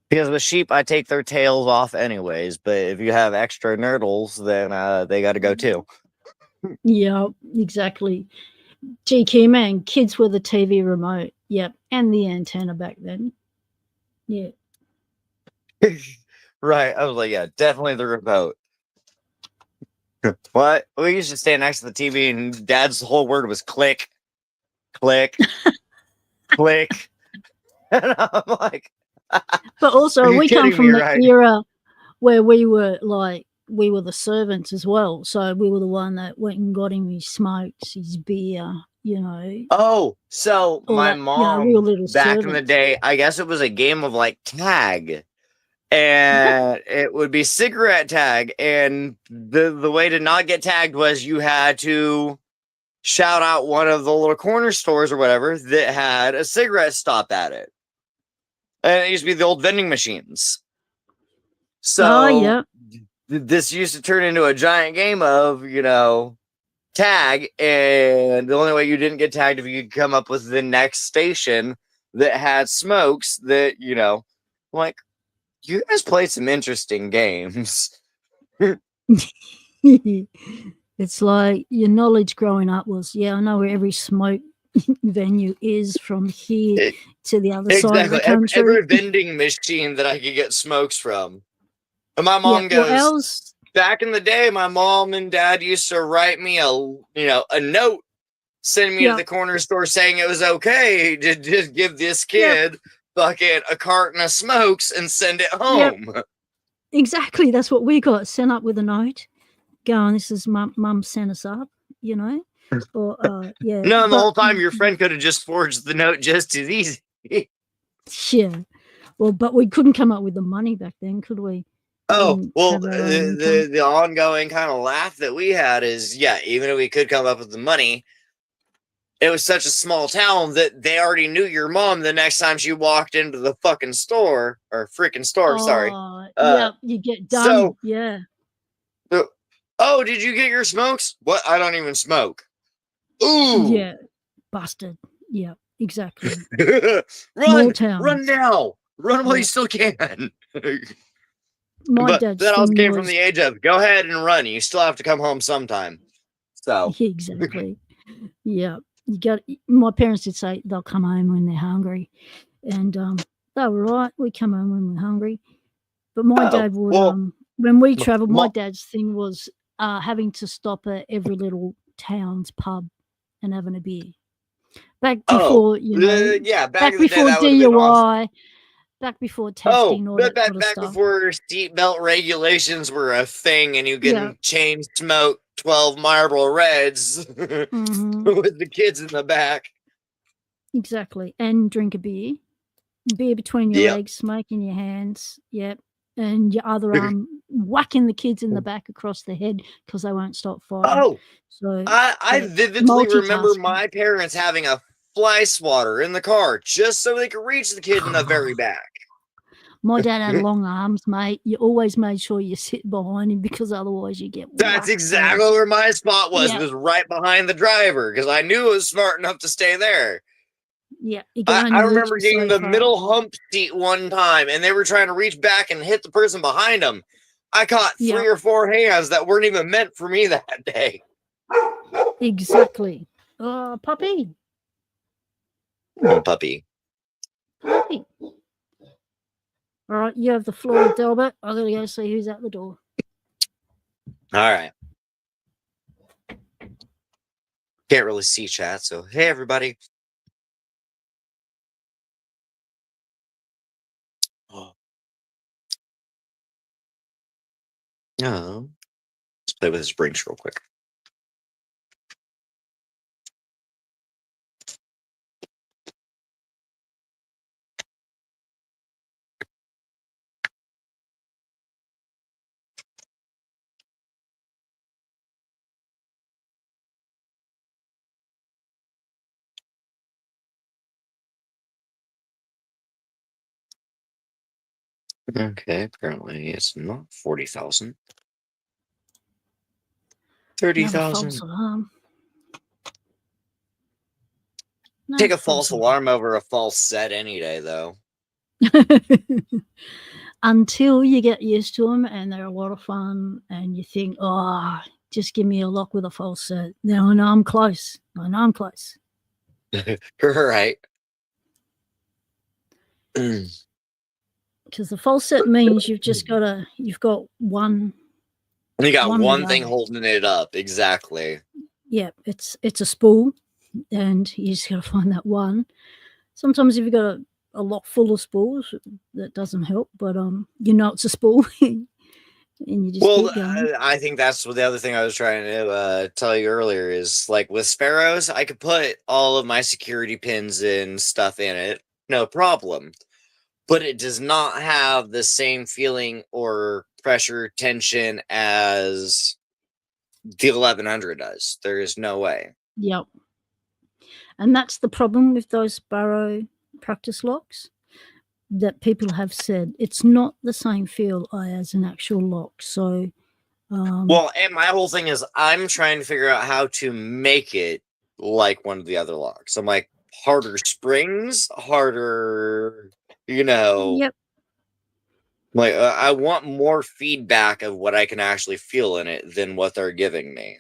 Because with sheep, I take their tails off anyways. But if you have extra nurdles, then they got to go too. Yeah, exactly. GQ man, kids with a TV remote. Yep, and the antenna back then. Yeah. Right. I was like, yeah, definitely the remote. What? We used to stand next to the TV, and Dad's whole word was click, click, click. And I'm like, But also, are you we come kidding from me, the right? era where we were the servants as well. So we were the one that went and got him his smokes, his beer, you know, Oh, so all my that, real mom little back in the servants. day, I guess it was a game of like tag. And it would be cigarette tag. And the way to not get tagged was you had to shout out one of the little corner stores or whatever that had a cigarette stop at it. And it used to be the old vending machines. Oh, So yeah. this used to turn into a giant game of, tag. And the only way you didn't get tagged if you could come up with the next station that had smokes that, like, you guys played some interesting games. It's like your knowledge growing up was, yeah, I know where every smoke venue is from here to the other side of the Exactly. country. Every vending machine that I could get smokes from. And my mom Yeah, goes, well, ours, back in the day, my mom and dad used to write me a note, send me to yeah, the corner store saying it was okay to just give this yep, kid bucket a carton of smokes and send it yep, home. exactly. That's what we got sent up with a note going, this is mum sent us up, you know, or yeah, No, and the but whole time your friend could have just forged the note just as easy. yeah, well, but we couldn't come up with the money back then, could we? Oh, Didn't well, have our own income. the ongoing kind of laugh that we had is, yeah, even if we could come up with the money, it was such a small town that they already knew your mom the next time she walked into the fucking store, or freaking store, sorry. Yeah, you get done. So, Yeah. Oh, did you get your smokes? What? I don't even smoke. Ooh. Yeah. Busted. Yeah, exactly. Run town. now. Run while Yeah. you still can. My But dad's that also thing came from was the age of go ahead and run. You still have to come home sometime. So exactly. Yeah, you got. My parents did say they'll come home when they're hungry, and they were right. We come home when we're hungry, but my Oh, dad would well, when we m- travelled. My mo- dad's thing was having to stop at every little town's pub and having a beer. Back oh, before yeah, back back in the day, before that would have been awesome. DUI, back before Oh, testing, all that back sort of back stuff. before seatbelt regulations were a thing, and you Yeah. can chain smoke 12 Marlboro Reds Hmm. with the kids in the back. Exactly, and drink a beer between your Yep. legs, smoke in your hands. Yep, and your other arm whacking the kids in the back across the head because they won't stop fighting. Oh, So I yeah, vividly remember multitasking. my parents having a fly swatter in the car just so they could reach the kid in the very back. My dad had long arms, mate. You always made sure you sit behind him because otherwise you get That's whacked. So exactly where my spot yeah, was right behind the driver because I knew it was smart enough to stay there. yeah, you can I only reach remember you getting so the far. middle hump seat one time and they were trying to reach back and hit the person behind them. I caught Yeah, 3 or 4 hands that weren't even meant for me that day. exactly. Oh, puppy, Oh, puppy. puppy. All right, you have the floor, Delbert. I gotta go see who's at the door. All right. Can't really see chat, so hey, everybody. Oh. Let's play with his brings real quick. Okay, apparently it's not 40,000. 30,000. False alarm. Take a false alarm over a false set any day, though. Until you get used to them and they're a lot of fun and you think, oh, just give me a lock with a false set. Then I know I'm close. Right. Because the false set means you've got one. You got one thing go. holding it up. Exactly. Yeah, it's a spool and you just got to find that one. Sometimes if you've got a lot full of spools, that doesn't help, but it's a spool. And you just keep going. I think that's what the other thing I was trying to tell you earlier is like with sparrows, I could put all of my security pins and stuff in it, no problem. But it does not have the same feeling or pressure tension as the 1100 does. There is no way. Yep. And that's the problem with those Sparrow practice locks that people have said. It's not the same feel as an actual lock. So, well, and my whole thing is I'm trying to figure out how to make it like one of the other locks. I'm like, harder springs, harder, yep. Like, I want more feedback of what I can actually feel in it than what they're giving me.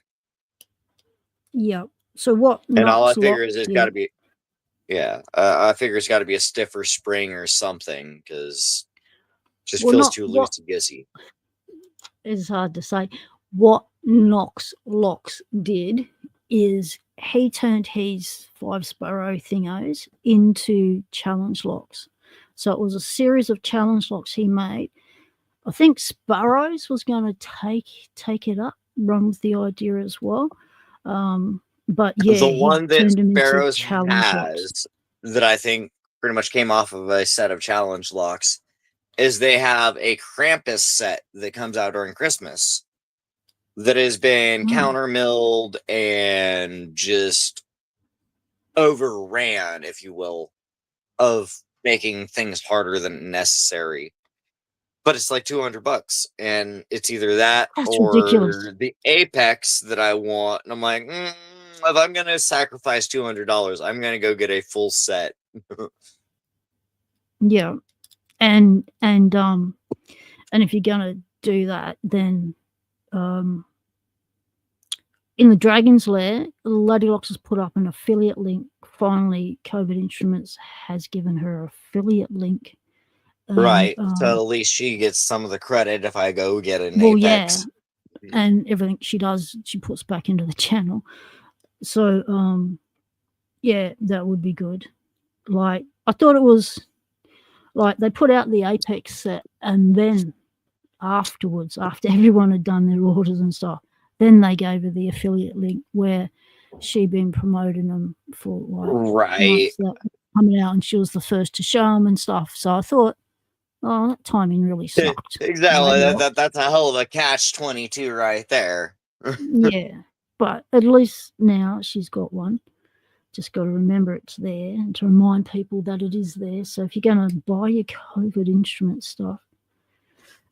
Yep. So what? And all I figure lock is it's got to be, yeah. I figure it's got to be a stiffer spring or something because it just feels too loosey goosey. It's hard to say. What Knox Locks did is he turned his 5 Sparrow thingos into challenge locks. So it was a series of challenge locks he made. I think Sparrows was going to take it up, run with the idea as well. But yeah, the one that turned them Sparrows into challenge has locks. that I think pretty much came off of a set of challenge locks is they have a Krampus set that comes out during Christmas that has been counter milled and just overran, if you will, of making things harder than necessary. But it's like $200, and it's either that That's or ridiculous. the Apex that I want. And I'm like, if I'm gonna sacrifice $200, I'm gonna go get a full set. Yeah, and if you're gonna do that, then in the Dragon's Lair, Locksport has put up an affiliate link. Finally, COVID Instruments has given her affiliate link. And, right. So at least she gets some of the credit if I go get an well, Apex. Yeah, and everything she does, she puts back into the channel. So, yeah, that would be good. Like, I thought it was like they put out the Apex set, and then afterwards, after everyone had done their orders and stuff, then they gave her the affiliate link where she'd been promoting them for like right months that coming out, and she was the first to show them and stuff. So I thought, oh, that timing really sucked. exactly. That's a hell of a catch-22 right there. Yeah, but at least now she's got one. Just got to remember it's there and to remind people that it is there. So if you're going to buy your COVID instrument stuff,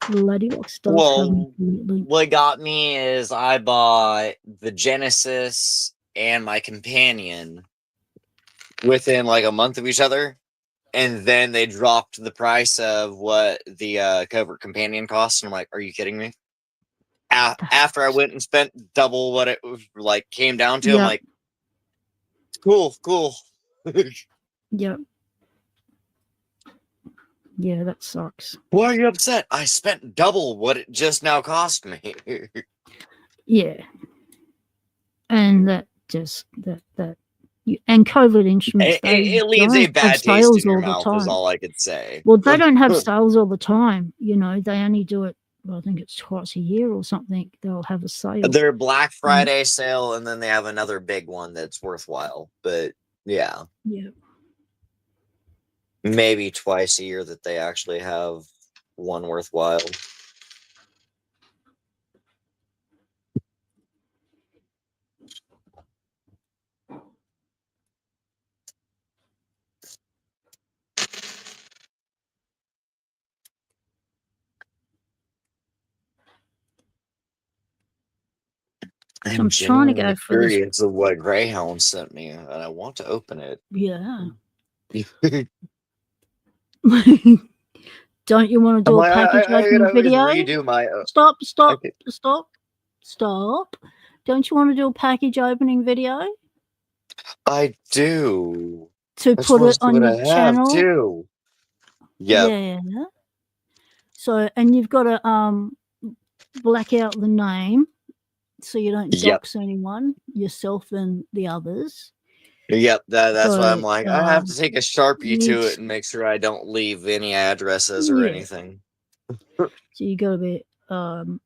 Locksport does have an affiliate link. What got me is I bought the Genesis and my companion within like a month of each other, and then they dropped the price of what the covert companion costs, and I'm like, are you kidding me? After I went and spent double what it was, like came down to, I'm like, cool. Yep. Yeah, that sucks. Why are you upset? I spent double what it just now cost me. Yeah. And that just that and COVID instruments, it leaves a bad taste in your mouth is all I could say. Well, they don't have sales all the time. You know, they only do it, well, I think it's twice a year or something. They'll have a sale. Their Black Friday sale, and then they have another big one that's worthwhile. But yeah. Maybe twice a year that they actually have one worthwhile. I'm trying to go for curious of what Greyhound sent me, and I want to open it. Yeah. Don't you want to do a package opening video? Redo my, Stop. Don't you want to do a package opening video? I do. To put it on your channel? Too. Yep. Yeah. So, and you've got to black out the name so you don't dox anyone, yourself and the others. Yep, that's why I'm like, I have to take a Sharpie to it and make sure I don't leave any addresses or anything. So you got to be,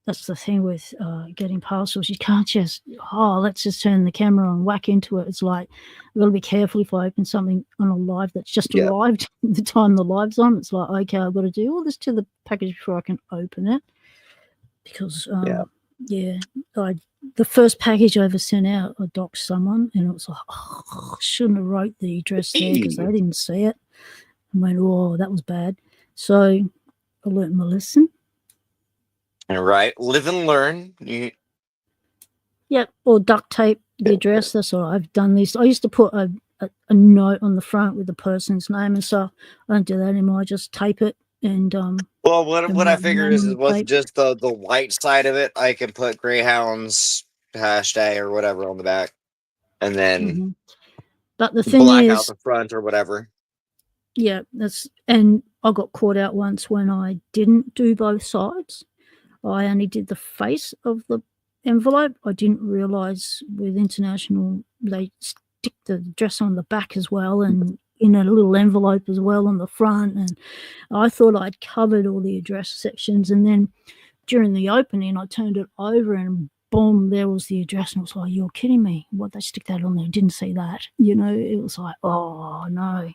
that's the thing with getting parcels. You can't just, let's just turn the camera on, whack into it. It's like, I've got to be careful if I open something on a live that's just arrived the time the live's on. It's like, okay, I've got to do all this to the package before I can open it. Because, the first package I ever sent out, I doxed someone, and it was like, I shouldn't have wrote the address there because they didn't see it. I went, that was bad. So I learned my lesson. All right, live and learn. Yep, or duct tape the address. That's all. I've done this. I used to put a note on the front with the person's name and stuff. I don't do that anymore. I just tape it. And well, what I figured is it wasn't just the white side of it. I can put Greyhound's hashtag or whatever on the back, and then but the thing black is, out the front or whatever. Yeah, and I got caught out once when I didn't do both sides. I only did the face of the envelope. I didn't realize with international they stick the address on the back as well, and in a little envelope as well on the front, and I thought I'd covered all the address sections, and then during the opening I turned it over and boom, there was the address, and I was like, you're kidding me, what, they stick that on there? Didn't see that, it was like, oh no.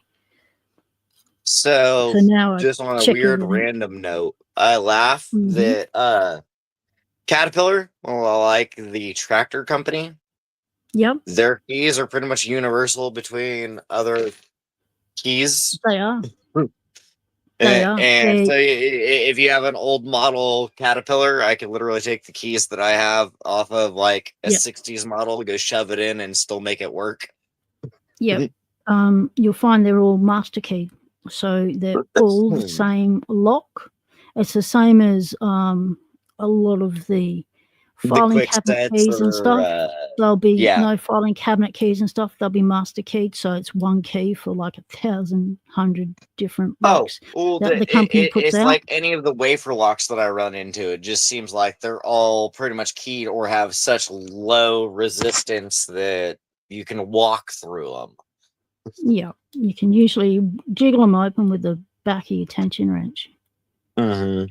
So now just on a weird random note, I laugh that Caterpillar, like the tractor company, their keys are pretty much universal between other keys. They are. And so if you have an old model Caterpillar, I can literally take the keys that I have off of like a 60s model, go shove it in and still make it work. Yep. You'll find they're all master key. So they're all the same lock. It's the same as a lot of the filing cabinet keys and stuff. there'll be yeah. no filing cabinet keys and stuff. They'll be master keyed, so it's one key for like 1,100 different locks well, that the company puts it's out. like any of the wafer locks that I run into. It just seems like they're all pretty much keyed or have such low resistance that you can walk through them. Yeah, you can usually jiggle them open with the back of your tension wrench. Mm-hmm.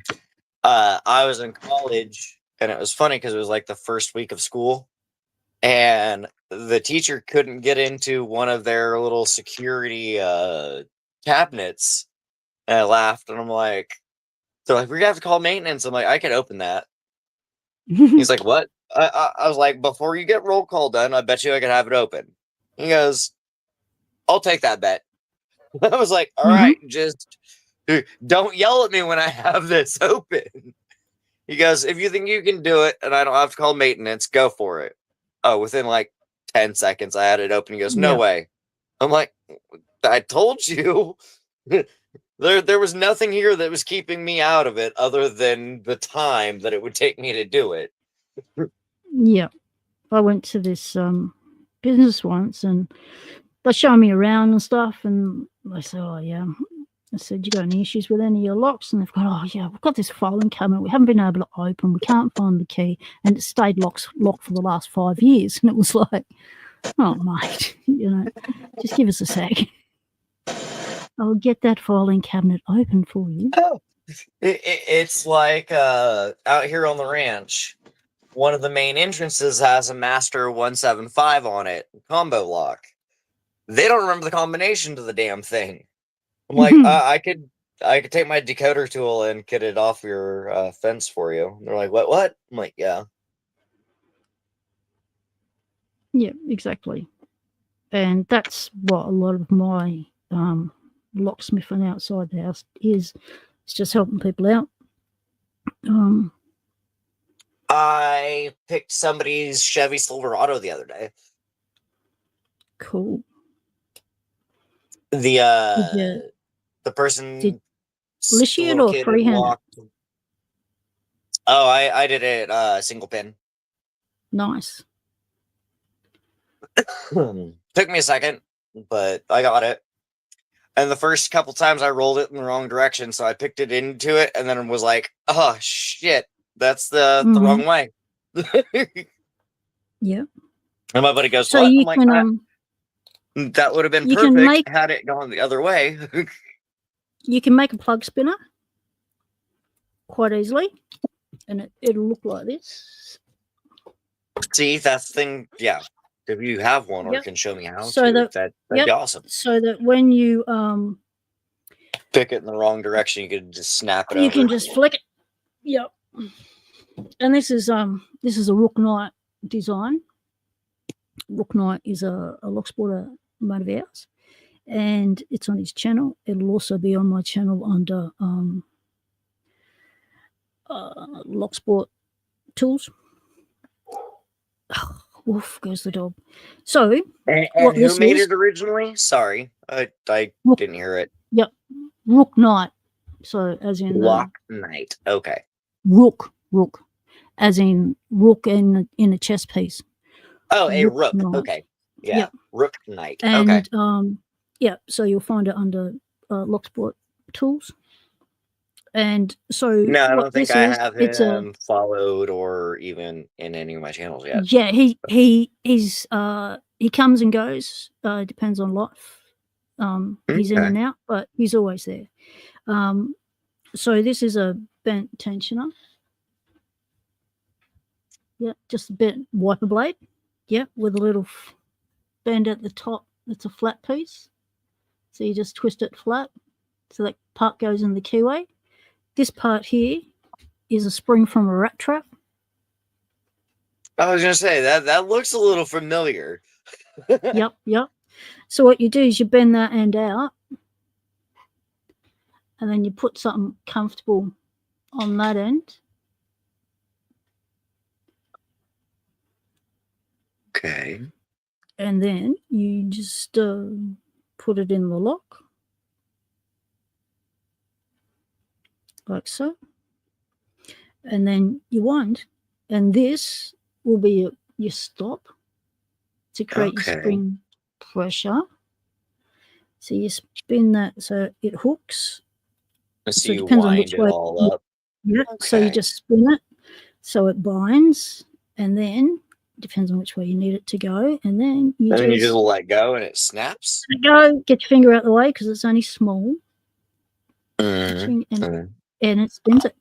I was in college, and it was funny because it was like the first week of school, and the teacher couldn't get into one of their little security cabinets. And I laughed, and I'm like, they're like, we're gonna have to call maintenance. I'm like, I can open that. He's like, what? I was like, before you get roll call done, I bet you I can have it open. He goes, I'll take that bet. I was like, all right, just don't yell at me when I have this open. He goes, if you think you can do it and I don't have to call maintenance, go for it. Oh, within like 10 seconds, I had it open. He goes, no way. I'm like, I told you. There was nothing here that was keeping me out of it other than the time that it would take me to do it. Yeah. I went to this business once and they're showing me around and stuff, and I said, oh, yeah. I said, you got any issues with any of your locks? And they've gone, oh, yeah, we've got this filing cabinet. We haven't been able to open. We can't find the key. And it stayed locked for the last 5 years. And it was like, oh, mate, just give us a sec. I'll get that filing cabinet open for you. Oh, it's like out here on the ranch. One of the main entrances has a Master 175 on it, combo lock. They don't remember the combination to the damn thing. I'm like, I could take my decoder tool and get it off your fence for you. And they're like, what? I'm like, yeah. Yeah, exactly. And that's what a lot of my locksmithing outside the house is. It's just helping people out. I picked somebody's Chevy Silverado the other day. Cool. The person Liciate or freehand? Oh, I did it single pin. Nice. Took me a second, but I got it. And the first couple times I rolled it in the wrong direction, so I picked it into it and then was like, oh shit, that's the wrong way. Yeah. And my buddy goes, so what? You I'm can, like, that would have been perfect had it gone the other way. You can make a plug spinner quite easily, and it'll look like this. See, that's the thing. Yeah. If you have one or can show me how that'd be awesome. So that when you pick it in the wrong direction, you could just snap it over. You can just flick it. Yep. And this is a Rook Knight design. Rook Knight is a Locksport mate of ours, and it's on his channel. It'll also be on my channel under Locksport Tools. Oh, woof goes the dog. So, and who made it originally? Sorry, I didn't hear it. Yep, Rook Knight. So, as in Lock Knight. Okay. Rook, as in rook in a chess piece. Oh, a rook. Okay. Yeah. Yep. Rook Knight. And, okay. Yeah. So you'll find it under Locksport Tools. And so no, I don't think I have him followed or even in any of my channels yet. Yeah, he comes and goes. Depends on life. He's in and out, but he's always there. So this is a bent tensioner. Yeah, just a bent wiper blade. Yeah, with a little bend at the top. It's a flat piece. So you just twist it flat. So that part goes in the keyway. This part here is a spring from a rat trap. I was going to say, that looks a little familiar. Yep. So what you do is you bend that end out, and then you put something comfortable on that end. Okay. And then you just put it in the lock. Like so. And then you wind. And this will be your stop. to create your Okay. spring pressure. So you spin that so it hooks. So So it you depends on wind which it way. all up. Yeah. So you Okay. just spin it so it binds, and then depends on which way you need it to go, and then you And then you just just let go and it snaps. let it go. Get your finger out the way because it's only small, Mhm. and it spins it.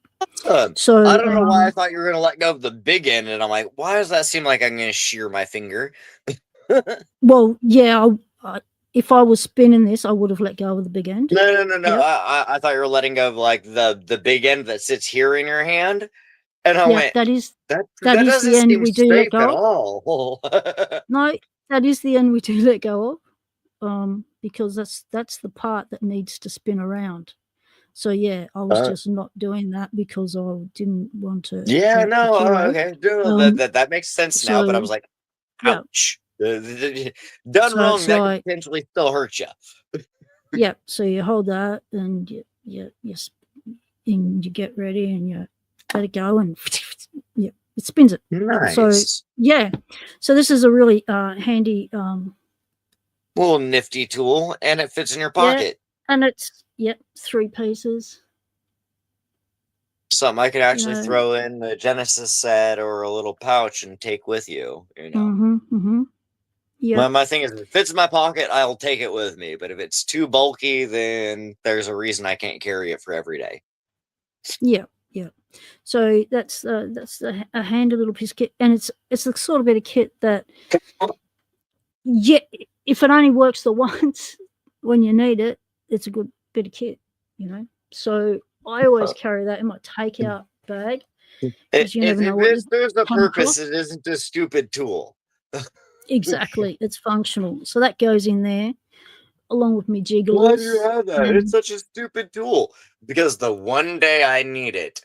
So I don't know why I thought you were gonna let go of the big end, and I'm like, why does that seem like I'm gonna shear my finger? well, yeah. If I was spinning this, I would have let go of the big end. No. Yep. I thought you were letting go of like the big end that sits here in your hand, and I Yeah, went, that is that the doesn't end seem we do let safe at go of. all. No, that is the end we do let go of, because that's the part that needs to spin around. So yeah, I was just not doing that because I didn't want to Yeah, hurt the no, kilo. okay, no, that makes sense now. But I So was like, yeah, ouch, done so wrong. it's That could like potentially still hurt you. yeah. So you hold that and you get ready and you let it go and yeah, it spins it. So Nice, yeah, so this is a really handy little nifty tool, and it fits in your yeah, pocket. and it's 3 pieces. Something I could actually know. throw in the Genesis set or a little pouch and take with you. Yeah, My thing is, if it fits in my pocket, I'll take it with me. But if it's too bulky, then there's a reason I can't carry it for every day. yeah. So that's a handy little piece of kit, and it's the sort of bit of kit that yeah, if it only works the once when you need it, it's a good bit of kit, So I always carry that in my takeout bag because you never know what you There's a come purpose, across. it isn't a stupid tool. Exactly, it's functional, so that goes in there along with me Why do you jigglers. have that? It's such a stupid tool. Because the one day I need it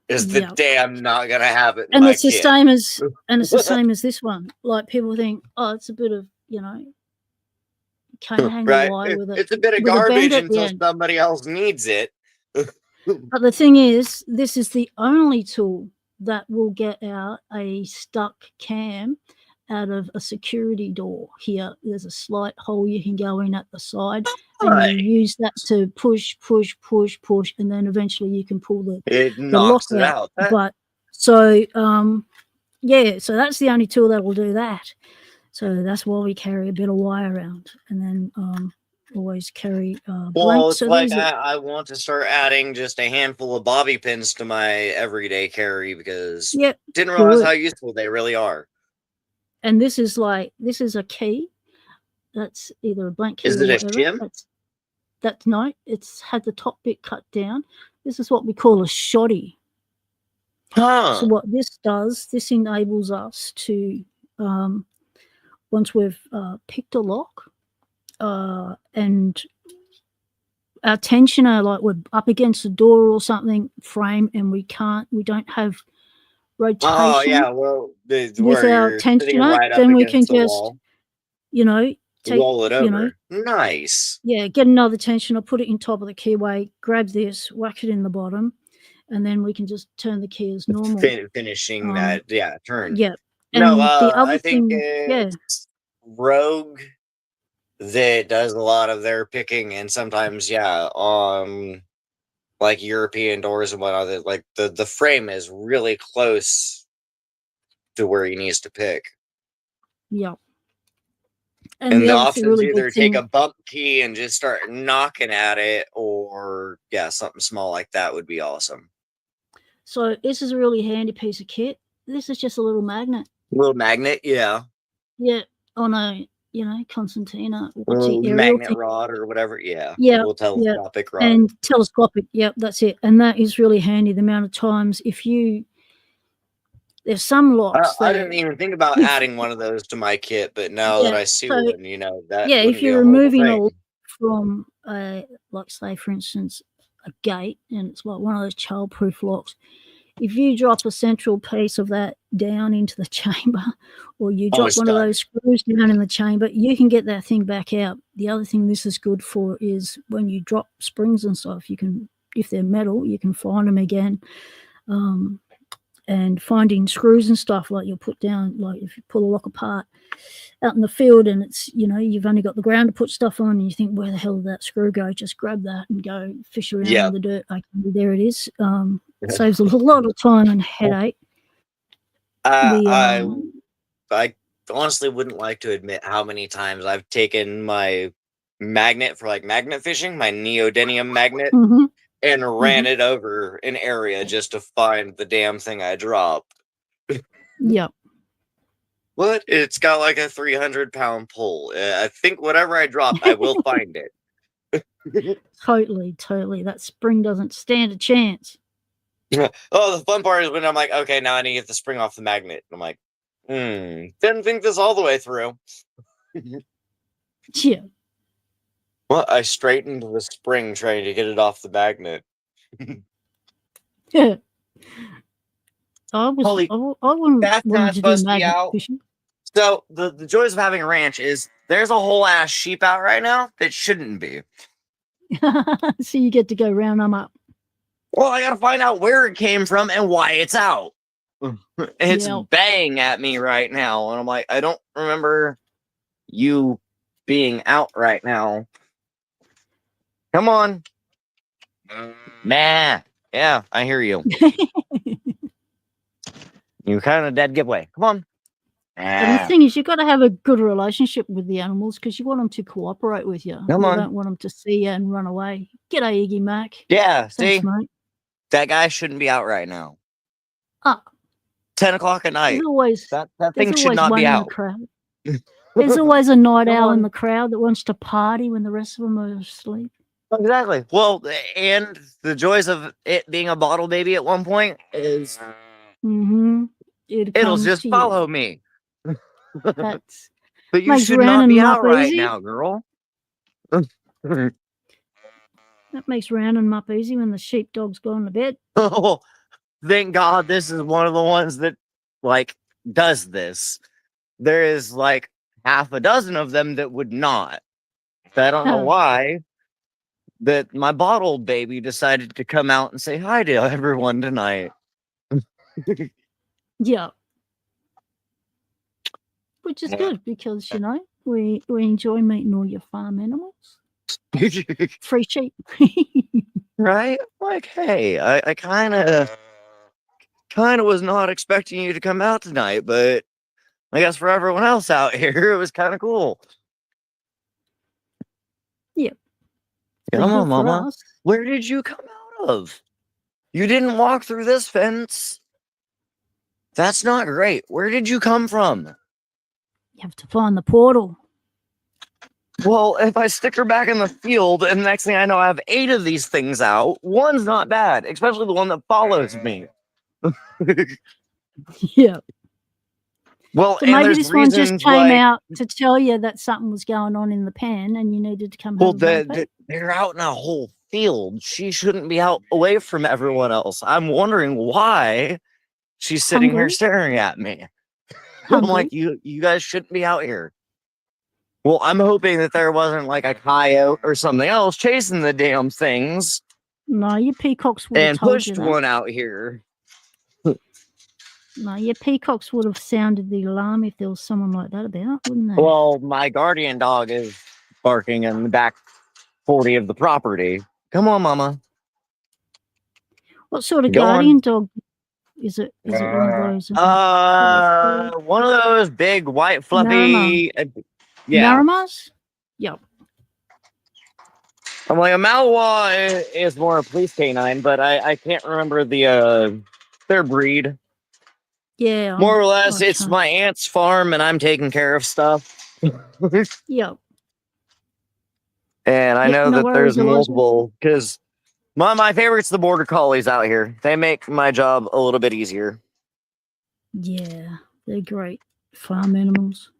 is the Yeah, day I'm not gonna have it in and my it's the kit. same as this one. Like people think, oh, it's a bit of can't hang a Right? wire with It's a bit of a bend garbage at the until end. somebody else needs it. But the thing is, this is the only tool that will get out a stuck cam out of a security door. Here, there's a slight hole you can go in at the side, and you use that to push, and then eventually you can pull It the lock knocks it out. out. But so yeah, so that's the only tool that will do that. So that's why we carry a bit of wire around, and then always carry Well, blanks. it's So like these are I want to start adding just a handful of bobby pins to my everyday carry because didn't realize good. how useful they really are. And this is a key. That's either a blank key Is or it a whatever. shim? That's no. It's had the top bit cut down. This is what we call a shoddy. So Huh. what this does, this enables us to once we've picked a lock and our tensioner, like we're up against a door or something frame, and we don't have Oh rotation yeah, well, with where our you're sitting tensioner, right up then we can against the just, wall, take, roll it over. Nice. get another tensioner, put it in top of the keyway, grab this, whack it in the bottom, and then we can just turn the key as normal. Finishing that, turn. Yeah. No, And the other I think thing, it's Rogue that does a lot of their picking, and sometimes, like European doors and whatnot, that like the frame is really close to where he needs to pick. yeah. And And the the other options really big either take thing, a bump key and just start knocking at it, or something small like that would be awesome. so this is a really handy piece of kit. This is just a little magnet. Little magnet, yeah. Yeah, on a concertina. What's the Little aerial magnet thing? rod or whatever, yeah. Yeah, Little yeah, telescopic rod. and telescopic. Yep, that's it. And that is really handy. The amount of times there's some locks I that didn't even think about if adding one of those to my kit, but now that yeah, I see so one, that yeah, if wouldn't be you're a horrible removing a lock thing. from like say for instance a gate, and it's like one of those childproof locks. If you drop a central piece of that down into the chamber, or you Oh, drop it's one of done. those screws down in the chamber, you can get that thing back out. The other thing this is good for is when you drop springs and stuff, you can, if they're metal, you can find them again. and finding screws and stuff like you'll put down, like if you pull a lock apart out in the field and it's, you've only got the ground to put stuff on and you think, where the hell did that screw go? Just grab that and go fish around in the dirt. Okay, there it is. Saves a lot of time and headache. I honestly wouldn't like to admit how many times I've taken my magnet for like magnet fishing, my neodymium magnet, and ran it over an area just to find the damn thing I dropped. Yep. What? It's got like a 300-pound pull. I think whatever I drop, I will find it. Totally. That spring doesn't stand a chance. Oh, the fun part is when I'm like, okay, now I need to get the spring off the magnet. I'm like, didn't think this all the way through. Yeah. Well, I straightened the spring trying to get it off the magnet. Yeah. I wanted to do magnet fishing. So the joys of having a ranch is there's a whole ass sheep out right now that shouldn't be. So you get to go round them up. Well, I gotta find out where it came from and why it's out. It's baying at me right now, and I'm like, I don't remember you being out right now. Come on. Nah. Yeah, I hear you. You kind of dead giveaway. Come on. And the thing is, you've got to have a good relationship with the animals because you want them to cooperate with you. You don't want them to see you and run away. G'day, Iggy Mac. Yeah, thanks, see? Mate. That guy shouldn't be out right now. 10 o'clock at night. That thing should not be out. There's always a night owl in the crowd that wants to party when the rest of them are asleep. Exactly. Well, and the joys of it being a bottle baby at one point is it'll just follow me. But you should not be out right now, girl. That makes rounding them up easy when the sheepdog's gone to bed. Oh, thank God this is one of the ones that, like, does this. There is, like, half a dozen of them that would not. I don't know why that my bottle baby decided to come out and say hi to everyone tonight. Yeah. Which is good because, we enjoy meeting all your farm animals. Free sheep. Right? Like, hey, I kind of was not expecting you to come out tonight, but I guess for everyone else out here, it was kind of cool. Yep. Come on, Mama. Where did you come out of? You didn't walk through this fence. That's not great. Where did you come from? You have to find the portal. Well, if I stick her back in the field, and the next thing I know, I have 8 of these things out, one's not bad, especially the one that follows me. Yeah. Well, so maybe this one just came out to tell you that something was going on in the pen and you needed to come home. Well, they're out in a whole field. She shouldn't be out away from everyone else. I'm wondering why she's sitting here staring at me. I'm like, you guys shouldn't be out here. Well, I'm hoping that there wasn't like a coyote or something else chasing the damn things. No, your peacocks would have and told pushed you that. one out here. No, your peacocks would have sounded the alarm if there was someone like that about, wouldn't they? Well, my guardian dog is barking in the back 40 of the property. Come on, Mama. What sort of guardian dog is it? Is it one of those? One of those big white fluffy. Yeah. Naramas? Yep. I'm like, a Malinois is more a police canine, but I can't remember their breed. Yeah. More or less, it's my aunt's farm, and I'm taking care of stuff. Yep. And I know that there's multiple, because my favorite's the border collies out here. They make my job a little bit easier. Yeah, they're great farm animals.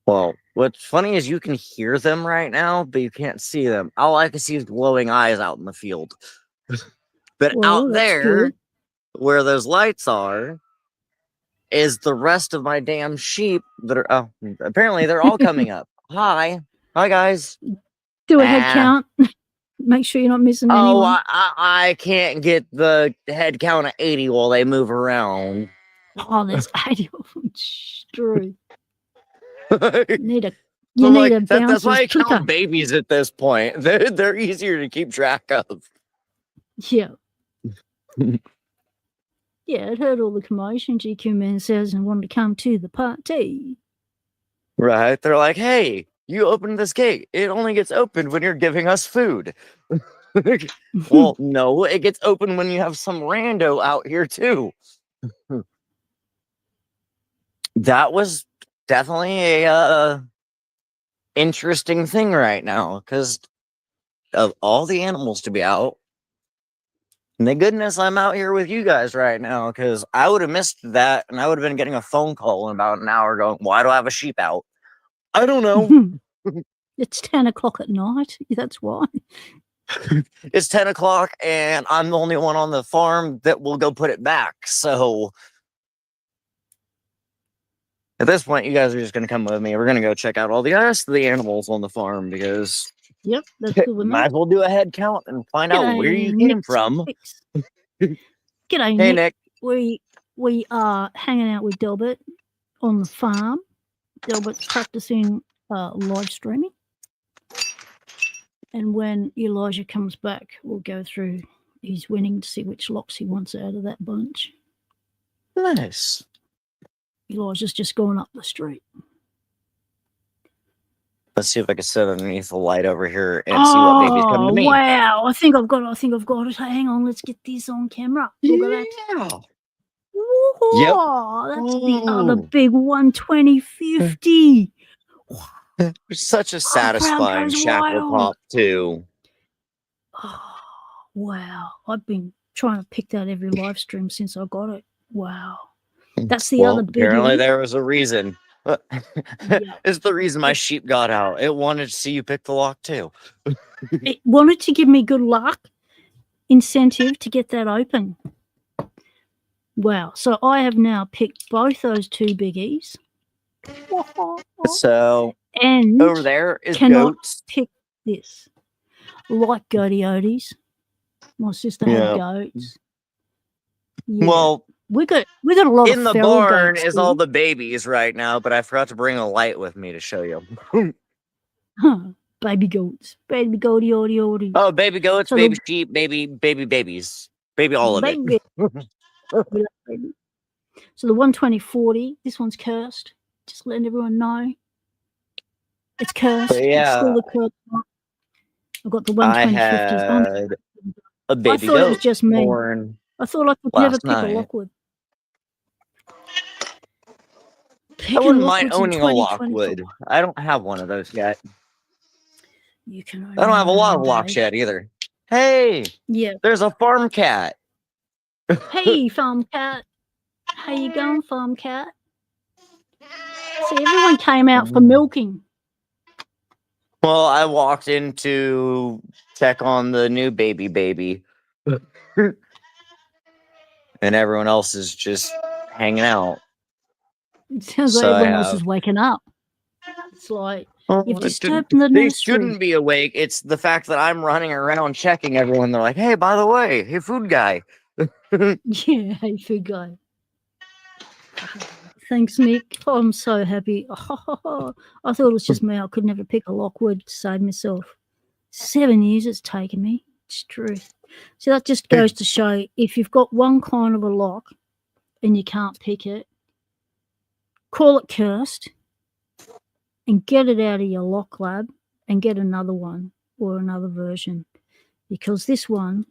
Well, what's funny is you can hear them right now, but you can't see them. All I can see is glowing eyes out in the field. But out there, where those lights are, is the rest of my damn sheep that are, apparently they're all coming up. Hi guys. Do a head count. Make sure you're not missing Oh, anyone. I can't get the head count of 80 while they move around. Oh, there's 80 of them. True. I'm You need a like, that's why bouncer's I clicker. count babies at this point. They're easier to keep track of. Yeah. Yeah, it heard all the commotion. GQ Man says and wanted to come to the party. Right? They're like, hey, you opened this gate. It only gets opened when you're giving us food. Well, no, it gets open when you have some rando out here too. That was definitely a interesting thing right now because of all the animals to be out. Thank goodness I'm out here with you guys right now because I would have missed that and I would have been getting a phone call in about an hour going, why do I have a sheep out? I don't know. It's 10 o'clock at night. That's why. It's 10 o'clock and I'm the only one on the farm that will go put it back. So at this point, you guys are just going to come with me. We're going to go check out all the rest of the animals on the farm because Yep, that's good with might me. as well do a head count and find out where you G'day, came Nick from. G'day, Hey, Nick. Nick. We are hanging out with Delbert on the farm. Delbert's practicing live streaming. And when Elijah comes back, we'll go through his winning to see which locks he wants out of that bunch. Nice. Elijah's just going up the street. Let's see if I can sit underneath the light over here and see what babies come to me. Wow. I think I've got it. Hang on, let's get this on camera. Look at that. Yeah. Whoa, that's the other big 120/50. Such a satisfying goes shackle wild. pop, too. Oh, wow. I've been trying to pick that every live stream since I got it. Wow. That's the other biggie. Apparently there was a reason. Yep. It's the reason my sheep got out. It wanted to see you pick the lock, too. It wanted to give me good luck, incentive to get that open. Wow. So I have now picked both those two biggies. So And over there is cannot goats. pick this. Like goatiotes. My sister had goats. Yeah. Well, we got a lot in of the feral barn goats is here. all the babies right now, but I forgot to bring a light with me to show you. Baby goats. Baby goaty. Oh, baby goats, So baby sheep, babies. Baby all of it. Baby. So the 120/40, this one's cursed. Just letting everyone know. It's cursed. But yeah, it's still the cursed one. I've got the 120/50s. I had a baby I thought goat it was just me. born I thought I could never pick a Lockwood. I wouldn't mind owning a Lockwood. I don't have one of those yet. You can. I don't have a lot of locks yet either. Hey, yeah. There's a farm cat. Hey, farm cat. How you going, farm cat? See, everyone came out for milking. Well, I walked in to check on the new baby. And everyone else is just hanging out. It sounds like everyone else is waking up. It's like, you've disturbed the nursery. They shouldn't be awake. It's the fact that I'm running around checking everyone. They're like, hey, by the way, hey, food guy. Yeah, hey, food guy. Thanks, Nick. Oh, I'm so happy. I thought it was just me. I could never pick a Lockwood to save myself. 7 years it's taken me. It's truth. So that just goes to show if you've got one kind of a lock and you can't pick it, call it cursed and get it out of your lock lab and get another one or another version. Because this one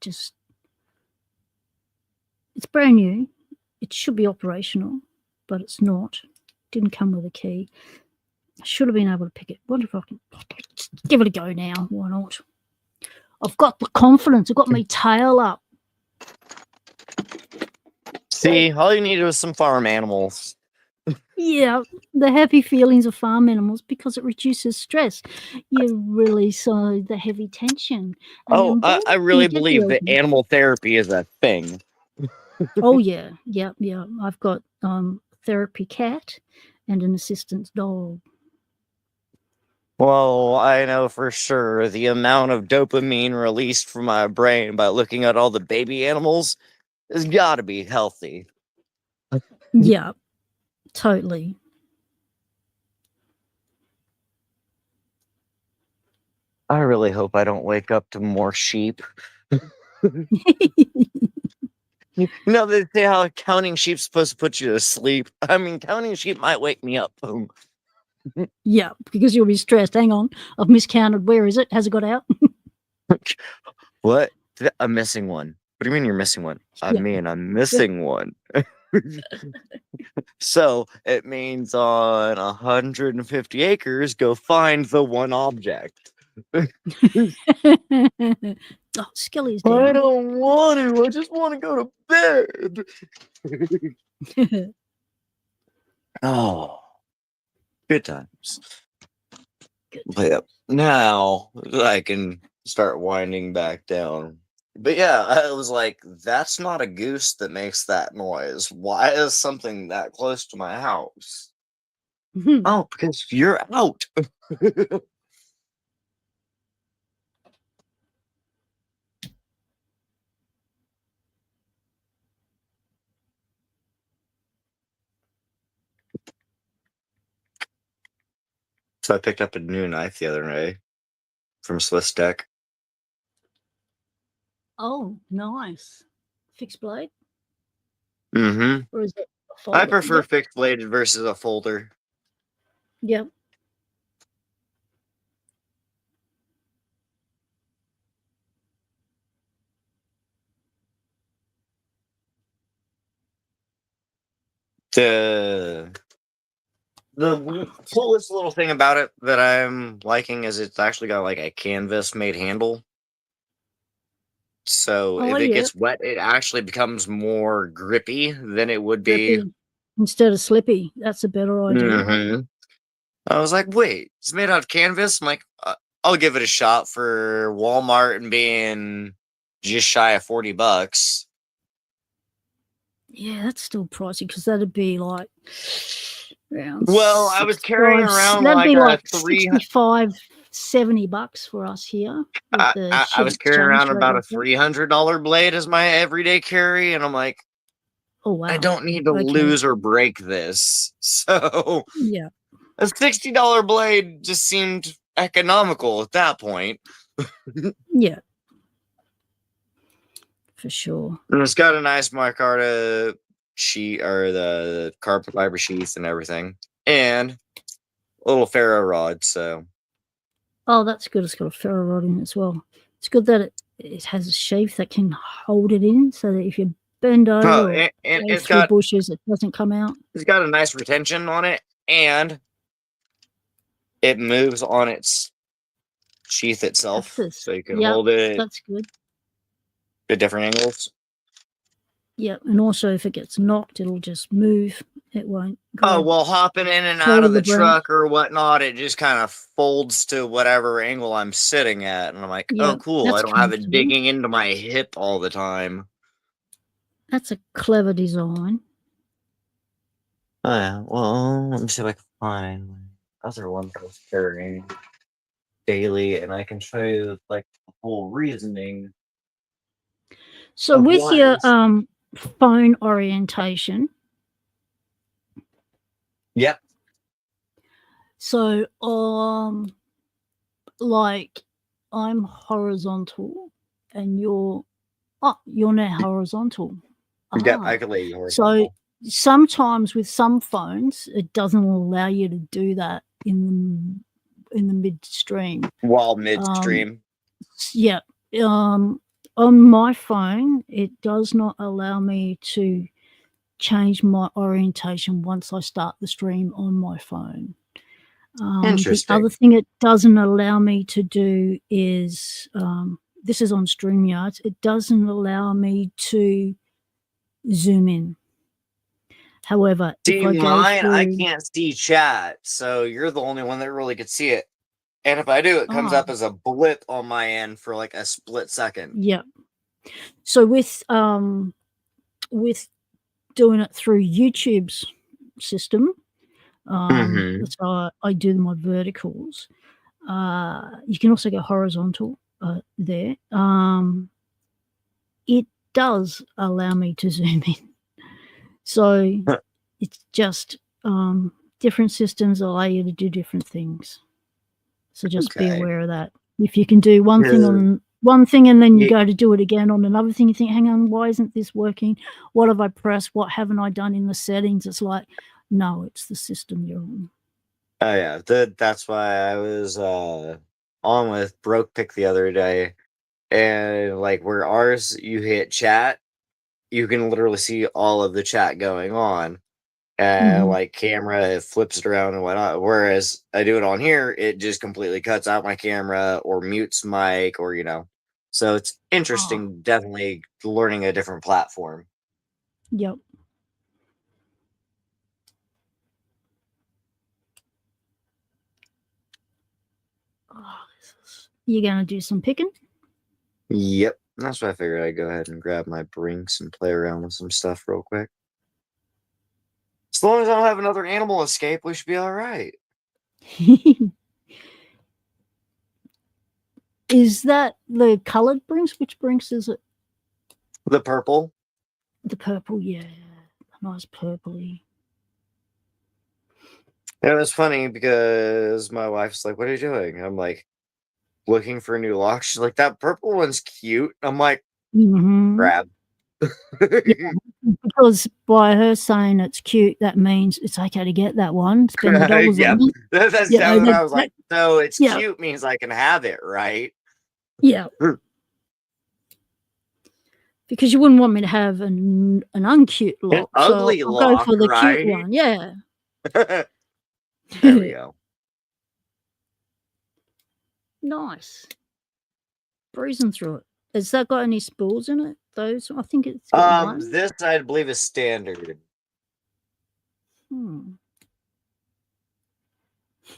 just, it's brand new. It should be operational, but it's not. Didn't come with a key. I should have been able to pick it. What if I can give it a go now? Why not? I've got the confidence. I've got my tail up. See, all you needed was some farm animals. Yeah, the happy feelings of farm animals because it reduces stress. You release the heavy tension. Oh, I really believe that animal therapy is a thing. Oh, yeah. I've got therapy cat and an assistance dog. Well, I know for sure the amount of dopamine released from my brain by looking at all the baby animals has got to be healthy. Yeah, totally. I really hope I don't wake up to more sheep. You know, they say how counting sheep's supposed to put you to sleep. I mean, counting sheep might wake me up. Yeah, because you'll be stressed. Hang on, I've miscounted. Where is it? Has it got out? What? I'm missing one. What do you mean you're missing one? I Yeah. mean, I'm missing one. So it means on 150 acres, go find the one object. Oh, Skelly's I down. don't want to. I just want to go to bed. Oh, good times. But yeah, now I can start winding back down. But yeah, I was like, that's not a goose that makes that noise. Why is something that close to my house? Oh, because you're out. So I picked up a new knife the other day from Swiss Tech. Oh, nice. Fixed blade? Mm-hmm. Or is it a I folder? prefer Yep. fixed bladed versus a folder. Yep. The coolest little thing about it that I'm liking is it's actually got like a canvas made handle. So Oh, if it yeah. gets wet, it actually becomes more grippy than it would be. Grippy instead of slippy. That's a better idea. Mm-hmm. I was like, wait, it's made out of canvas? I'm like, I'll give it a shot for Walmart and being just shy of $40. Yeah, that's still pricey because that'd be like around Well, I was carrying around that'd like be a like 3 $65, $70 for us here with the I shit was carrying exchange around rate about a like that. $300 blade as my everyday carry, and I'm like, Oh, I wow. don't need to Okay. lose or break this. So Yeah. a $60 blade just seemed economical at that point. Yeah. For sure. And it's got a nice micarta sheet or the carbon fiber sheath and everything, and a little ferro rod. So Oh, that's good. It's got a ferro rod in it as well. It's good that it has a sheath that can hold it in so that if you bend over or and go through bushes, it doesn't come out. it's got a nice retention on it, and it moves on its sheath itself, Axis. so you can Yep, hold it that's good. at different angles. Yep, and also if it gets knocked, it'll just move. It won't Oh, grab well, hopping in and out hold of of the the branch. truck or whatnot, it just kind of folds to whatever angle I'm sitting at. And I'm like, oh, Yeah, cool. I that's don't have it comfortable. digging into my hip all the time. That's a clever design. Oh, yeah. Well, let me see if I can find my other one that I was carrying daily, and I can show you like the whole reasoning. So Of with why your this- phone orientation, Yep. so like I'm horizontal and you're now horizontal. Yep, Ah. I could lay you So horizontal. sometimes with some phones, it doesn't allow you to do that in the midstream. While midstream. Yeah. On my phone, it does not allow me to change my orientation once I start the stream on my phone. The Interesting. other thing it doesn't allow me to do is this is on StreamYard. It doesn't allow me to zoom in. However, See, if I go mine, I through, can't see chat, so you're the only one that really could see it. And if I do, it comes ah, up as a blip on my end for like a split second. yeah. So with doing it through YouTube's system, Mm-hmm. that's how I do my verticals. You can also go horizontal there. It does allow me to zoom in. So it's just different systems allow you to do different things. So just be aware of that. If you can do one thing on one thing and then you go to do it again on another thing, you think, hang on, why isn't this working? What have I pressed? What haven't I done in the settings? It's like, no, it's the system you're on. Oh yeah, that's why I was on with Broke Pick the other day, and like where ours you hit chat, you can literally see all of the chat going on, and like camera it flips it around and whatnot. Whereas I do it on here, it just completely cuts out my camera or mutes mic or So it's interesting, definitely learning a different platform. Yep. You gonna do some picking? Yep, that's why I figured I'd go ahead and grab my brinks and play around with some stuff real quick. As long as I don't have another animal escape, we should be all right. Is that the colored brinks? Which brinks is it? The purple. The purple, yeah. Nice purpley. And it was funny because my wife's like, "What are you doing?" I'm like, "Looking for a new lock." She's like, "That purple one's cute." I'm like, "Grab." Yeah, because by her saying it's cute, that means it's okay to get that one. Spend the dollars Yep. on it. That's Yeah, what I was like. So it's yeah. cute means I can have it, right? Yeah. Because you wouldn't want me to have an uncute lock. An ugly so I'll lock, go for the right? cute one. Yeah. There we go. Nice. Breezing through it. Has that got any spools in it? Those, I think it's got one. This I believe is standard.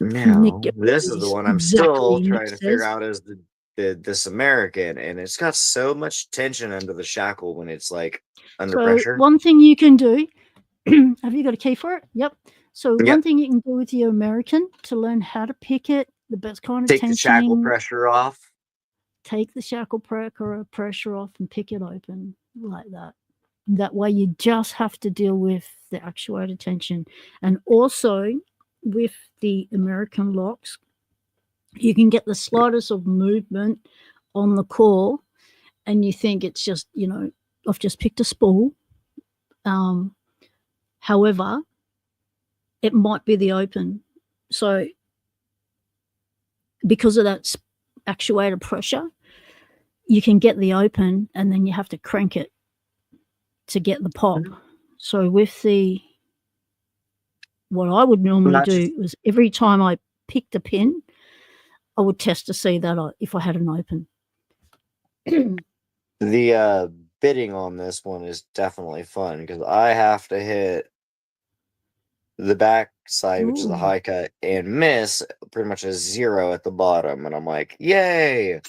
Now, this is the one I'm still trying to figure out as this American, and it's got so much tension under the shackle when it's like under pressure. One thing you can do, have you got a key for it? Yep. So one thing you can do with your American to learn how to pick it, the best kind of take the shackle pressure off. Take the shackle pressure off and pick it open like that. That way you just have to deal with the actuator tension. And also with the American locks, you can get the slightest of movement on the core and you think it's just, I've just picked a spool. However, it might be the open. So because of that actuator pressure, you can get the open and then you have to crank it to get the pop. So with what I would normally do is every time I picked a pin, I would test to see that if I had an open. The bidding on this one is definitely fun because I have to hit the back side, which is the high cut, and miss pretty much a 0 at the bottom. And I'm like, yay.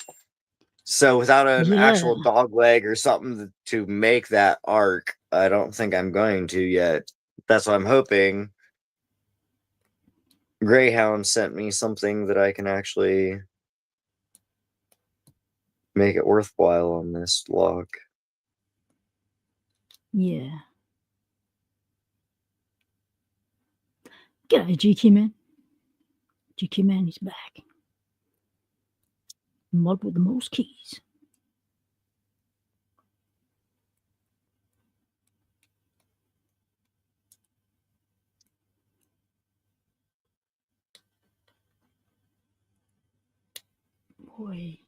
So without an actual dog leg or something to make that arc, I don't think I'm going to yet. That's what I'm hoping. Greyhound sent me something that I can actually make it worthwhile on this lock. Yeah. G'day, GQ Man. GQ Man is back. Mod with the most keys. Boy.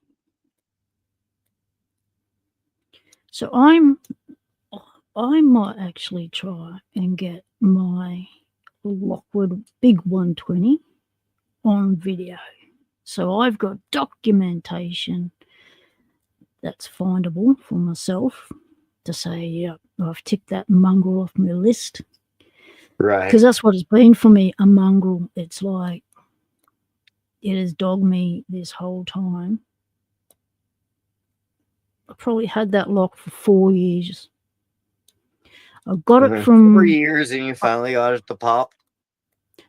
So I might actually try and get my Lockwood Big 120 on video. So I've got documentation that's findable for myself to say, yeah, I've ticked that mongrel off my list. Right. Because that's what it's been for me, a mongrel. It's like it has dogged me this whole time. I probably had that lock for 4 years. I got it from 4 years and you finally got it to pop?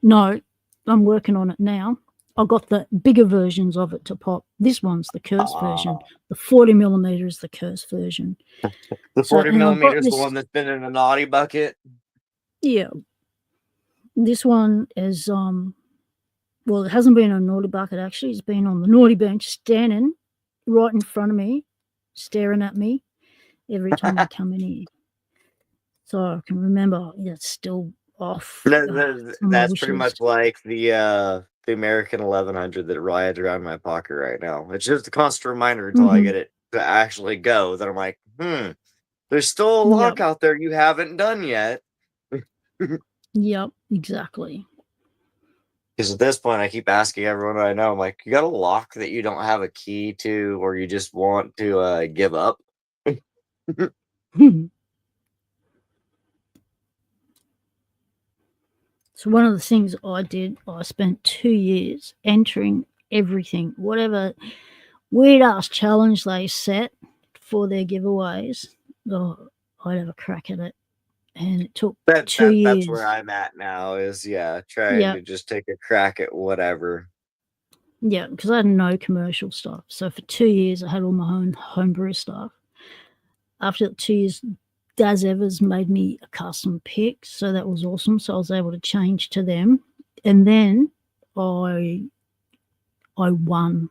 No, I'm working on it now. I got the bigger versions of it to pop. This one's the curse version. Ah. The 40mm is the curse version. The So, 40 and I've millimeter got is the this. one that's been in a naughty bucket. Yeah. This one is well, it hasn't been on a naughty bucket actually. It's been on the naughty bench, standing right in front of me, staring at me every time I come in here. So I can remember it's still off. That's pretty much like the American 1100 that rides around my pocket right now. It's just a constant reminder until I get it to actually go that I'm like, there's still a lock out there you haven't done yet. Yep, exactly. Because at this point, I keep asking everyone I know, I'm like, you got a lock that you don't have a key to, or you just want to give up? So one of the things I did, I spent 2 years entering everything, whatever weird ass challenge they set for their giveaways. I'd have a crack at it, and it took 2 years. That's where I'm at now. Is trying to just take a crack at whatever. Yeah, because I had no commercial stuff. So for 2 years, I had all my own homebrew stuff. After 2 years, Daz Evers made me a custom pick, so that was awesome. So I was able to change to them, and then I won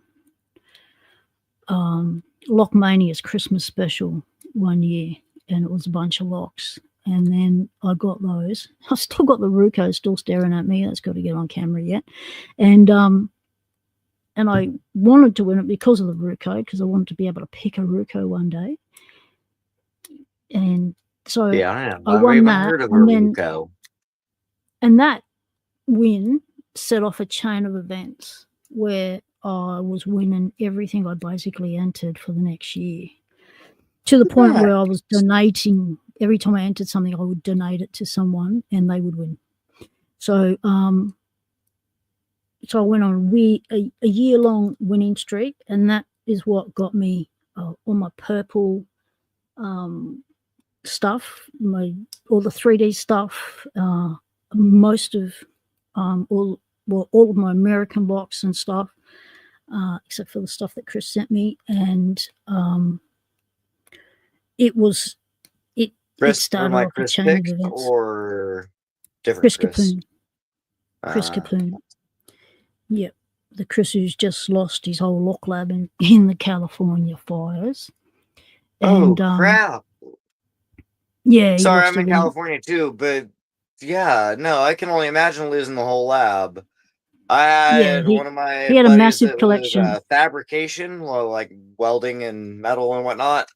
Lockmania's Christmas special one year, and it was a bunch of locks. And then I got those. I still got the Ruco still staring at me. That's got to get on camera yet. And I wanted to win it because of the Ruco, because I wanted to be able to pick a Ruco one day. And so I won that, heard of a Ruco. And that win set off a chain of events where I was winning everything I basically entered for the next year, to the point where I was donating. Every time I entered something, I would donate it to someone and they would win. So so I went on a year-long winning streak, and that is what got me all my purple stuff, all the 3D stuff, most of all of my American box and stuff, except for the stuff that Chris sent me, and it started off a chain of events. Or different Chris? Chris Capoon. Yep, the Chris who's just lost his whole lock lab in the California fires. And, crap! Yeah. Sorry, I'm in California too, but no, I can only imagine losing the whole lab. I had one of my he had a massive collection. Was, fabrication, like welding and metal and whatnot.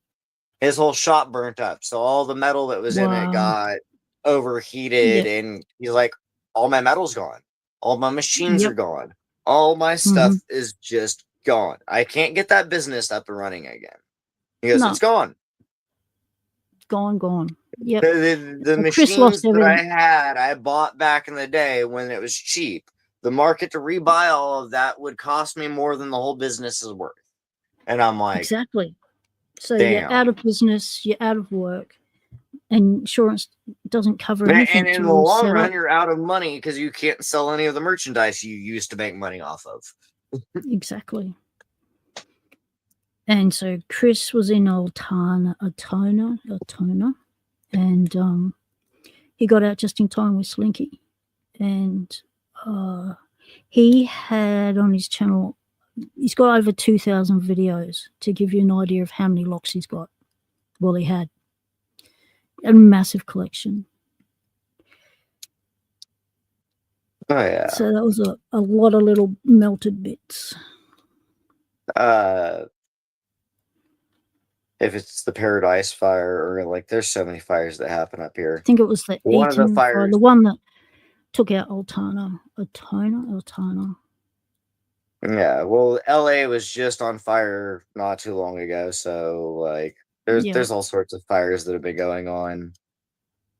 His whole shop burnt up, so all the metal that was in it got overheated, and he's like, all my metal's gone. All my machines are gone. All my stuff is just gone. I can't get that business up and running again. He goes, it's gone. Gone. Yep. The machines that I had, I bought back in the day when it was cheap. The market to rebuy all of that would cost me more than the whole business is worth. And I'm like, exactly. So damn. You're out of business, you're out of work, and insurance doesn't cover anything. And in the long run, you're out of money because you can't sell any of the merchandise you used to make money off of. Exactly. And so Chris was in Altona, and he got out just in time with Slinky. And he had on his channel, he's got over 2,000 videos, to give you an idea of how many locks he's got. Well, he had a massive collection. Oh, yeah. So that was a lot of little melted bits. If it's the Paradise Fire, or like, there's so many fires that happen up here. I think it was the one of the fires, the one that took out Altona. Yeah, well, LA was just on fire not too long ago, so like, there's all sorts of fires that have been going on.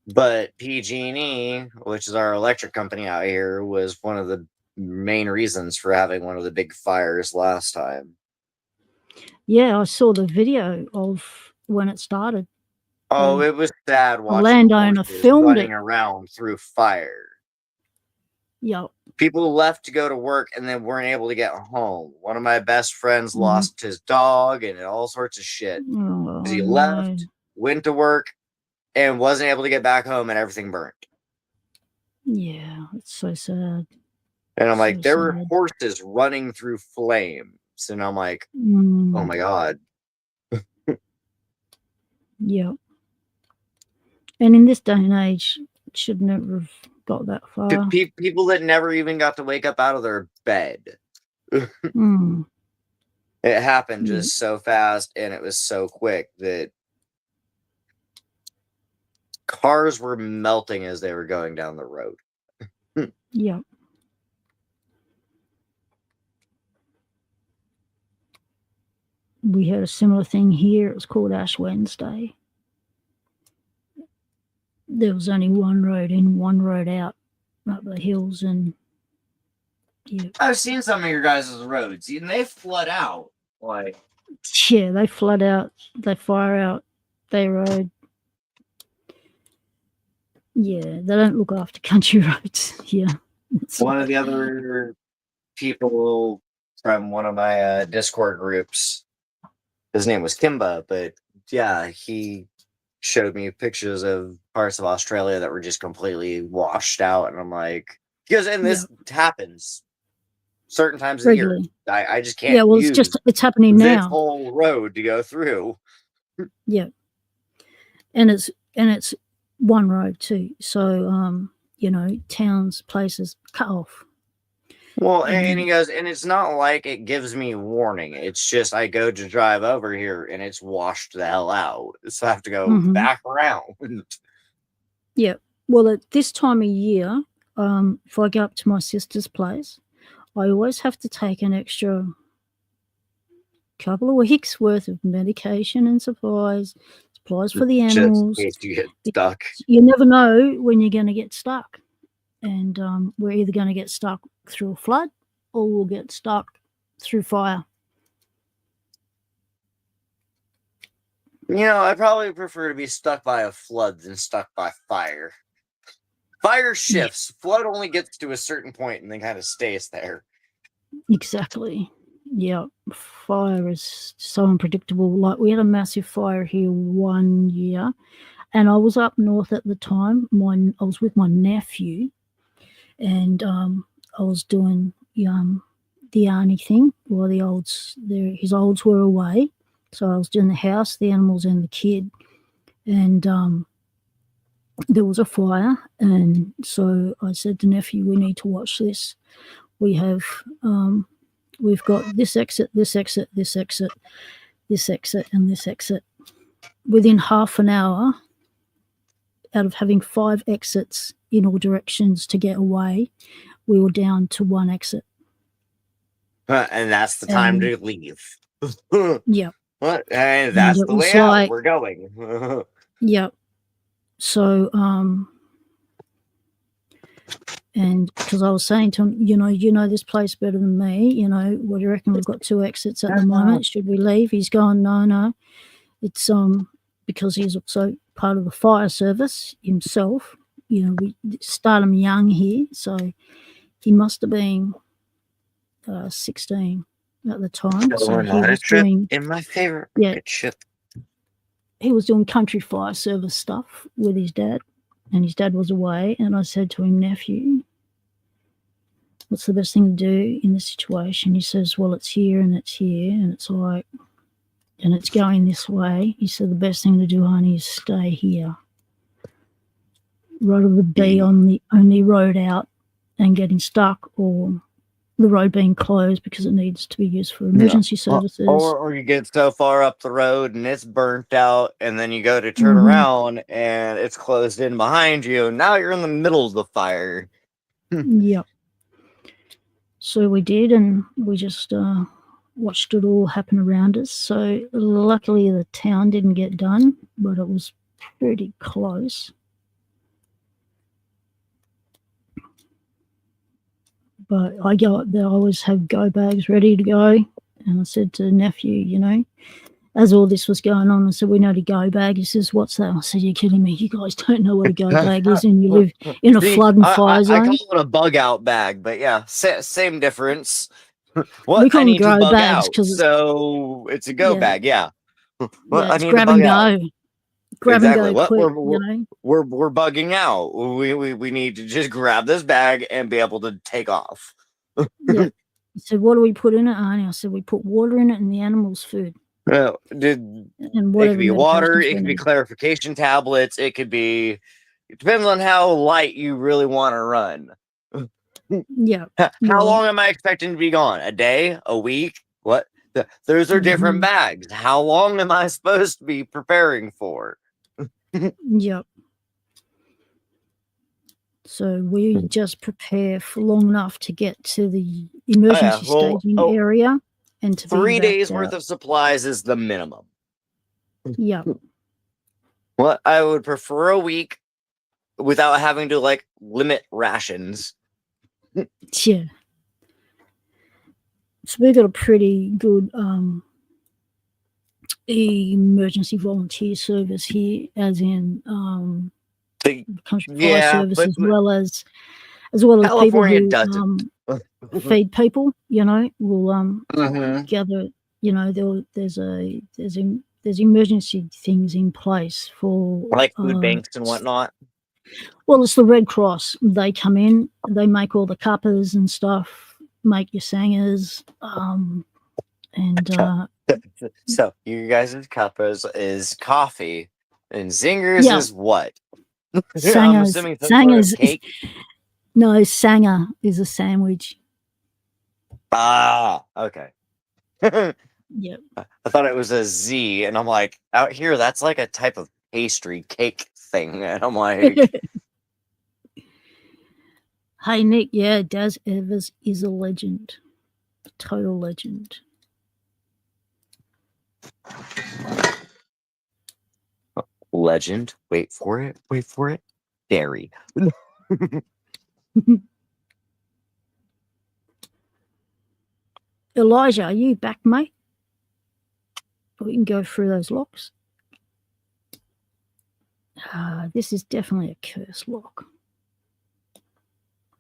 But PG&E, which is our electric company out here, was one of the main reasons for having one of the big fires last time. Yeah, I saw the video of when it started. Oh, it was sad watching a landowner filmed running around through fire. Yep. People left to go to work and then weren't able to get home. One of my best friends Mhm. lost his dog and all sorts of shit. Oh, 'Cause he no. left, went to work, and wasn't able to get back home, and everything burned. Yeah, it's so sad. And I'm So like, there were sad. horses running through flames. And I'm like, oh Mm, my God. yep. And in this day and age, it should never have got that far. People that never even got to wake up out of their bed. Mm, It happened yep. just so fast and it was so quick that cars were melting as they were going down the road. Yep. We had a similar thing here. It was called Ash Wednesday. There was only one road in, one road out up the hills, and yeah. I've seen some of your guys' roads, and they flood out. Like, Yeah, they flood out, they fire out their road. Yeah, they don't look after country roads. Yeah. one of the other people from one of my Discord groups, his name was Kimba, but yeah, he showed me pictures of parts of Australia that were just completely washed out, and I'm like, because and this happens certain times of the year. Regularly. I just can't. Yeah, well, use it's happening this now. whole road to go through. Yeah, and it's one road too. So you know, towns, places cut off. Well, and he goes, and it's not like it gives me warning. It's just I go to drive over here and it's washed the hell out. So I have to go back around. Yeah. Well, at this time of year, if I go up to my sister's place, I always have to take an extra couple of weeks worth of medication and supplies for the animals. Just in case you get stuck. You never know when you're going to get stuck. And we're either going to get stuck through a flood or we'll get stuck through fire. You know, I probably prefer to be stuck by a flood than stuck by fire. Fire shifts. Flood only gets to a certain point and then kind of stays there. Exactly. Yeah. Fire is so unpredictable. Like, we had a massive fire here one year, and I was up north at the time. I was with my nephew, and I was doing the Arnie thing while his olds were away. So I was doing the house, the animals, and the kid. And there was a fire, and so I said to nephew, we need to watch this. We've got this exit, this exit, this exit, this exit, and this exit. Within half an hour, out of having 5 exits in all directions to get away, we were down to 1 exit. And that's the time to leave. Yeah. What? And that's the way out. We're going. Yeah. So, and because I was saying to him, you know this place better than me. What do you reckon? We've got 2 exits at the moment. Should we leave? He's going, no. It's because he's also part of the fire service himself. We start him young here, so he must have been 16 at the time. So he was doing in my favorite ship. He was doing country fire service stuff with his dad, and his dad was away. And I said to him, nephew, what's the best thing to do in this situation? He says, well, it's here and it's here, and it's like, and it's going this way. He said, the best thing to do, honey, is stay here, rather than be on the only road out and getting stuck, or the road being closed because it needs to be used for emergency services. Or you get so far up the road and it's burnt out, and then you go to turn around and it's closed in behind you, and now you're in the middle of the fire. Yep. So we did, and we just watched it all happen around us. So luckily the town didn't get done, but it was pretty close. But I go up there, I always have go bags ready to go. And I said to the nephew, as all this was going on, I said, we know the go bag. He says, what's that? I said, you're kidding me. You guys don't know what a go bag is, and you live in a flood and fire zone. I call it a bug out bag, but yeah, same difference. We call I them need to grow bug bags out, because so it's a go bag, yeah. What I it's need grab to and bug out. go. Grab Exactly. and go What quick, you know? we're bugging out. We need to just grab this bag and be able to take off. Yeah. He said, what do we put in it, Arnie? I said, we put water in it and the animal's food. And And it whatever could be water, medications it we could be need. clarification tablets, it depends on how light you really want to run. Yeah. How Well, long am I expecting to be gone? A day? A week? What? Those are different bags. How long am I supposed to be preparing for? Yep. So we just prepare for long enough to get to the emergency staging area and to 3 be days out. worth of supplies is the minimum. Yep. Well, I would prefer a week without having to like limit rations. Yeah. So we've got a pretty good emergency volunteer service here, as in country fire service, as well as California people who doesn't. feed people. You know, will gather. You know, there's emergency things in place for like food banks and whatnot. Well, it's the Red Cross. They come in, they make all the cuppas and stuff, make your sangers, and so you guys' cuppas is coffee, and zingers is what? I'm assuming some sort of cake. No, sanger is a sandwich. Ah, okay. Yep. I thought it was a Z, and I'm like, out here, that's like a type of pastry cake thing, and I'm like, hey Nick, yeah, Daz Evers is a legend, total legend. Legend. Wait for it. Dairy. Elijah, are you back, mate? We can go through those locks. This is definitely a curse lock.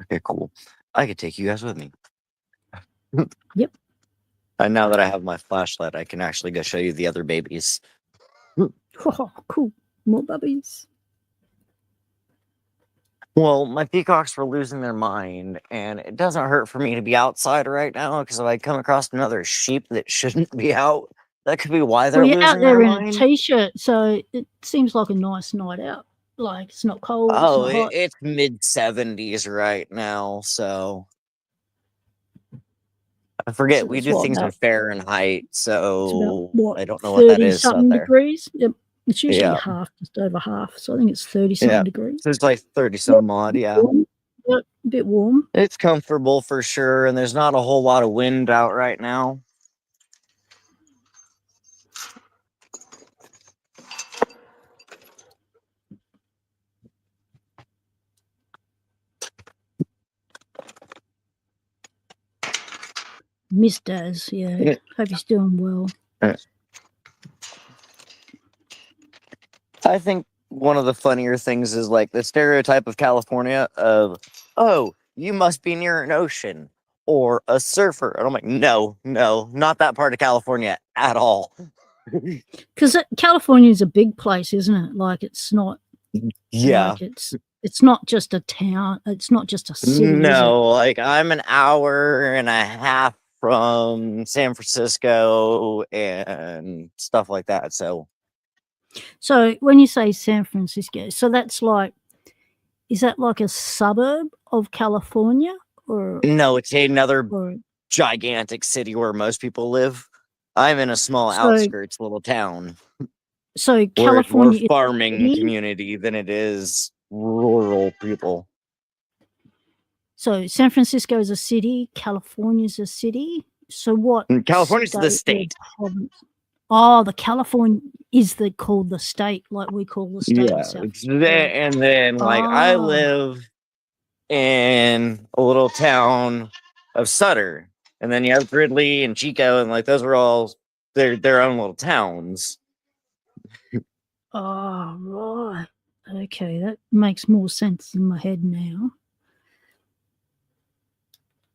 Okay, cool. I could take you guys with me. Yep. And now that I have my flashlight, I can actually go show you the other babies. Oh, cool. More bubbies. Well, my peacocks were losing their mind, and it doesn't hurt for me to be outside right now, because if I come across another sheep that shouldn't be out, that could be why they're losing out there their in mind. a t-shirt, so it seems like a nice night out. Like, it's not cold. Oh, it's not hot. It's mid-70s right now, so I forget So we do things in Fahrenheit, so about, I don't know what that is out there. Degrees. Yep. It's usually just over half. So I think it's 30-something degrees. So it's like 30-some odd, yeah. A bit warm. It's comfortable for sure, and there's not a whole lot of wind out right now. Miss Daz, yeah. Hope he's doing well. I think one of the funnier things is like the stereotype of California of, oh, you must be near an ocean or a surfer. And I'm like, no, not that part of California at all. Because California is a big place, isn't it? Like, it's not. Yeah. Like it's not just a town. It's not just a city. No, like I'm an hour and a half from San Francisco and stuff like that. So when you say San Francisco, so that's like, is that like a suburb of California, or no? It's another gigantic city where most people live. I'm in a small outskirts little town. So California is more farming community than it is rural people. So San Francisco is a city. California is a city. So what? California's the state. Oh, the California is called the state, like we call the state. Yeah, and then like I live in a little town of Sutter, and then you have Gridley and Chico, and like those are all their own little towns. Oh, right. Okay, that makes more sense in my head now.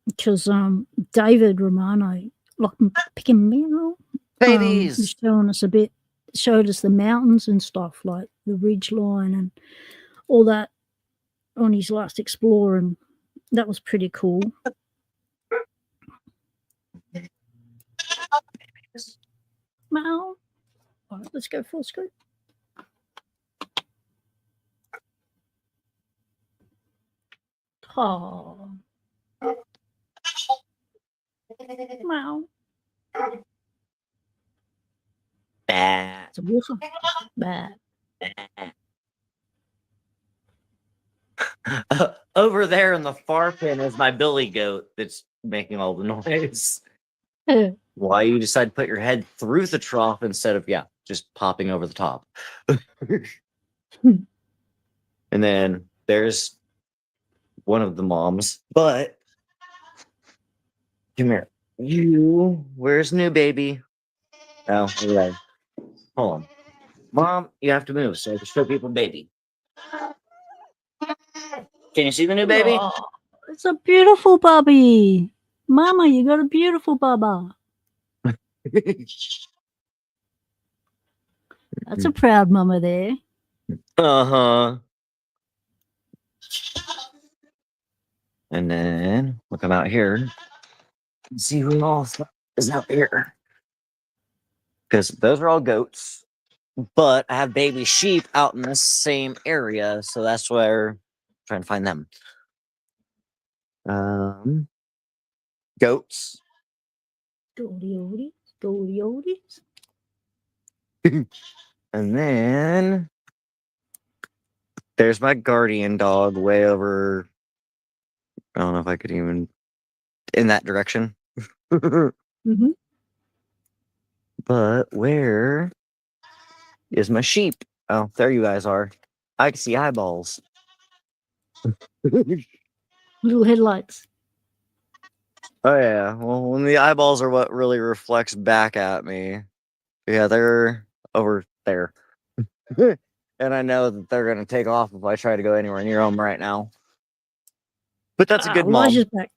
Because David Romano, like picking meow, Babies. was showing us showed us the mountains and stuff, like the ridge line and all that on his last explore, and that was pretty cool. Meow. All right, let's go full screen. Oh. Meow. Bah. It's a wolf. Bad. Over there in the far pin is my billy goat that's making all the noise. Why you decide to put your head through the trough instead of just popping over the top. And then there's one of the moms, but come here. Where's new baby? Oh, anyway. Hold on. Mom, you have to move so I can show people baby. Can you see the new baby? Oh, it's a beautiful bubby. Mama, you got a beautiful bubba. That's a proud mama there. Uh-huh. And then we'll come out here and see who else is out here. Because those are all goats. But I have baby sheep out in the same area, so that's where I'm trying to find them. Goats. Goldie oldies. And then there's my guardian dog way over. I don't know if I could even in that direction. Mm-hmm. But where is my sheep? Oh, there you guys are. I can see eyeballs. Little headlights. Oh yeah. Well, when the eyeballs are what really reflects back at me. Yeah, they're over there. And I know that they're gonna take off if I try to go anywhere near them right now. But that's a good mom. Elijah's back.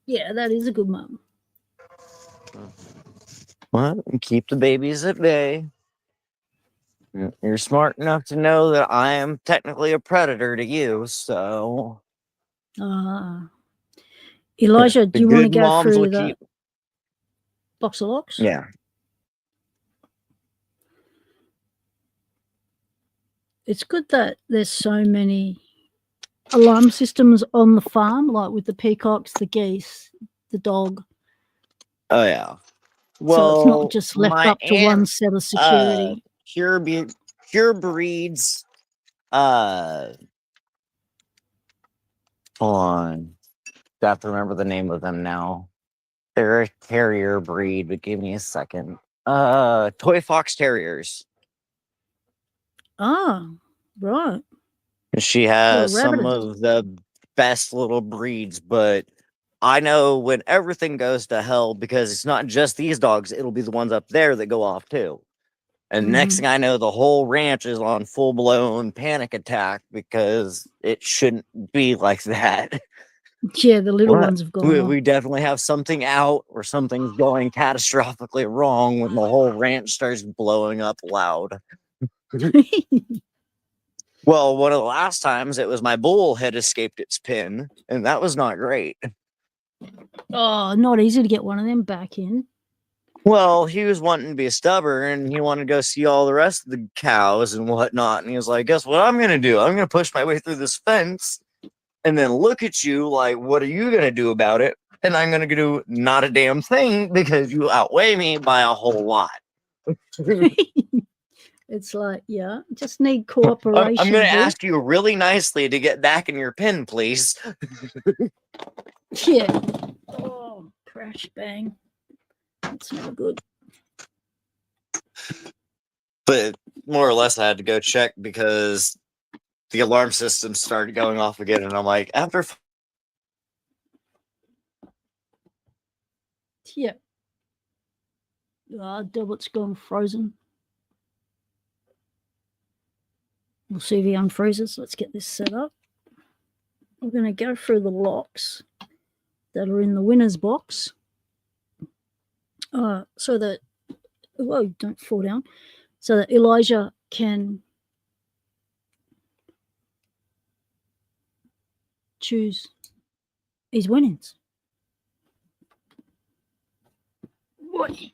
Yeah, that is a good mom. Well, keep the babies at bay. You're smart enough to know that I am technically a predator to you, so Elijah, the do you want to good go moms will through the keep. box of locks? Yeah. It's good that there's so many alarm systems on the farm, like with the peacocks, the geese, the dog. Oh yeah. So it's not Well, just left my up to one set of security. pure breeds. Hold on. I have to remember the name of them now. They're a terrier breed, but give me a second. Toy Fox Terriers. Ah, right. She has some rabbiters. of the best little breeds, but I know when everything goes to hell because it's not just these dogs, it'll be the ones up there that go off too. And next thing I know, the whole ranch is on full blown panic attack because it shouldn't be like that. Yeah, the little ones have gone off. We definitely have something out or something's going catastrophically wrong when the whole ranch starts blowing up loud. Well, one of the last times it was my bull had escaped its pen, and that was not great. Oh, not easy to get one of them back in. Well, he was wanting to be stubborn, and he wanted to go see all the rest of the cows and whatnot. And he was like, guess what I'm going to do? I'm going to push my way through this fence and then look at you like, what are you going to do about it? And I'm going to do not a damn thing because you outweigh me by a whole lot. It's like, yeah, just need cooperation. I'm going to ask you really nicely to get back in your pen, please. Yeah. Oh, crash bang. That's not good. But more or less, I had to go check because the alarm system started going off again. And I'm like, after. Yeah. Delbert's gone frozen. We'll see if he unfreezes. Let's get this set up. We're going to go through the locks that are in the winner's box, so that, whoa, don't fall down, so that Elijah can choose his winnings. Boy.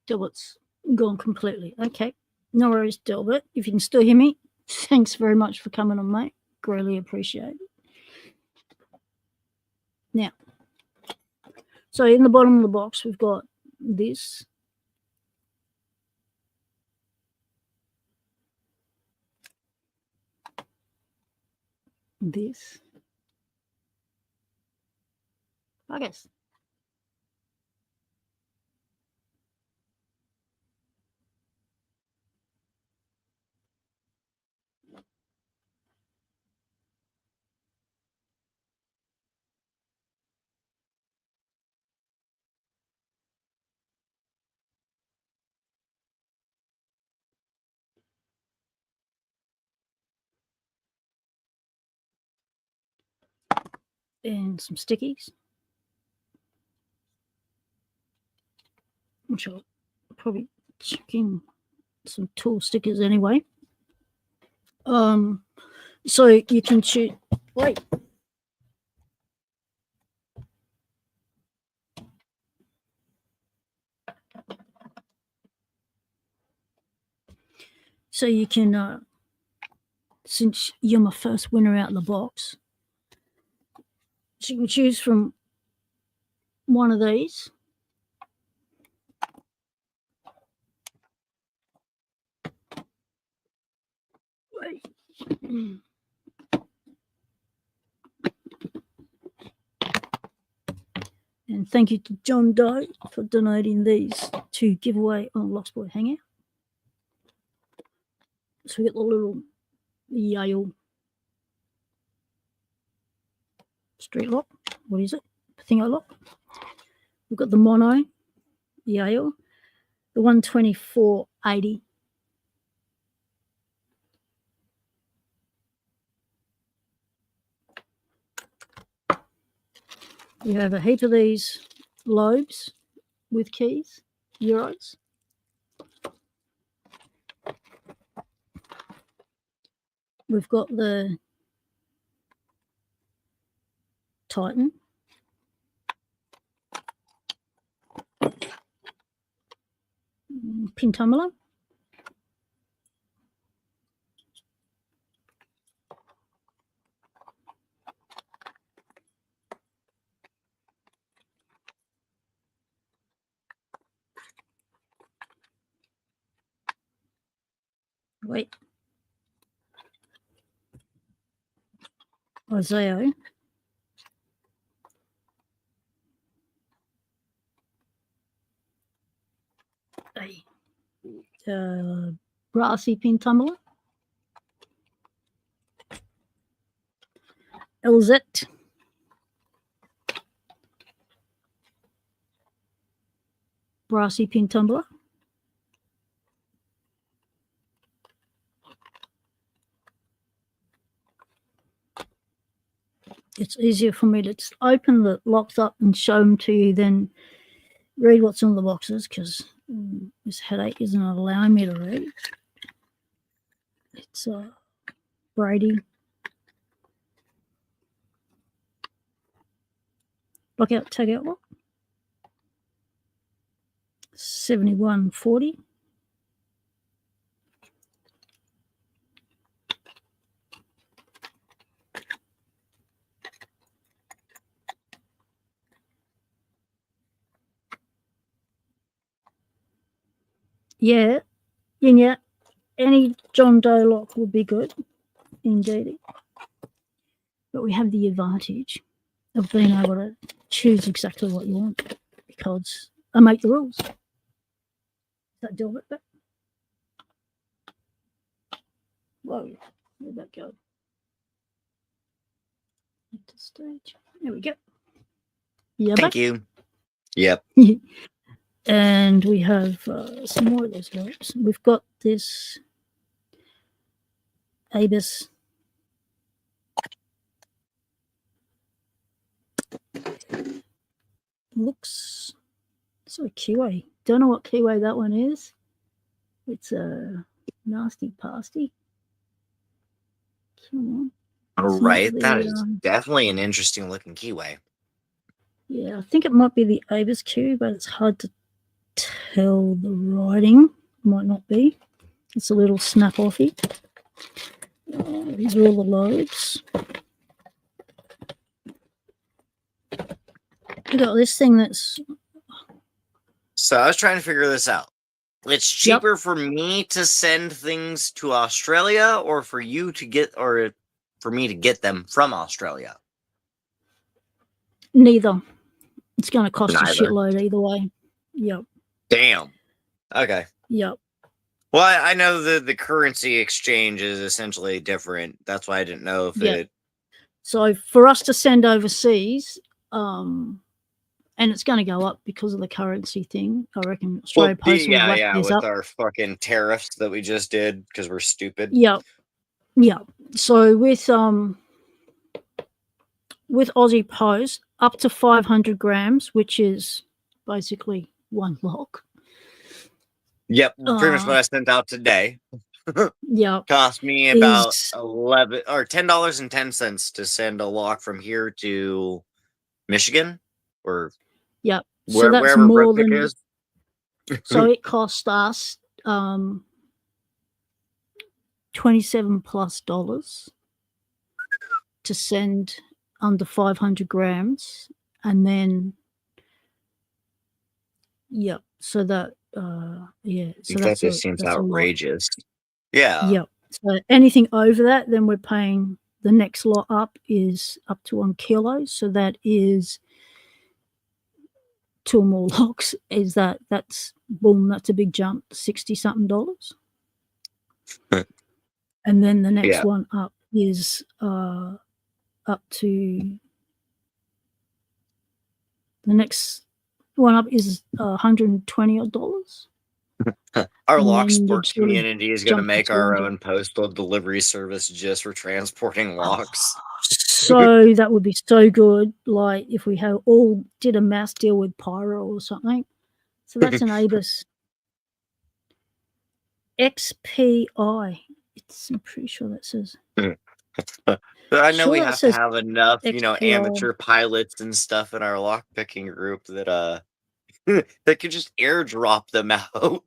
Delbert's gone completely. Okay, no worries, Delbert. If you can still hear me, thanks very much for coming on, mate. Greatly appreciate it. Now, so in the bottom of the box, we've got this. This. I guess. And some stickies, which I'll probably chuck in some tool stickers anyway. So you can choose. Wait. So you can, since you're my first winner out of the box, so you can choose from one of these. Wait. And thank you to John Doe for donating these to give away on Locksport Hangout. So we got the little Yale street lock. What is it? Thingo lock. We've got the mono Yale, the 12480. We have a heap of these lobes with keys, Euros. We've got the Titan. Pin tumbler. Wait. Isaiah. A brassy pin tumbler. LZ. Brassy pin tumbler. It's easier for me to just open the locks up and show them to you than read what's on the boxes, because this headache isn't allowing me to read. It's Brady. Lockout, tag out lock. 7140. Yeah, any John Doe lock would be good, indeed. But we have the advantage of being able to choose exactly what you want because I make the rules. Is that Delbert? Whoa, where'd that go? Enter stage. There we go. Yeah, Thank you. Yep. And we have some more of those ropes. We've got this Abus. Looks sort of kiwi. Don't know what kiwi that one is. It's a nasty pasty. Come on. All It's not right. That the, is definitely an interesting looking kiwi. Yeah, I think it might be the Abus kiwi, but it's hard to tell the writing. Might not be. It's a little snap offy. These are all the loads. We got this thing that's. So I was trying to figure this out. It's cheaper for me to send things to Australia, or for you to get, or for me to get them from Australia. Neither. It's going to cost Neither. a shitload either way. Yep. Damn. Okay. Yep. Well, I know the currency exchange is essentially different. That's why I didn't know if it. So for us to send overseas, and it's going to go up because of the currency thing. I reckon Australia Post will whack these with up. our fucking tariffs that we just did because we're stupid. Yeah. So with Aussie Post, up to 500 grams, which is basically one lock. Yep, pretty much what I sent out today. Yeah, cost me about $10.10 to send a lock from here to Michigan, or so that's wherever more Brunswick than. is. So it cost us $27+ to send under 500 grams, and then so that so that just seems outrageous. Yeah. So anything over that, then we're paying. The next lot up is up to 1 kilo, so that is 2 or more locks. That's boom, that's a big jump, $60-something. And then the next one up is up to the next one up is $120. Our And Locksport community is going to make our 200. own postal delivery service just for transporting locks. So that would be so good. Like if we all did a mass deal with Pyro or something. So that's an Abus XPI. I'm pretty sure that says. But I know we have to have enough, XPI. amateur pilots and stuff in our lockpicking group that that could just airdrop them out.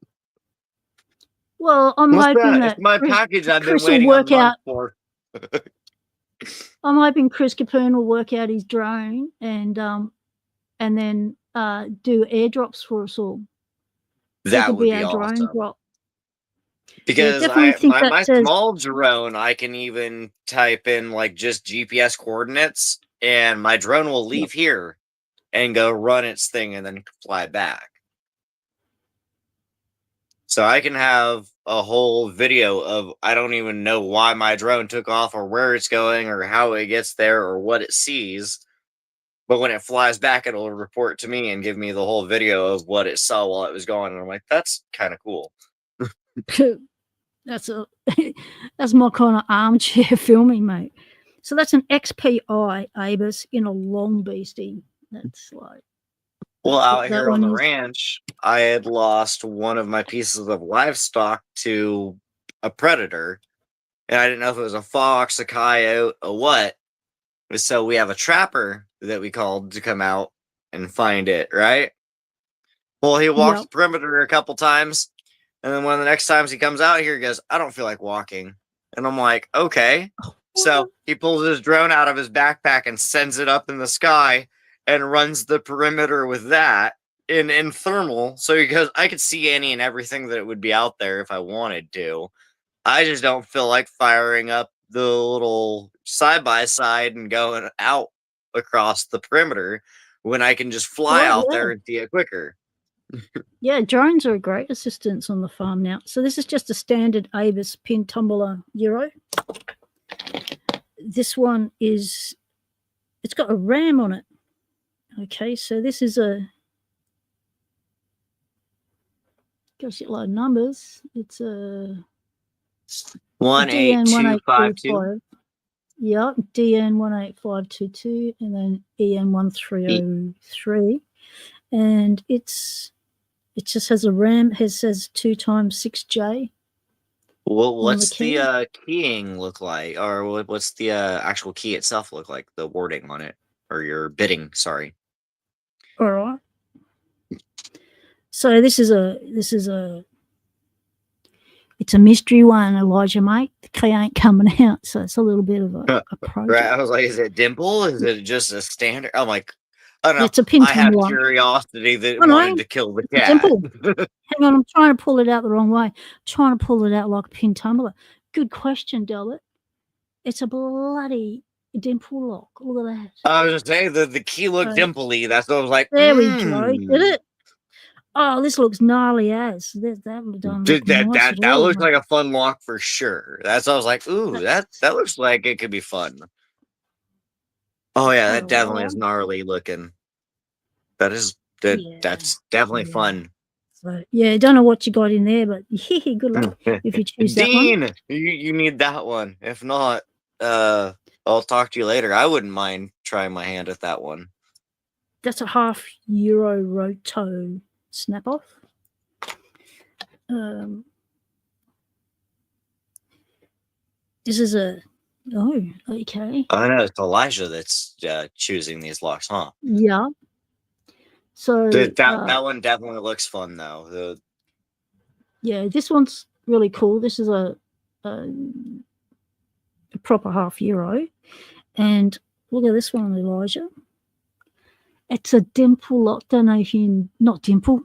Well, I'm hoping that it's my package I've been Chris waiting will work a month out for. I'm hoping Chris Capone will work out his drone and then do airdrops for us all. That would be awesome. Drone drop. Because my small drone, I can even type in like just GPS coordinates, and my drone will leave here and go run its thing and then fly back. So I can have a whole video of, I don't even know why my drone took off or where it's going or how it gets there or what it sees. But when it flies back, it'll report to me and give me the whole video of what it saw while it was going. And I'm like, that's kind of cool. That's my kind of armchair filming, mate. So that's an XPI Abus in a long beastie. That's like. Well, out here on the ranch, I had lost one of my pieces of livestock to a predator, and I didn't know if it was a fox, a coyote, or what. So we have a trapper that we called to come out and find it, right? Well, he walked the perimeter a couple times, and then one of the next times he comes out here, he goes, I don't feel like walking. And I'm like, okay. So he pulls his drone out of his backpack and sends it up in the sky and runs the perimeter with that in thermal. So he goes, I could see any and everything that would be out there if I wanted to. I just don't feel like firing up the little side-by-side and going out across the perimeter when I can just fly Oh, out yeah. there and see it quicker. Yeah, drones are a great assistance on the farm now. So this is just a standard Avis pin tumbler Euro. This one is, it's got a RAM on it. Okay, so this is a, got a shitload of numbers. It's a 18252. Yeah, DN18522 and then EN1303. And it just has a RAM, it says 2x6J. Well, what's the keying look like, or what's the actual key itself look like? The wording on it, or your bidding? Sorry. All right. So this is a it's a mystery one, Elijah, mate. The key ain't coming out, so it's a little bit of a project. Right. I was like, is it dimple? Is it just a standard? I'm like, I don't know. It's a pin I had tumbler. curiosity that wanted to kill the cat. Dimple. Hang on, I'm trying to pull it out the wrong way. Trying to pull it out like a pin tumbler. Good question, Delbert. It's a bloody dimple lock. Look at that. I was just saying the key looked dimpley. That's what I was like. There we go. Did it? Oh, this looks gnarly as. That looks like a fun lock for sure. That's what I was like, ooh, that looks like it could be fun. Oh yeah, that definitely is gnarly looking. That's definitely fun. So yeah, don't know what you got in there, but good luck if you choose that one. Dean, you need that one. If not, I'll talk to you later. I wouldn't mind trying my hand at that one. That's a half Euro roto snap off. This is a okay. I know it's Elijah that's choosing these locks, huh? Yeah. So that one definitely looks fun though. Yeah, this one's really cool. This is a proper half Euro, and look at this one, Elijah. It's a dimple lock. Don't know if you not dimple.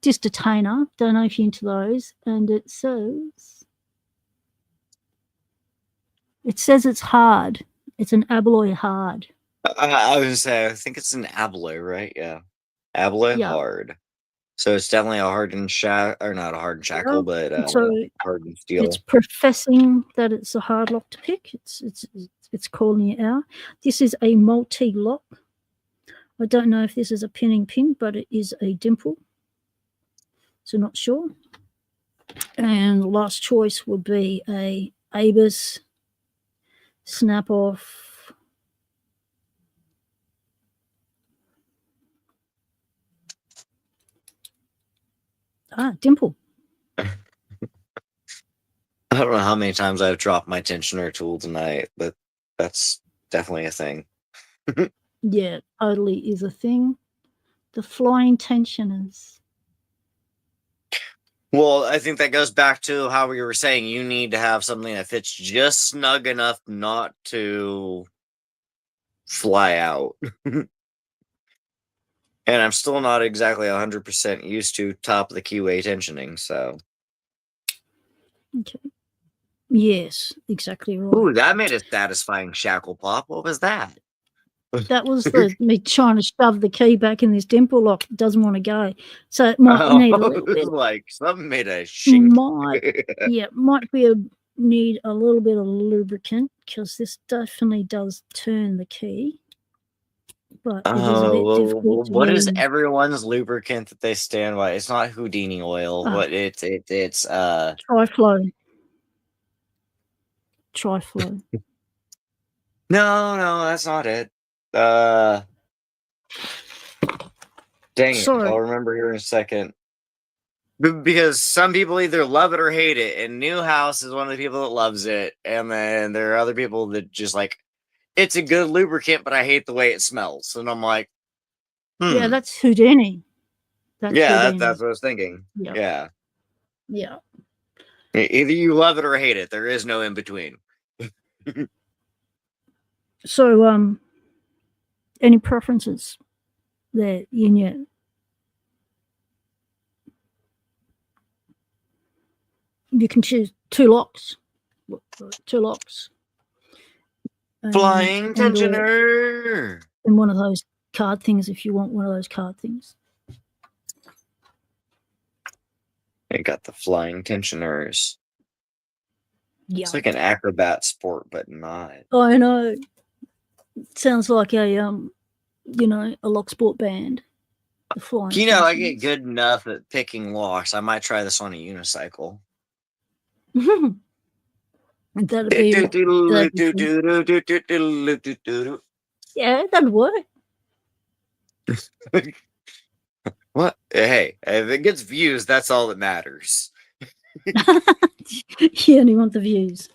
Just a tainer. Don't know if you're into those. And it says it's hard. It's an alloy hard. I was gonna say I think it's an alloy, right? Yeah, alloy hard. So it's definitely a hardened or not a hardened shackle, but hardened steel. It's professing that it's a hard lock to pick. It's calling it out. This is a multi-lock. I don't know if this is a pinning pin, but it is a dimple. So not sure. And the last choice would be a Avis snap off. Dimple. I don't know how many times I've dropped my tensioner tool tonight, but that's definitely a thing. Yeah, totally is a thing. The flying tensioners. Well, I think that goes back to how we were saying you need to have something that fits just snug enough not to fly out. And I'm still not exactly 100% used to top of the keyway tensioning, so. Okay. Yes, exactly right. Ooh, that made a satisfying shackle pop. What was that? That was me trying to shove the key back in this dimple lock. It doesn't want to go. So it might need a little bit. Like something made a shink. Might need a little bit of lubricant because this definitely does turn the key. But it is a bit difficult. What is everyone's lubricant that they stand by? It's not Houdini oil. What it's Triflow. Triflow. No, that's not it. Dang it. I'll remember here in a second. Because some people either love it or hate it, and Newhouse is one of the people that loves it, and then there are other people that just like, it's a good lubricant, but I hate the way it smells. And I'm like, yeah, that's Houdini. That's what I was thinking. Yeah. Either you love it or hate it. There is no in between. So, any preferences there in your? You can choose two locks. Flying tensioner. And one of those card things if you want one of those card things. I got the flying tensioners. Yeah, It's like an acrobat sport, but not. I know. It sounds like a a Locksport band. The flying. You know, I get good enough at picking locks. I might try this on a unicycle. That'd be yeah, that'd work. What? Hey, if it gets views, that's all that matters. You only want the views.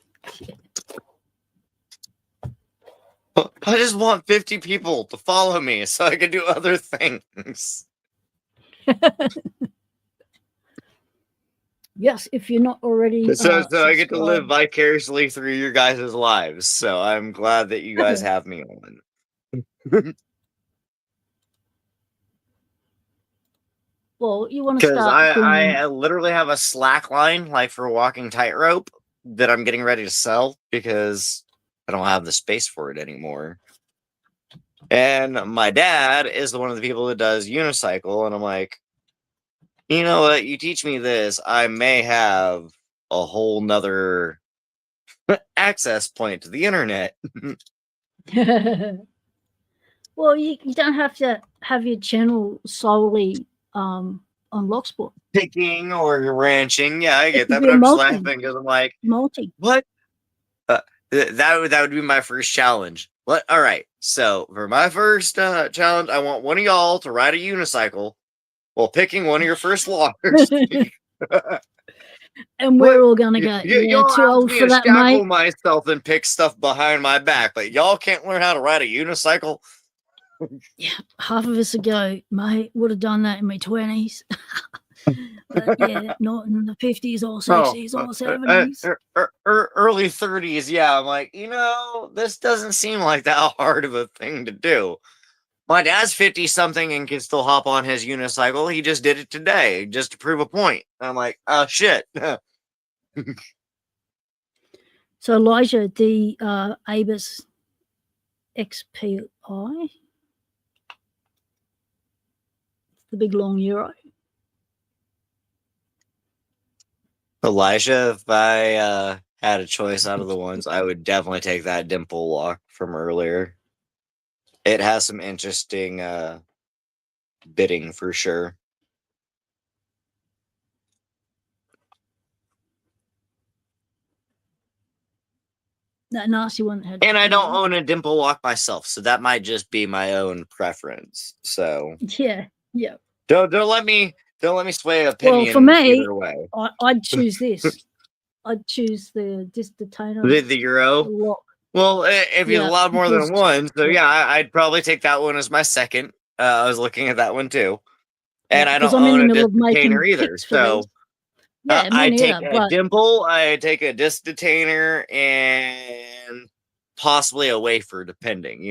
I just want 50 people to follow me so I can do other things. Yes, if you're not already. So I get to live vicariously through your guys' lives. So I'm glad that you guys have me on. Well, you want to Because start. I literally have a slack line, like for walking tightrope, that I'm getting ready to sell because I don't have the space for it anymore. And my dad is one of the people that does unicycle, and I'm like, you know what? You teach me this, I may have a whole nother access point to the internet. Well, you don't have to have your channel solely on Locksport. Picking or ranching, yeah, I get that, be but a I'm just multi. laughing because I'm like, Multi. what? That would be my first challenge. What? All right. So for my first challenge, I want one of y'all to ride a unicycle while picking one of your first lockers. And we're all gonna go. Yeah, too old for that, mate. Myself and pick stuff behind my back, but y'all can't learn how to ride a unicycle. Yeah, half of us would go, mate. Would have done that in my 20s. But yeah, not in the 50s or 60s or 70s. Early 30s, yeah. I'm like, this doesn't seem like that hard of a thing to do. My dad's 50-something and can still hop on his unicycle. He just did it today just to prove a point. I'm like, oh, shit. So, Elijah, the Abus XPI, the big long Euro. Elijah, if I had a choice out of the ones, I would definitely take that dimple lock from earlier. It has some interesting bidding for sure. That nasty one. And I don't own a dimple lock myself, so that might just be my own preference. So yeah. Don't let me sway opinion. Well, for me, either way. I'd choose this. I'd choose the detainer. The Euro. Lock. Well, if you allowed more than one, so yeah, I'd probably take that one as my second. I was looking at that one too, and I don't own a disc detainer either. So I take a dimple, I take a disc detainer, and possibly a wafer, depending,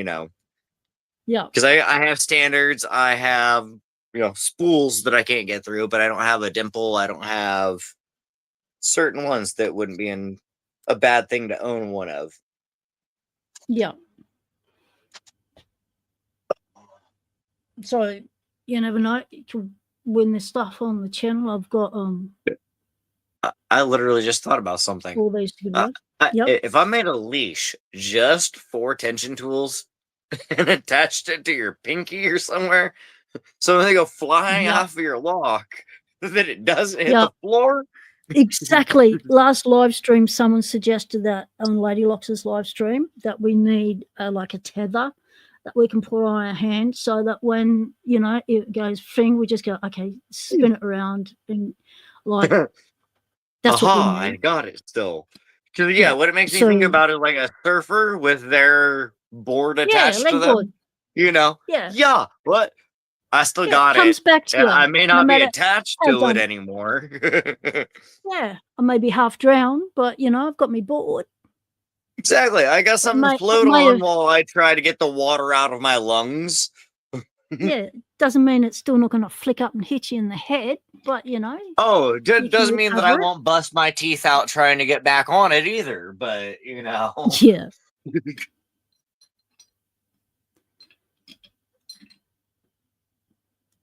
Yeah. Because I have standards, I have spools that I can't get through, but I don't have a dimple. I don't have certain ones that wouldn't be a bad thing to own one of. Yeah. So you never know. You can win this stuff on the channel. I've got I literally just thought about something. All these together. If I made a leash just for tension tools and attached it to your pinky or somewhere, so when they go flying off of your lock, that it doesn't hit the floor. Exactly. Last live stream, someone suggested that on Lady Locks's live stream that we need like a tether that we can put on our hand, so that when it goes fing, we just go, okay, spin it around, and like that's what we need. I got it still. Because what it makes me think about is like a surfer with their board attached to them. Board. Yeah. What? I still got it. Comes back to I may not be attached to it anymore. I may be half drowned, but I've got my board. Exactly. I got something to float on while I try to get the water out of my lungs. Doesn't mean it's still not going to flick up and hit you in the head, but Oh, doesn't mean that I won't bust my teeth out trying to get back on it either, but Yeah.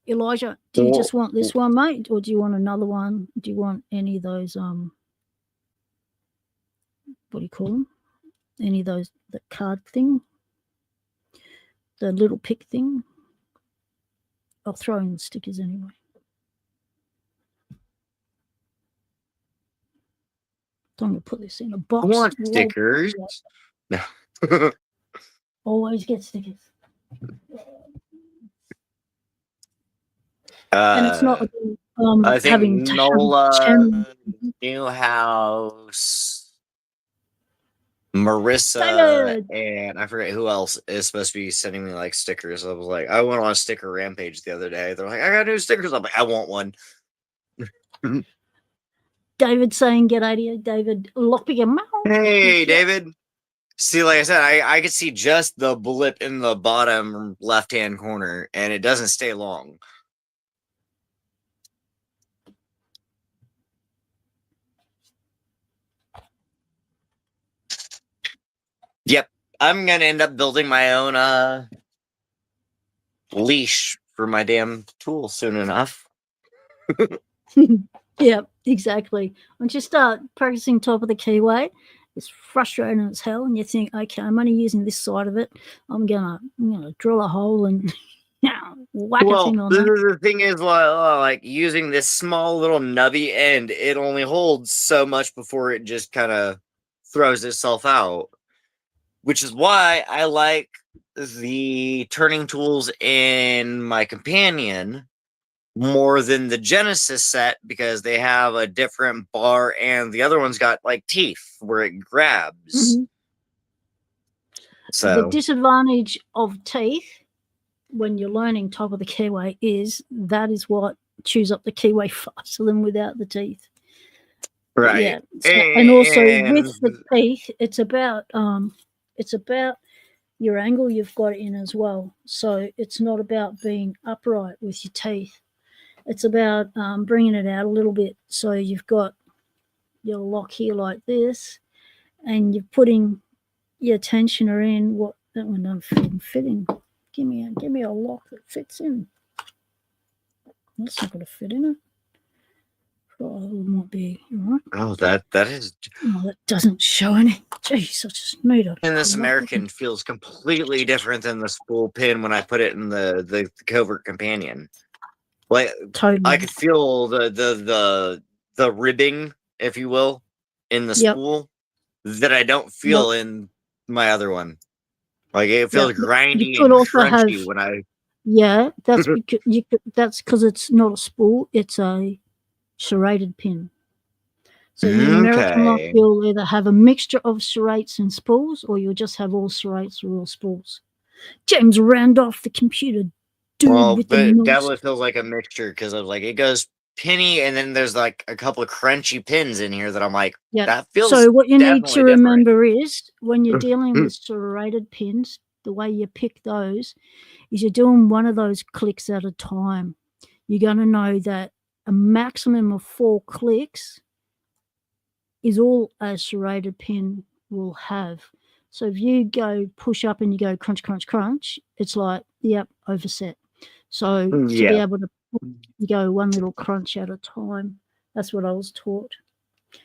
Elijah, do you just want this one, mate, or do you want another one? Do you want any of those? What do you call them? Any of those, the card thing, the little pick thing? I'll throw in the stickers anyway. I'm going to put this in a box. I want stickers. No. Always get stickers. And it's not I think having Nola, Newhouse, Marissa, David. and I forget who else is supposed to be sending me like stickers. I was like, I went on a sticker rampage the other day. They're like, I got new stickers. I'm like, I want one. David saying, "G'day to you, David." Lopping your mouth. Hey, David. See, like I said, I could see just the blip in the bottom left-hand corner, and it doesn't stay long. Yep, I'm gonna end up building my own leash for my damn tool soon enough. Yeah, exactly. Once you start practicing top of the keyway, it's frustrating as hell, and you think, okay, I'm only using this side of it. I'm gonna drill a hole and whack a thing on that. The thing is, like using this small little nubby end, it only holds so much before it just kind of throws itself out. Which is why I like the turning tools in my companion more than the Genesis set, because they have a different bar and the other one's got like teeth where it grabs. Mm-hmm. So the disadvantage of teeth when you're learning top of the keyway is that is what chews up the keyway faster than without the teeth. Right. Yeah. So, and also with the teeth, it's about your angle you've got in as well. So it's not about being upright with your teeth. It's about bringing it out a little bit. So you've got your lock here like this, and you're putting your tensioner in. What that one don't fit in. Give me a lock that fits in. That's not going to fit in it. Oh, it might be right. Oh, that is. Oh, that doesn't show any. Jeez, I just made it. And this American feels completely different than the spool pin when I put it in the covert companion. Like totally. I could feel the ribbing, if you will, in the spool that I don't feel in my other one. Like it feels grindy and crunchy when I. Yeah, that's because that's because it's not a spool; it's a serrated pin. So the American lock, you'll either have a mixture of serrates and spools, or you'll just have all serrates or all spools. James Randolph, the computer dude. Well, but definitely feels like a mixture, because I was like, it goes pinny, and then there's like a couple of crunchy pins in here that I'm like, that feels. So what you need to remember is when you're dealing with serrated pins, the way you pick those is you're doing one of those clicks at a time. You're going to know that a maximum of 4 clicks is all a serrated pin will have. So if you go push up and you go crunch, crunch, crunch, it's like, yep, overset. So to be able to you go one little crunch at a time. That's what I was taught.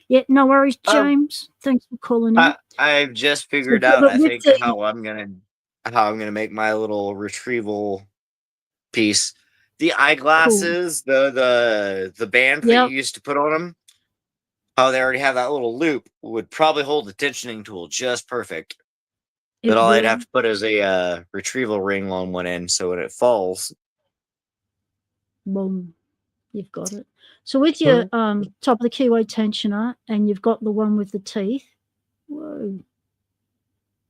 Yeah, no worries, James. Thanks for calling in. I've just figured out, I think, how I'm gonna make my little retrieval piece. The eyeglasses, the band that you used to put on them, how they already have that little loop, would probably hold the tensioning tool just perfect. But all I'd have to put is a retrieval ring on one end, so when it falls, boom, you've got it. So with your top of the keyway tensioner, and you've got the one with the teeth. Whoa.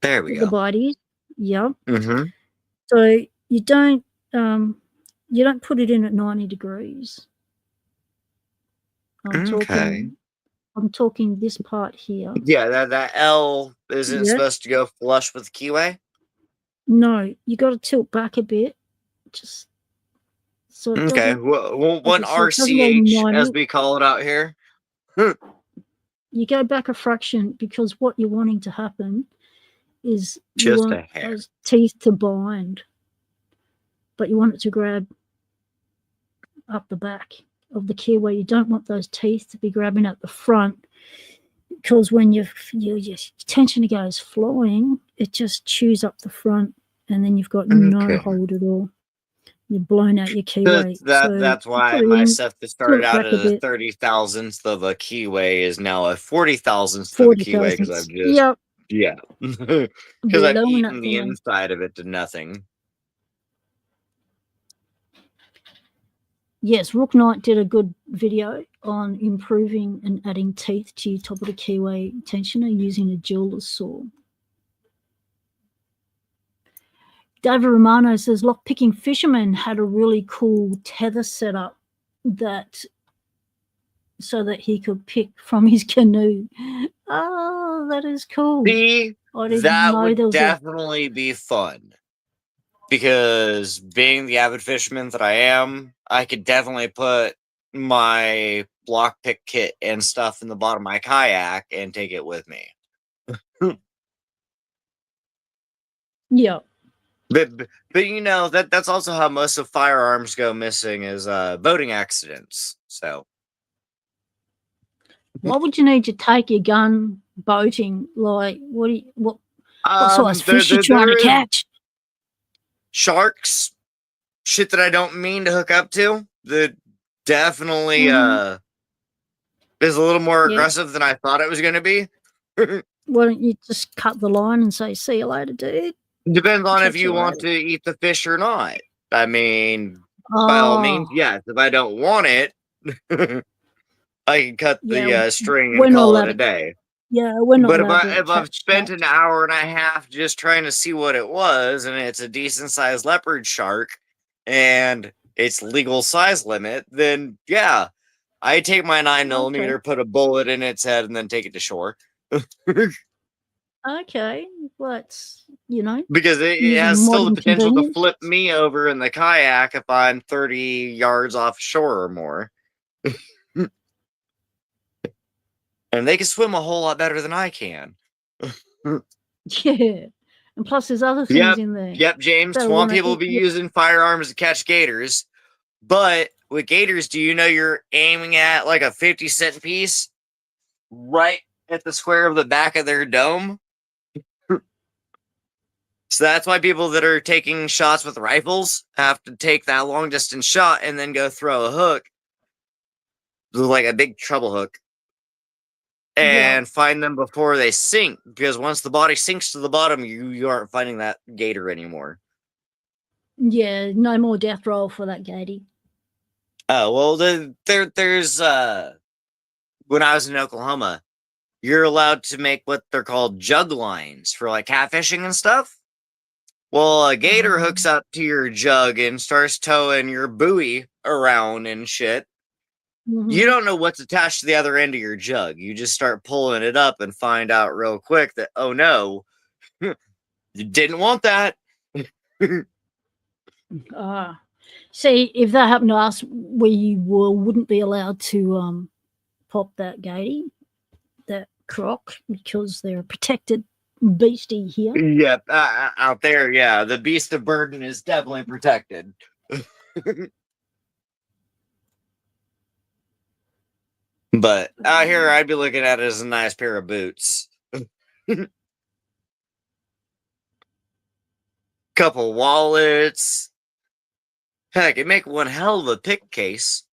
There we go. The bodies. Yep. Mm-hmm. So you don't put it in at 90 degrees. I'm talking this part here. Yeah, that L isn't supposed to go flush with the keyway? No, you got to tilt back a bit. Just so it doesn't. One RCH, as we call it out here. You go back a fraction, because what you're wanting to happen is you want those teeth to bind, but you want it to grab up the back of the kiwi. You don't want those teeth to be grabbing at the front, because when your tension goes flying, it just chews up the front, and then you've got no hold at all. You've blown out your keyway. That's why my stuff that started out at a 30,000th of a keyway is now a 40,000th of a keyway, because I've just because I've eaten the inside of it to nothing. Yes, Rook Knight did a good video on improving and adding teeth to your top of the keyway tensioner using a jeweler's saw. David Romano says lockpicking fisherman had a really cool tether setup so that he could pick from his canoe. Oh, that is cool. See, that would definitely be fun. Because being the avid fisherman that I am, I could definitely put my lockpick kit and stuff in the bottom of my kayak and take it with me. Yeah. But you know, that's also how most of firearms go missing, is boating accidents. So why would you need to take your gun boating? Like, what size fish you trying to catch? Sharks, shit that I don't mean to hook up to. That definitely is a little more aggressive than I thought it was going to be. Why don't you just cut the line and say, "See you later, dude"? Depends on if you want to eat the fish or not. I mean, by all means, yes. If I don't want it, I can cut the string and call it a day. Yeah, we're not. But if I've spent an hour and a half just trying to see what it was, and it's a decent sized leopard shark, and it's legal size limit, then yeah, I take my 9mm, put a bullet in its head, and then take it to shore. Okay, well, it's, you know, because it has still the potential to flip me over in the kayak if I'm 30 yards offshore or more. And they can swim a whole lot better than I can. Yeah. And plus there's other things in there. Yep, James. Swamp people will be using firearms to catch gators. But with gators, do you know you're aiming at like a 50-cent piece right at the square of the back of their dome? So that's why people that are taking shots with rifles have to take that long distance shot and then go throw a hook, like a big treble hook, and find them before they sink. Because once the body sinks to the bottom, you aren't finding that gator anymore. Yeah, no more death roll for that gatey. Oh, well, there's when I was in Oklahoma, you're allowed to make what they're called jug lines for like catfishing and stuff. Well, a gator hooks up to your jug and starts towing your buoy around and shit. You don't know what's attached to the other end of your jug. You just start pulling it up and find out real quick that, oh no, you didn't want that. See, if that happened to us, we wouldn't be allowed to pop that gatey, that croc, because they're a protected beastie here. Yep, out there, yeah, the beast of burden is definitely protected. But out here, I'd be looking at it as a nice pair of boots. Couple wallets. Heck, it make one hell of a pick case.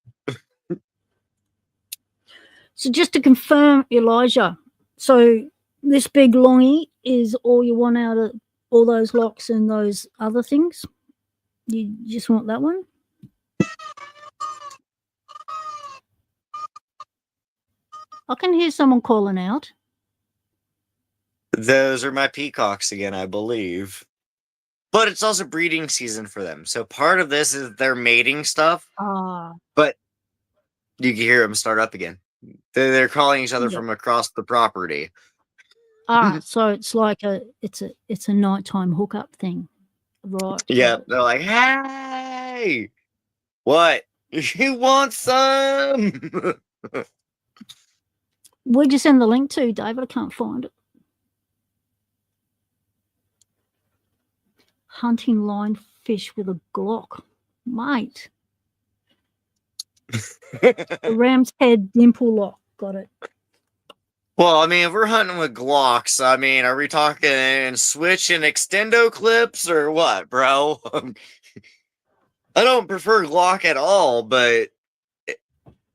So just to confirm, Elijah, so this big longy is all you want out of all those locks and those other things? You just want that one? I can hear someone calling out. Those are my peacocks again, I believe. But it's also breeding season for them. So part of this is their mating stuff. But you can hear them start up again. They're calling each other from across the property. So it's like it's a nighttime hookup thing, right? Yeah, they're like, hey, what? You want some? Where'd you send the link to, David? I can't find it. Hunting lionfish with a Glock, mate. The ram's head dimple lock. Got it. Well, I mean, if we're hunting with Glocks, I mean, are we talking switch and extendo clips or what, bro? I don't prefer Glock at all, but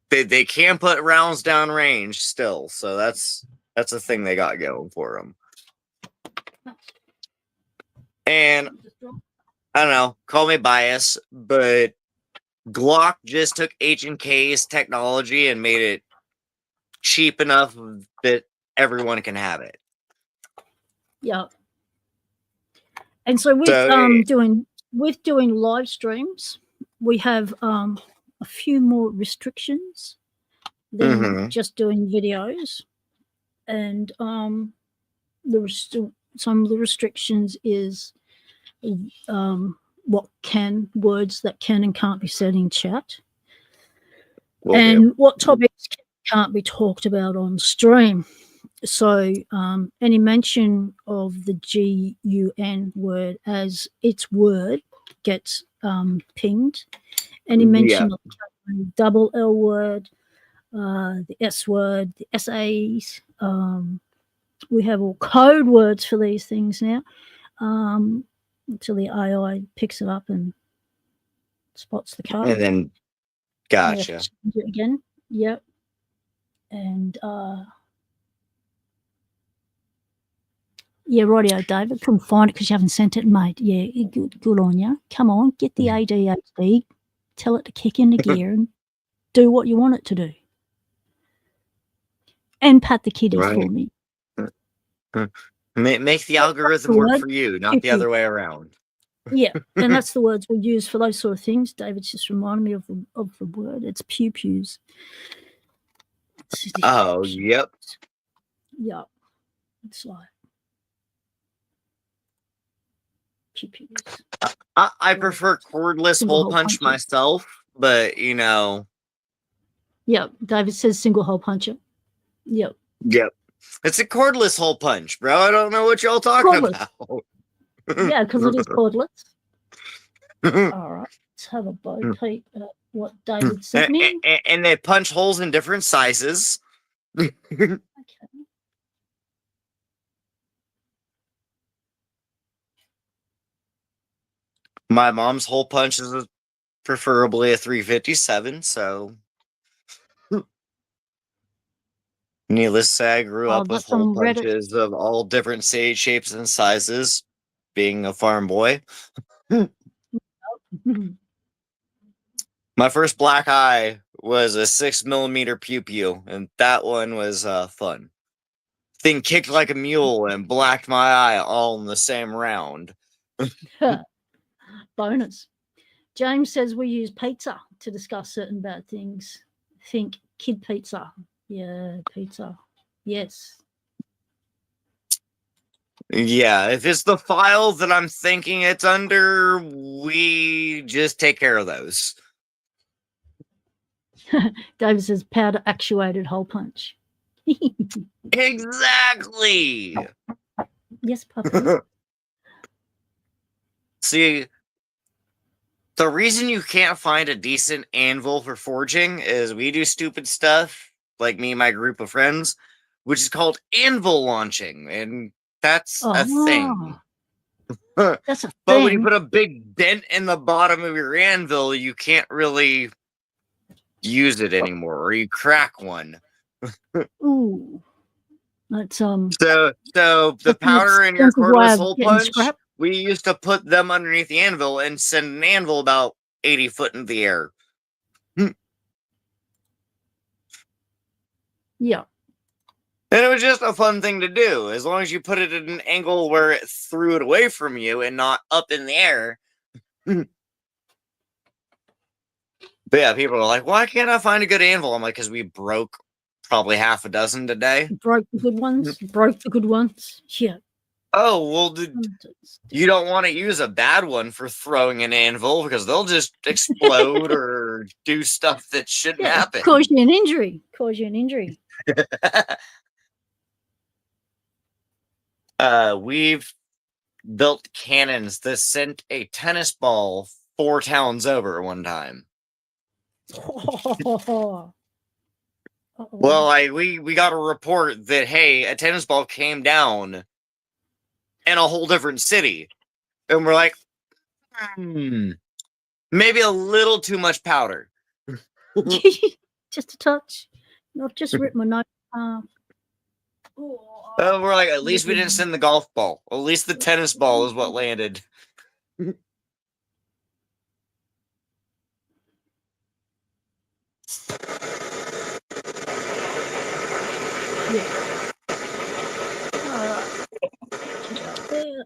they can put rounds down range still, so that's a thing they got going for them. And I don't know, call me biased, but Glock just took H&K's technology and made it cheap enough that everyone can have it. Yeah. And so with doing live streams, we have a few more restrictions than just doing videos. And some of the restrictions is words that can and can't be said in chat, what topics can't be talked about on stream. So any mention of the GUN word as its word gets pinged. Any mention of the double L word, the S word, the SAs. We have all code words for these things now. Until the AI picks it up and spots the code. And then, gotcha. Do it again. Yep. And yeah, rightio, David. Couldn't find it because you haven't sent it, mate. Yeah, good on you. Come on, get the ADHD. Tell it to kick into gear and do what you want it to do. And pat the kitties for me. Make the algorithm work for you, not the other way around. Yeah, and that's the words we use for those sort of things. David's just reminded me of the word. It's pew-pews. Oh, yep. Yep. It's like pew-pews. I prefer cordless hole punch myself, but you know. Yep. David says single hole puncher. Yep. It's a cordless hole punch, bro. I don't know what y'all talking about. Yeah, because it is cordless. All right. Let's have a bow peep at what David sent me. And they punch holes in different sizes. Okay. My mom's hole punch is preferably a 357, so needless to say, I grew up with hole punches of all different shapes and sizes, being a farm boy. My first black eye was a 6mm pew-pew, and that one was fun. Thing kicked like a mule and blacked my eye all in the same round. Bonus. James says we use pizza to discuss certain bad things. Think kid pizza. Yeah, pizza. Yes. Yeah, if it's the file that I'm thinking it's under, we just take care of those. David says powder actuated hole punch. Exactly. Yes, puppy. See, the reason you can't find a decent anvil for forging is we do stupid stuff, like me and my group of friends, which is called anvil launching, and that's a thing. That's a thing. But when you put a big dent in the bottom of your anvil, you can't really use it anymore, or you crack one. Ooh. That's So the powder in your cordless hole punch, we used to put them underneath the anvil and send an anvil about 80 foot in the air. Yeah. And it was just a fun thing to do, as long as you put it at an angle where it threw it away from you and not up in the air. But yeah, people are like, why can't I find a good anvil? I'm like, because we broke probably half a dozen today. Broke the good ones. Broke the good ones. Yeah. Oh, well, you don't want to use a bad one for throwing an anvil because they'll just explode or do stuff that shouldn't happen. Cause you an injury. We've built cannons that sent a tennis ball 4 towns over one time. Uh-oh. Well, we got a report that, hey, a tennis ball came down in a whole different city. And we're like, maybe a little too much powder. Just a touch. I've just ripped my nose off. We're like, at least we didn't send the golf ball. At least the tennis ball is what landed. Yeah. Alright.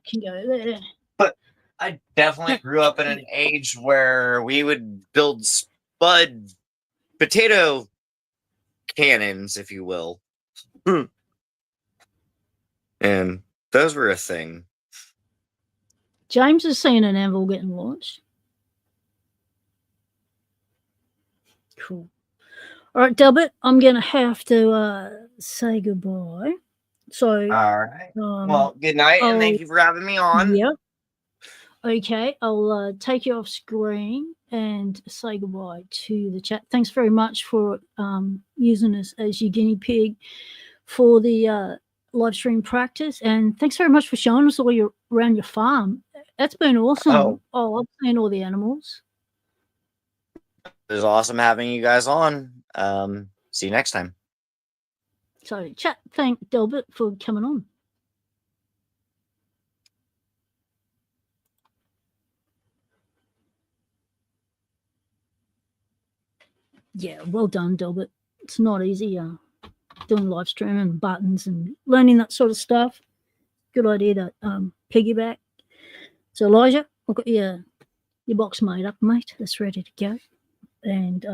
Can go there. But I definitely grew up in an age where we would build spud potato cannons, if you will. And those were a thing. James has seen an anvil getting launched. Cool. All right, Delbert, I'm going to have to say goodbye. So, all right. Well, good night, and thank you for having me on. Yeah. Okay, I'll take you off screen and say goodbye to the chat. Thanks very much for using us as your guinea pig for the live stream practice, and thanks very much for showing us all around your farm. That's been awesome. Oh, I've seen all the animals. It was awesome having you guys on. See you next time. So, chat, thank Delbert for coming on. Yeah, well done, Delbert. It's not easy doing live streaming and buttons and learning that sort of stuff. Good idea to piggyback. So, Elijah, I've got your box made up, mate. That's ready to go. And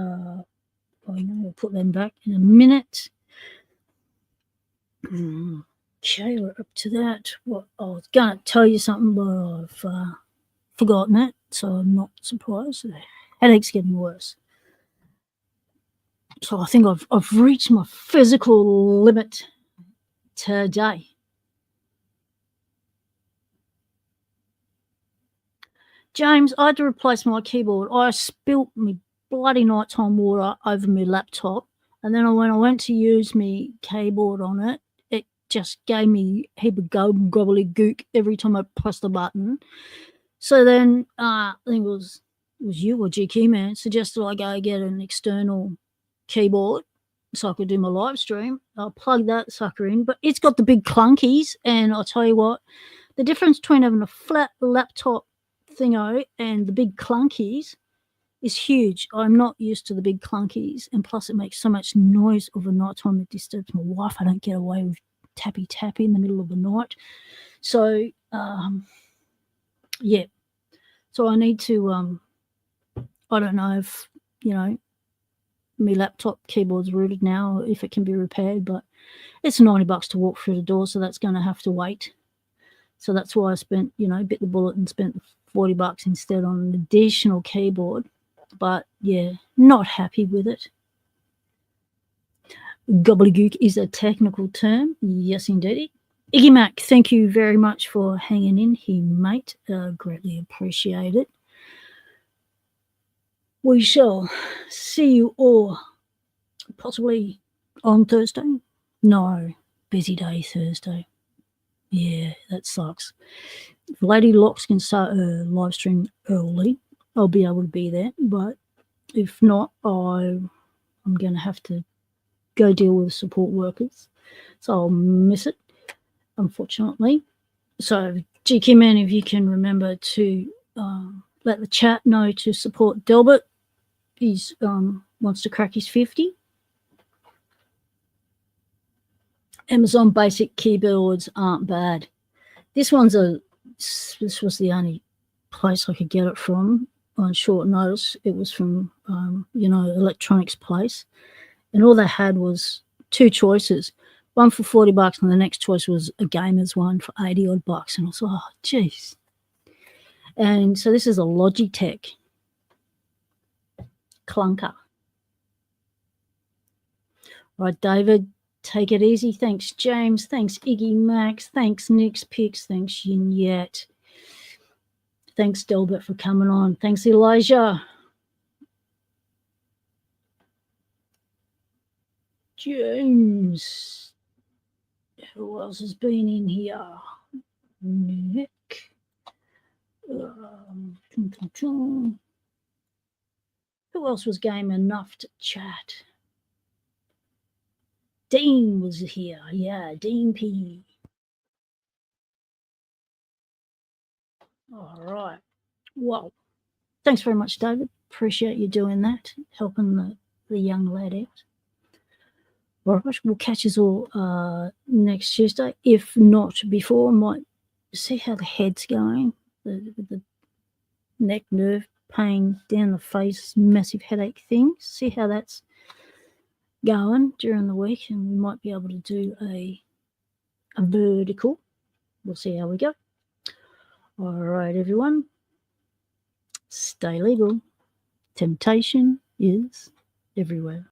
we'll put them back in a minute. Okay, we're up to that. What I was going to tell you something, but I've forgotten it, so I'm not surprised. The headache's getting worse. So I think I've reached my physical limit today. James, I had to replace my keyboard. I spilt my bloody nighttime water over my laptop, and then when I went to use my keyboard on it, it just gave me a heap of gobbledygook every time I pressed the button. So then I think it was you or GQ Man suggested I go get an external keyboard so I could do my live stream. I'll plug that sucker in, but it's got the big clunkies, and I'll tell you what, the difference between having a flat laptop thingo and the big clunkies is huge. I'm not used to the big clunkies, and plus it makes so much noise over night time it disturbs my wife. I don't get away with tappy in the middle of the night. So yeah, so I need to I don't know if my laptop keyboard's rooted now, or if it can be repaired, but it's $90 to walk through the door, so that's going to have to wait. So that's why I spent, bit the bullet and spent $40 instead on an additional keyboard. But yeah, not happy with it. Gobbledygook is a technical term. Yes, indeed. Iggy Mac, thank you very much for hanging in here, mate. Greatly appreciate it. We shall see you all possibly on Thursday. No, busy day Thursday. Yeah, that sucks. If Lady Locks can start a live stream early, I'll be able to be there. But if not, I'm going to have to go deal with support workers. So I'll miss it, unfortunately. So, GQ Man, if you can remember to let the chat know to support Delbert. He wants to crack his 50. Amazon basic keyboards aren't bad. This was the only place I could get it from on short notice. It was from electronics place, and all they had was two choices, one for $40 and the next choice was a gamer's one for $80 odd, and I was like, oh geez. And so this is a Logitech clunker. Right, David, take it easy. Thanks, James. Thanks, Iggy Max. Thanks, Nick's Picks. Thanks, Yin Yet. Thanks, Delbert, for coming on. Thanks, Elijah. James. Who else has been in here? Nick. Who else was game enough to chat? Dean was here. Yeah, Dean P. All right. Well, thanks very much, David. Appreciate you doing that, helping the young lad out. All right, we'll catch us all next Tuesday. If not before, might see how the head's going. The neck nerve pain down the face, massive headache thing. See how that's going during the week, and we might be able to do a vertical. We'll see how we go. All right, everyone. Stay legal. Temptation is everywhere.